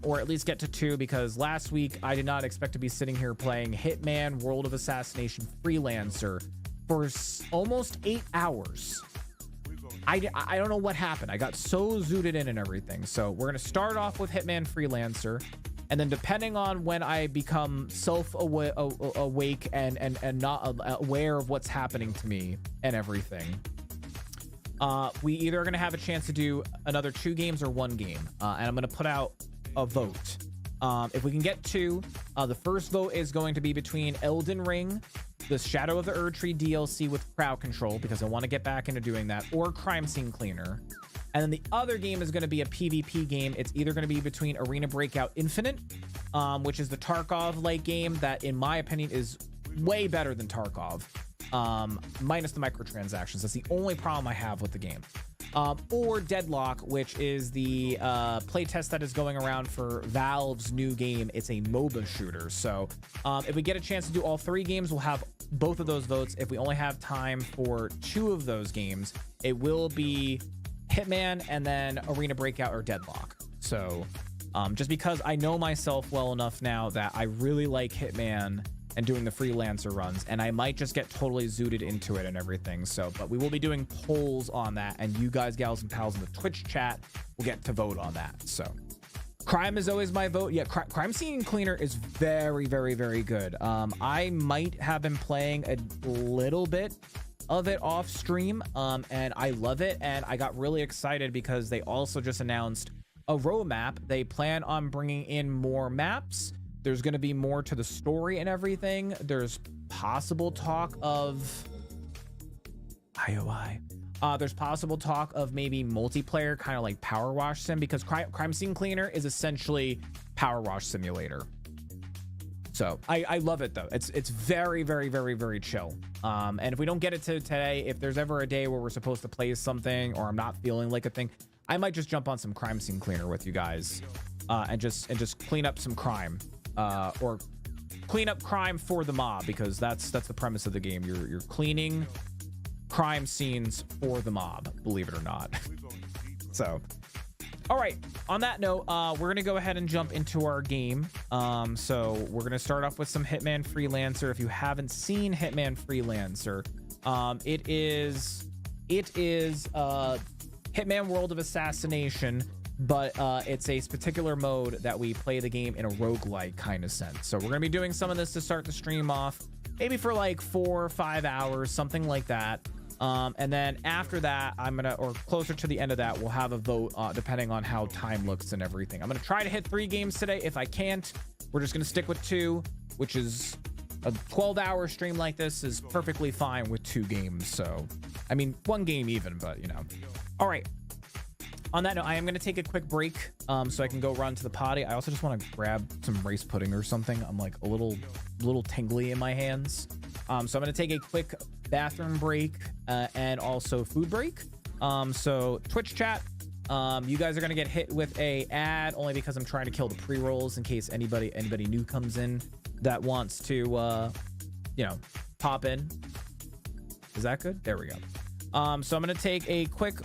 or at least get to 2, because last week I did not expect to be sitting here playing Hitman World of Assassination Freelancer for almost 8 hours. I don't know what happened. I got so zooted in and everything. So we're gonna start off with Hitman Freelancer, and then depending on when I become awake and not aware of what's happening to me and everything, we either are going to have a chance to do another 2 games or 1 game, and I'm going to put out a vote. If we can get 2, the first vote is going to be between Elden Ring, the Shadow of the Erdtree DLC with crowd control, because I want to get back into doing that, or Scene Clearner. And then the other game is going to be a PvP game. It's either going to be between Arena Breakout Infinite, which is the Tarkov-like game that, in my opinion, is way better than Tarkov, minus the microtransactions. That's the only problem I have with the game. Or Deadlock, which is the playtest that is going around for Valve's new game. It's a MOBA shooter. So if we get a chance to do all 3 games, we'll have both of those votes. If we only have time for 2 of those games, it will be Hitman and then Arena Breakout or Deadlock. So just because I know myself well enough now that I really like Hitman and doing the Freelancer runs, and I might just get totally zooted into it and everything. So, but we will be doing polls on that, and you guys, gals and pals in the Twitch chat will get to vote on that. So crime is always my vote. Yeah, crime Scene Cleaner is very, very, very good. I might have been playing a little bit of it off stream, and I love it, and I got really excited because they also just announced a roadmap. They plan on bringing in more maps. There's going to be more to the story and everything. There's possible talk of IOI. There's possible talk of maybe multiplayer, kind of like Power Wash Sim, because Crime Scene Cleaner is essentially Power Wash Simulator. So I love it though. It's very, very, very, very chill. And if we don't get it to today, if there's ever a day where we're supposed to play something or I'm not feeling like a thing, I might just jump on some Crime Scene Cleaner with you guys, and just clean up some crime, or clean up crime for the mob, because that's the premise of the game. You're cleaning crime scenes for the mob, believe it or not. So all right, on that note, we're gonna go ahead and jump into our game. So we're gonna start off with some Hitman Freelancer. If you haven't seen Hitman Freelancer, it is Hitman World of Assassination, but it's a particular mode that we play the game in a roguelike kind of sense. So we're gonna be doing some of this to start the stream off, maybe for like 4 or 5 hours, something like that. And then after that, or closer to the end of that, we'll have a vote, depending on how time looks and everything. I'm gonna try to hit 3 games today. If I can't, we're just gonna stick with 2, which is a 12-hour stream like this is perfectly fine with 2 games. So, I mean, 1 game even, but you know. All right. On that note, I am going to take a quick break, so I can go run to the potty. I also just want to grab some rice pudding or something. I'm like a little tingly in my hands. So I'm going to take a quick bathroom break, and also food break. So Twitch chat, you guys are going to get hit with a ad only because I'm trying to kill the pre-rolls in case anybody new comes in that wants to, you know, pop in. Is that good? There we go. So I'm going to take a quick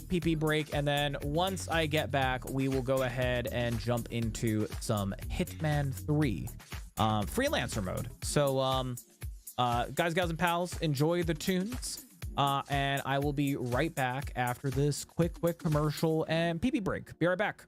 pee break, and then once I get back, we will go ahead and jump into some Hitman 3 Freelancer mode. So guys, gals, and pals, enjoy the tunes. And I will be right back after this quick commercial and pee break. Be right back.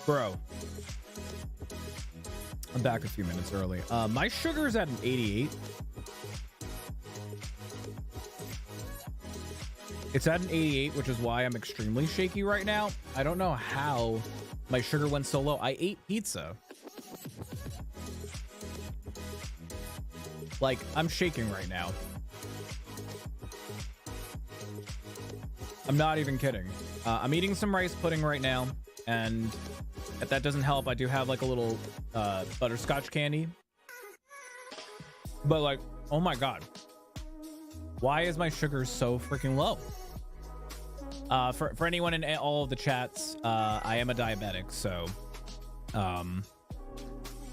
Bro, I'm back a few minutes early. My sugar's at an 88. It's at an 88, which is why I'm extremely shaky right now. I don't know how my sugar went so low. I ate pizza. Like, I'm shaking right now. I'm not even kidding. I'm eating some rice pudding right now, and if that doesn't help, I do have like a little butterscotch candy. But like, oh my god, why is my sugar so freaking low? For anyone in all of the chats, I am a diabetic, so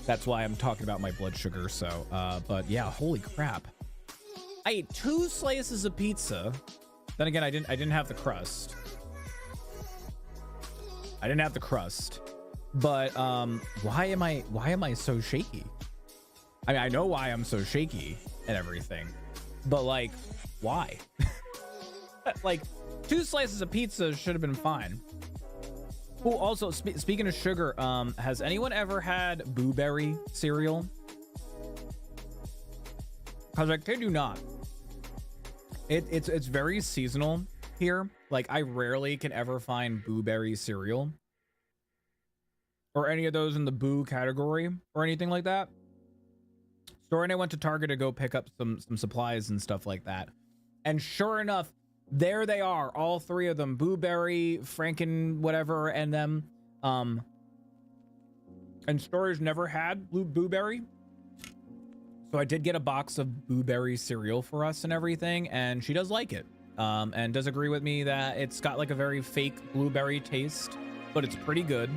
that's why I'm talking about my blood sugar. So but yeah, holy crap, I ate 2 slices of pizza. Then again, I didn't have the crust. I didn't have the crust. But why am I so shaky? I mean, I know why I'm so shaky and everything, but like, why? Like, 2 slices of pizza should have been fine. Oh, also, speaking of sugar, has anyone ever had blueberry cereal? Because I kid you not, it's very seasonal here. Like, I rarely can ever find blueberry cereal or any of those in the boo category or anything like that. So I went to Target to go pick up some supplies and stuff like that, and sure enough, there they are, all 3 of them, blueberry, Franken, whatever, and them. And Story's never had blueberry, so I did get a box of blueberry cereal for us and everything, and she does like it. and does agree with me that it's got like a very fake blueberry taste, but it's pretty good.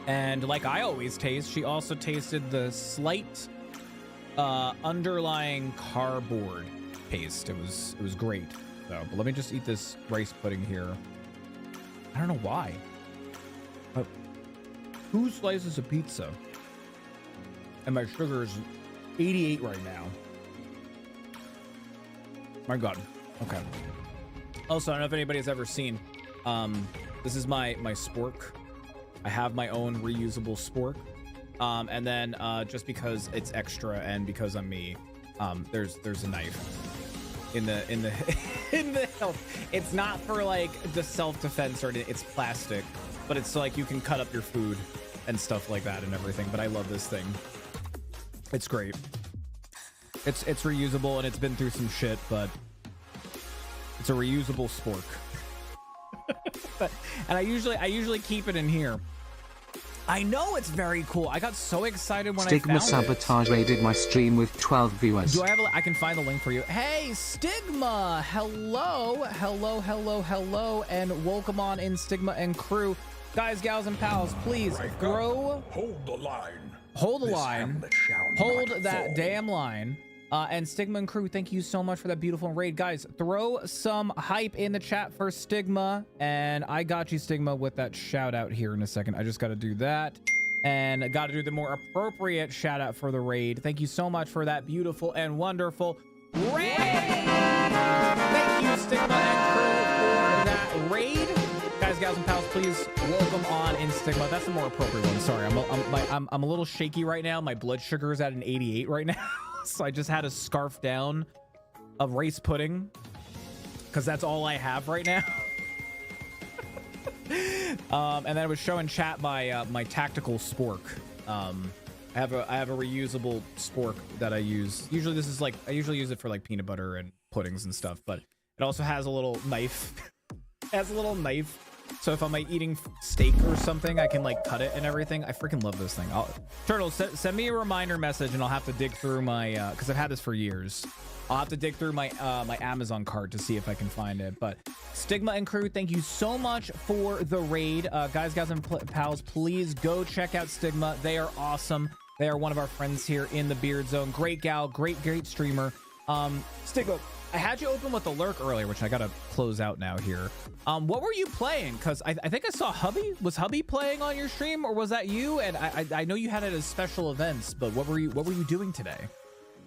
And like I always taste, she also tasted the slight underlying cardboard taste. It was great. So, but let me just eat this rice pudding here. I don't know why. But 2 slices of pizza, and my sugar is 88 right now. My God. Okay. Also, I don't know if anybody's ever seen. This is my spork. I have my own reusable spork. And then just because it's extra and because I'm me, there's a knife in the in the health. It's not for like the self-defense or anything. It's plastic, but it's like you can cut up your food and stuff like that and everything. But I love this thing. It's great. It's reusable and it's been through some shit, but it's a reusable spork. And I usually keep it in here. I know, it's very cool. I got so excited when Stigma I found Sabotage raided my stream with 12 viewers. Do I have I can find the link for you. Hey, Stigma! Hello, and welcome on in, Stigma and crew. Guys, gals, and pals, please throw... Hold the line. Hold the line. Hold that damn line. And Stigma and crew, thank you so much for that beautiful raid. Guys, throw some hype in the chat for Stigma. And I got you, Stigma, with that shout out here in a second. I just got to do that. And I got to do the more appropriate shout out for the raid. Thank you so much for that beautiful and wonderful raid. Thank you, Stigma and crew, for that raid. Guys, gals, and pals, please welcome on in Stigma. That's the more appropriate one. Sorry, I'm a little shaky right now. My blood sugar is at an 88 right now. So I just had to scarf down a rice pudding because that's all I have right now. And then I was showing chat my tactical spork. I have a reusable spork that I use. Usually this is like, I usually use it for like peanut butter and puddings and stuff, but it also has a little knife. It has a little knife. So if I'm like eating steak or something, I can like cut it and everything. I freaking love this thing. Turtle, send me a reminder message and I'll have to dig through my, cause I've had this for years. I'll have to dig through my my Amazon cart to see if I can find it. But Stigma and crew, thank you so much for the raid. Guys, gals, and pals, please go check out Stigma. They are awesome. They are one of our friends here in the Beard Zone. Great gal, great streamer. Stigma, I had you open with the lurk earlier, which I gotta close out now here. What were you playing? Because I think I saw Hubby. Was Hubby playing on your stream, or was that you? And I know you had it as special events, but what were you doing today?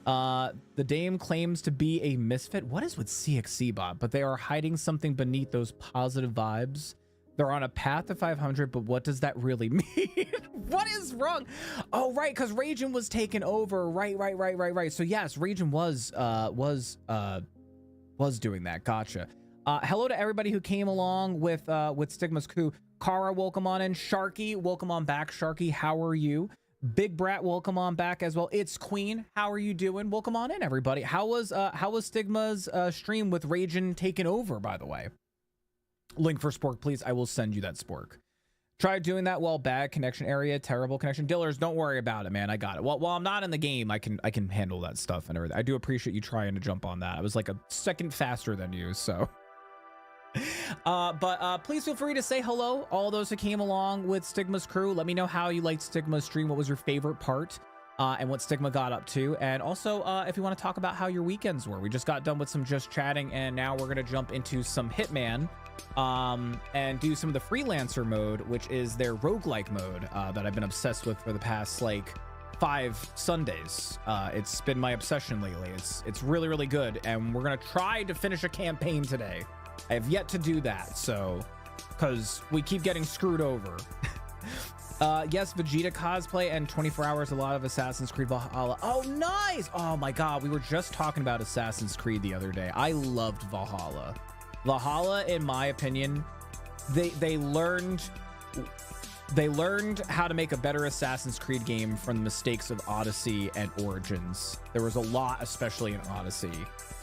The dame claims to be a misfit. What is with CXC bot? But they are hiding something beneath those positive vibes. They're on a path to 500, but what does that really mean? What is wrong? Oh, right, because Ragin was taken over. Right. So yes, Ragin was doing that. Gotcha. Hello to everybody who came along with Stigma's crew. Kara, welcome on in. Sharky, welcome on back. Sharky, how are you? Big Brat, welcome on back as well. It's Queen, how are you doing? Welcome on in, everybody. How was Stigma's stream with Ragin taken over, by the way? Link for spork, please. I will send you that spork. Try doing that while bad connection area, terrible connection. Dillers, don't worry about it, man. I got it. While I'm not in the game, I can handle that stuff and everything. I do appreciate you trying to jump on that. I was like a second faster than you, so. But please feel free to say hello, all those who came along with Stigma's crew. Let me know how you liked Stigma's stream. What was your favorite part? And what Stigma got up to. And also, if you want to talk about how your weekends were. We just got done with some just chatting, and now we're going to jump into some Hitman and do some of the Freelancer mode, which is their roguelike mode that I've been obsessed with for the past like 5 Sundays. It's been my obsession lately. It's really, really good, and we're going to try to finish a campaign today. I have yet to do that, so because we keep getting screwed over. Yes, Vegeta cosplay and 24 hours, a lot of Assassin's Creed Valhalla. Oh, nice. Oh my God. We were just talking about Assassin's Creed the other day. I loved Valhalla. Valhalla, in my opinion, they learned how to make a better Assassin's Creed game from the mistakes of Odyssey and Origins. There was a lot, especially in Odyssey,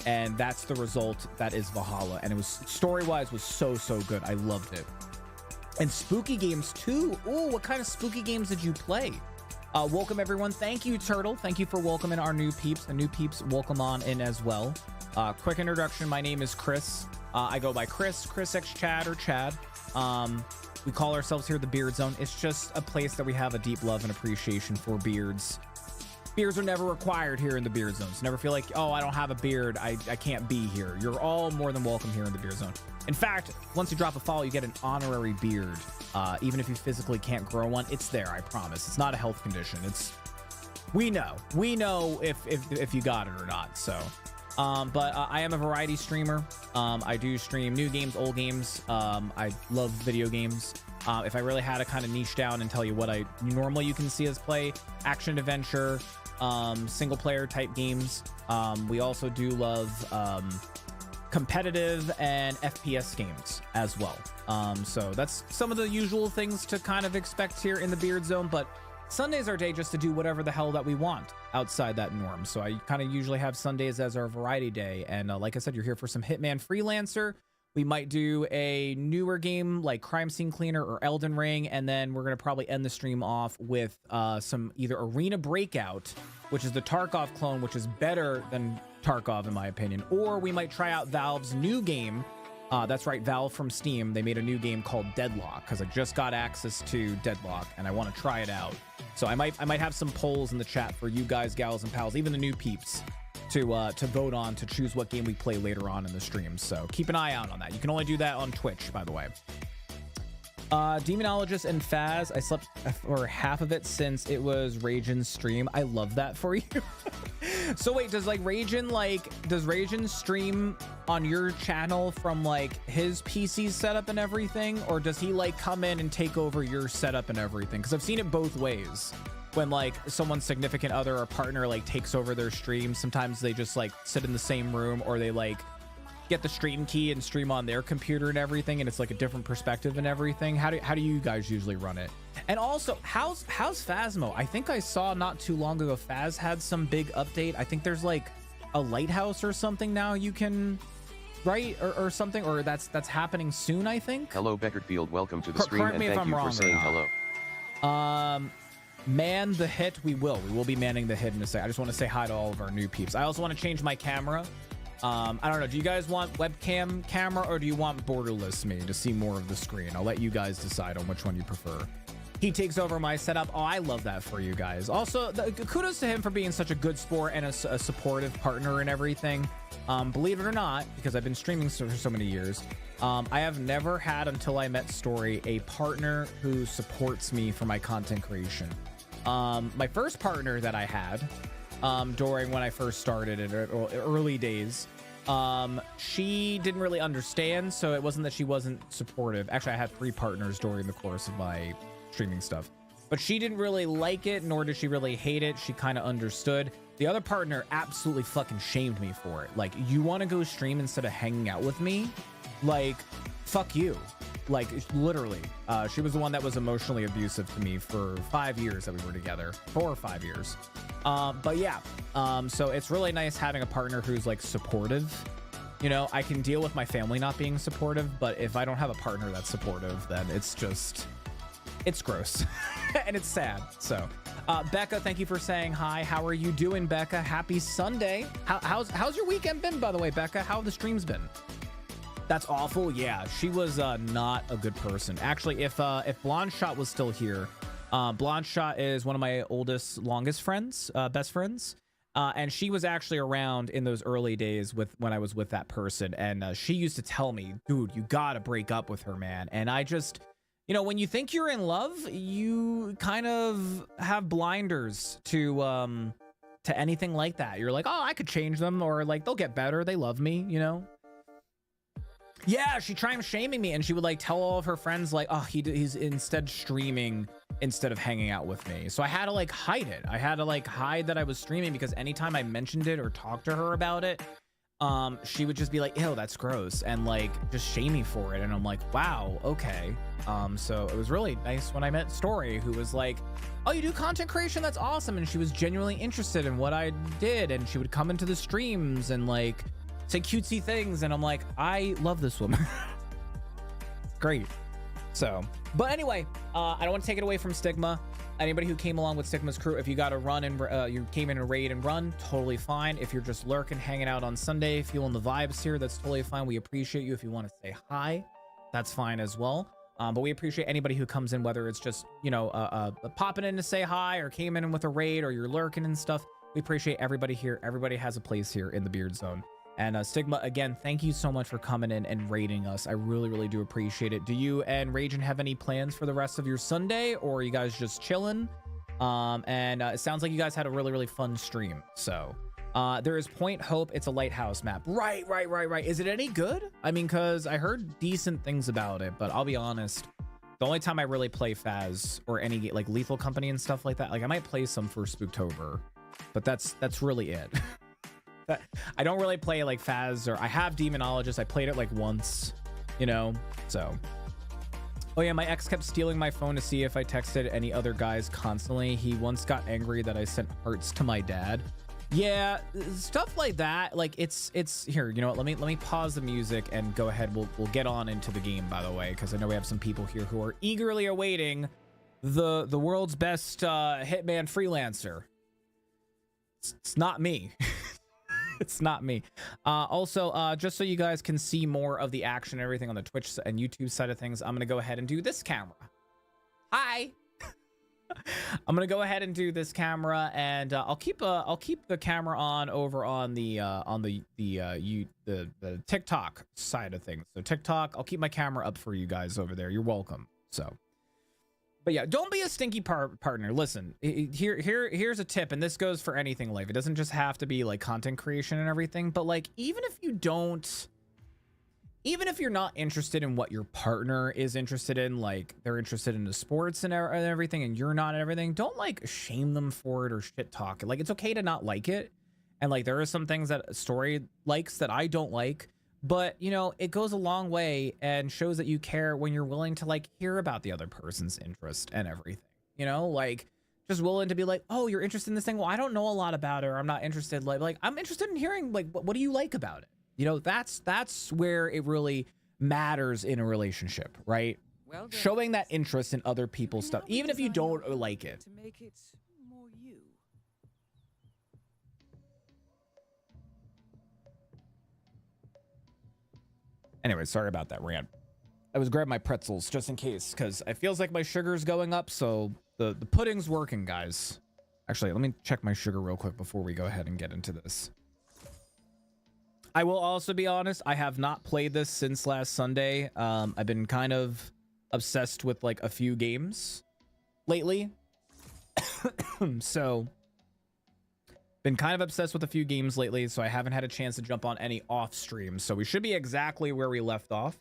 and that's the result that is Valhalla. And it was story-wise was so good. I loved it. And spooky games too. Ooh, what kind of spooky games did you play? Welcome everyone. Thank you, Turtle. Thank you for welcoming our new peeps. The new peeps, welcome on in as well. Quick introduction. My name is Chris. I go by Chrisxchad or Chad. We call ourselves here the Beard Zone. It's just a place that we have a deep love and appreciation for beards. Beards are never required here in the Beard Zone. So never feel like, oh, I don't have a beard, I can't be here. You're all more than welcome here in the Beard Zone. In fact, once you drop a follow, you get an honorary beard. Even if you physically can't grow one, it's there, I promise. It's not a health condition. It's we know if you got it or not. So but I am a variety streamer. I do stream new games, old games. I love video games. If I really had to kind of niche down and tell you what I normally you can see us play, action adventure, single player type games. We also do love competitive and FPS games as well. So that's some of the usual things to kind of expect here in the Beard Zone, but Sundays are our day just to do whatever the hell that we want outside that norm. So I kind of usually have Sundays as our variety day. And like I said, you're here for some Hitman Freelancer. We might do a newer game like Scene Clearner or Elden Ring, and then we're going to probably end the stream off with some either Arena Breakout, which is the Tarkov clone, which is better than Tarkov in my opinion, or we might try out Valve's new game. That's right, Valve from Steam. They made a new game called Deadlock because I just got access to Deadlock and I want to try it out. So I might have some polls in the chat for you guys, gals, and pals, even the new peeps, to vote on to choose what game we play later on in the stream. So keep an eye out on that. You can only do that on Twitch, by the way. Demonologist and Faz, I slept for half of it since it was Ragen's stream. I love that for you. So wait, does Ragen stream on your channel from like his PC setup and everything, or does he like come in and take over your setup and everything? Because I've seen it both ways. When like someone's significant other or partner like takes over their stream, sometimes they just like sit in the same room, or they like get the stream key and stream on their computer and everything, and it's like a different perspective and everything. How do you guys usually run it? And also, how's Phasmo? I think I saw not too long ago Phaz had some big update. I think there's like a lighthouse or something now you can write or something, or that's happening soon, I think. Hello Beckerfield, welcome to the stream and thank you for saying hello. Man the hit, we will be manning the hit in a second. I just want to say hi to all of our new peeps. I also want to change my camera. I don't know, do you guys want webcam camera, or do you want borderless me to see more of the screen? I'll let you guys decide on which one you prefer. He takes over my setup. Oh, I love that for you guys. Also, kudos to him for being such a good sport and a supportive partner and everything. Believe it or not, because I've been streaming for so many years, I have never had, until I met Story, a partner who supports me for my content creation. My first partner that I had during when I first started in early days, she didn't really understand, so it wasn't that she wasn't supportive. Actually, I had 3 partners during the course of my streaming stuff, but she didn't really like it, nor did she really hate it. She kind of understood. The other partner absolutely fucking shamed me for it. Like, you want to go stream instead of hanging out with me? Like, fuck you. Like, literally. She was the one that was emotionally abusive to me for 5 years that we were together. 4 or 5 years. But yeah, so it's really nice having a partner who's like supportive. You know, I can deal with my family not being supportive, but if I don't have a partner that's supportive, then it's gross and it's sad. So Becca, thank you for saying hi. How are you doing, Becca? Happy Sunday. How's your weekend been, by the way, Becca? How have the streams been? That's awful. Yeah, she was not a good person. Actually, if Blonde Shot was still here, Blonde Shot is one of my longest friends, best friends. And she was actually around in those early days when I was with that person. And she used to tell me, dude, you gotta break up with her, man. And I just, you know, when you think you're in love, you kind of have blinders to anything like that. You're like, oh, I could change them, or like they'll get better. They love me, you know? Yeah, she tried shaming me, and she would like tell all of her friends like, oh, he's instead streaming instead of hanging out with me. So I had to like hide it. I had to like hide that I was streaming, because anytime I mentioned it or talked to her about it, she would just be like, ew, that's gross, and like just shame me for it. And I'm like, wow, okay. So it was really nice when I met Story, who was like, oh, you do content creation? That's awesome. And she was genuinely interested in what I did, and she would come into the streams and like say cutesy things, and I'm like, I love this woman. Great. So, but anyway, I don't want to take it away from Stigma. Anybody who came along with Stigma's crew, if you got to run and you came in a raid and run, totally fine. If you're just lurking, hanging out on Sunday, feeling the vibes here, that's totally fine. We appreciate you. If you want to say hi, that's fine as well. But we appreciate anybody who comes in, whether it's just, you know, popping in to say hi or came in with a raid or you're lurking and stuff. We appreciate everybody here. Everybody has a place here in the Beard Zone. And Stigma, again, thank you so much for coming in and raiding us. I really, really do appreciate it. Do you and Ragin have any plans for the rest of your Sunday, or are you guys just chilling? It sounds like you guys had a really, really fun stream. So there is Point Hope. It's a lighthouse map. Right. Is it any good? I mean, because I heard decent things about it, but I'll be honest. The only time I really play Faz or any like Lethal Company and stuff like that, like I might play some for Spooktober, but that's really it. I don't really play like Faz, or I have Demonologist. I played it like once, you know, so. Oh yeah, my ex kept stealing my phone to see if I texted any other guys constantly. He once got angry that I sent hearts to my dad. Yeah, stuff like that. Like it's here, you know what, let me pause the music and go ahead. We'll get on into the game, by the way, because I know we have some people here who are eagerly awaiting the world's best Hitman Freelancer. It's not me. It's not me. Also, just so you guys can see more of the action and everything on the Twitch and YouTube side of things, I'm gonna go ahead and do this camera. Hi. I'm gonna go ahead and do this camera, and I'll keep the camera on over on the TikTok side of things. So TikTok, I'll keep my camera up for you guys over there. You're welcome. So. But yeah, don't be a stinky partner. Listen, here's a tip, and this goes for anything in life. It doesn't just have to be like content creation and everything, but like even if you're not interested in what your partner is interested in, like they're interested in the sports and everything, and you're not and everything, don't like shame them for it or shit talk. Like it's okay to not like it, and like there are some things that Story likes that I don't like. But, you know, it goes a long way and shows that you care when you're willing to, like, hear about the other person's interest and everything. You know, like, just willing to be like, oh, you're interested in this thing? Well, I don't know a lot about it, or I'm not interested. Like I'm interested in hearing, like, what do you like about it? You know, that's where it really matters in a relationship, right? Well, showing that interest in other people's stuff, even if you don't like it. To make it more you. Anyway, sorry about that rant. I was grabbing my pretzels just in case, because it feels like my sugar's going up, so the pudding's working, guys. Actually, let me check my sugar real quick before we go ahead and get into this. I will also be honest, I have not played this since last Sunday. I've been kind of obsessed with like a few games lately. So been kind of obsessed with a few games lately, so I haven't had a chance to jump on any off stream. So we should be exactly where we left off.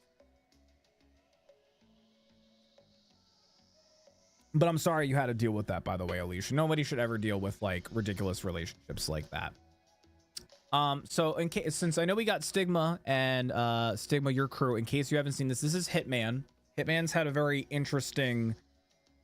But I'm sorry you had to deal with that, by the way, Alicia. Nobody should ever deal with like ridiculous relationships like that. So in case, since I know we got Stigma and Stigma, your crew, in case you haven't seen this, this is Hitman. Hitman's had a very interesting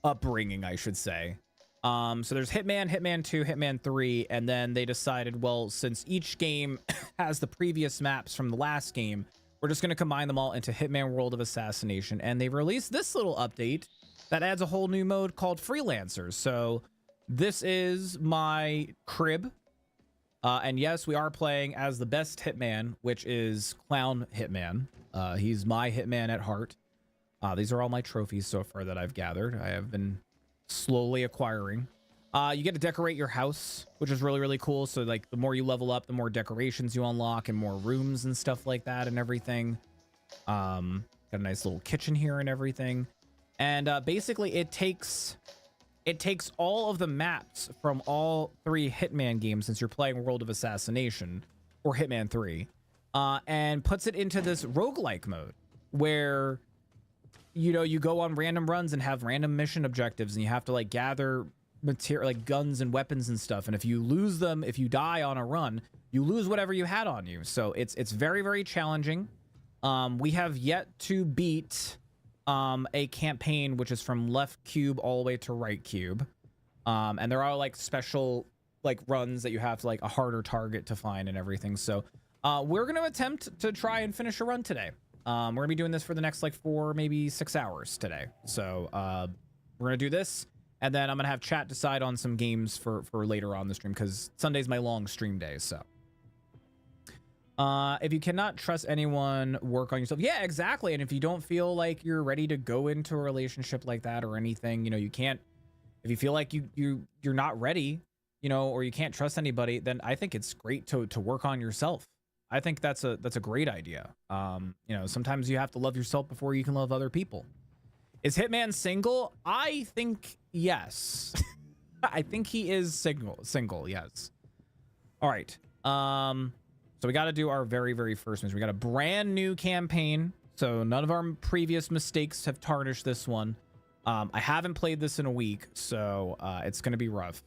upbringing, I should say. So there's Hitman, Hitman 2, Hitman 3, and then they decided, well, since each game has the previous maps from the last game, we're just going to combine them all into Hitman World of Assassination. And they released this little update that adds a whole new mode called Freelancer. So this is my crib. And yes, we are playing as the best Hitman, which is Clown Hitman. He's my Hitman at heart. These are all my trophies so far that I've gathered. I have been slowly acquiring. You get to decorate your house, which is really, really cool. So like the more you level up, the more decorations you unlock and more rooms and stuff like that and everything. Got a nice little kitchen here and everything. And basically it takes all of the maps from all three Hitman games, since you're playing World of Assassination or Hitman 3, and puts it into this roguelike mode where, you know, you go on random runs and have random mission objectives, and you have to like gather material like guns and weapons and stuff. And if you lose them, if you die on a run, you lose whatever you had on you. So it's very, very challenging. We have yet to beat a campaign which is from left cube all the way to right cube, and there are like special like runs that you have to like a harder target to find and everything. So we're going to attempt to try and finish a run today. We're gonna be doing this for the next like 4, maybe 6 hours today. So we're gonna do this, and then I'm gonna have chat decide on some games for later on the stream, because Sunday's my long stream day. So if you cannot trust anyone, work on yourself. Yeah, exactly. And if you don't feel like you're ready to go into a relationship like that or anything, you know, you can't. If you feel like you're not ready, you know, or you can't trust anybody, then I think it's great to work on yourself. I think that's a great idea. You know, sometimes you have to love yourself before you can love other people. Is Hitman single? I think yes. I think he is single, yes. All right. So we got to do our very first mission. We got a brand new campaign, so none of our previous mistakes have tarnished this one. I haven't played this in a week, so it's going to be rough.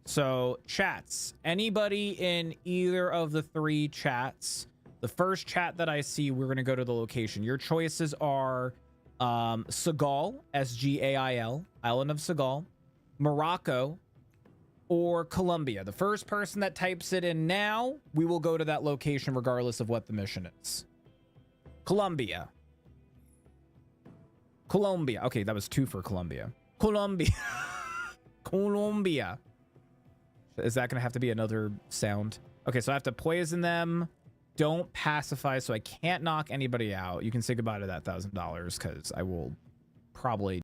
So chats, anybody in either of the 3 chats, the first chat that I see, we're going to go to the location. Your choices are Seagal, S-G-A-I-L, Island of Seagal, Morocco, or Colombia. The first person that types it in now, we will go to that location regardless of what the mission is. Colombia. Okay, that was 2 for Colombia. Colombia. Is that gonna have to be another sound? Okay, so I have to poison them. Don't pacify, so I can't knock anybody out. You can say goodbye to that $1,000, because I will probably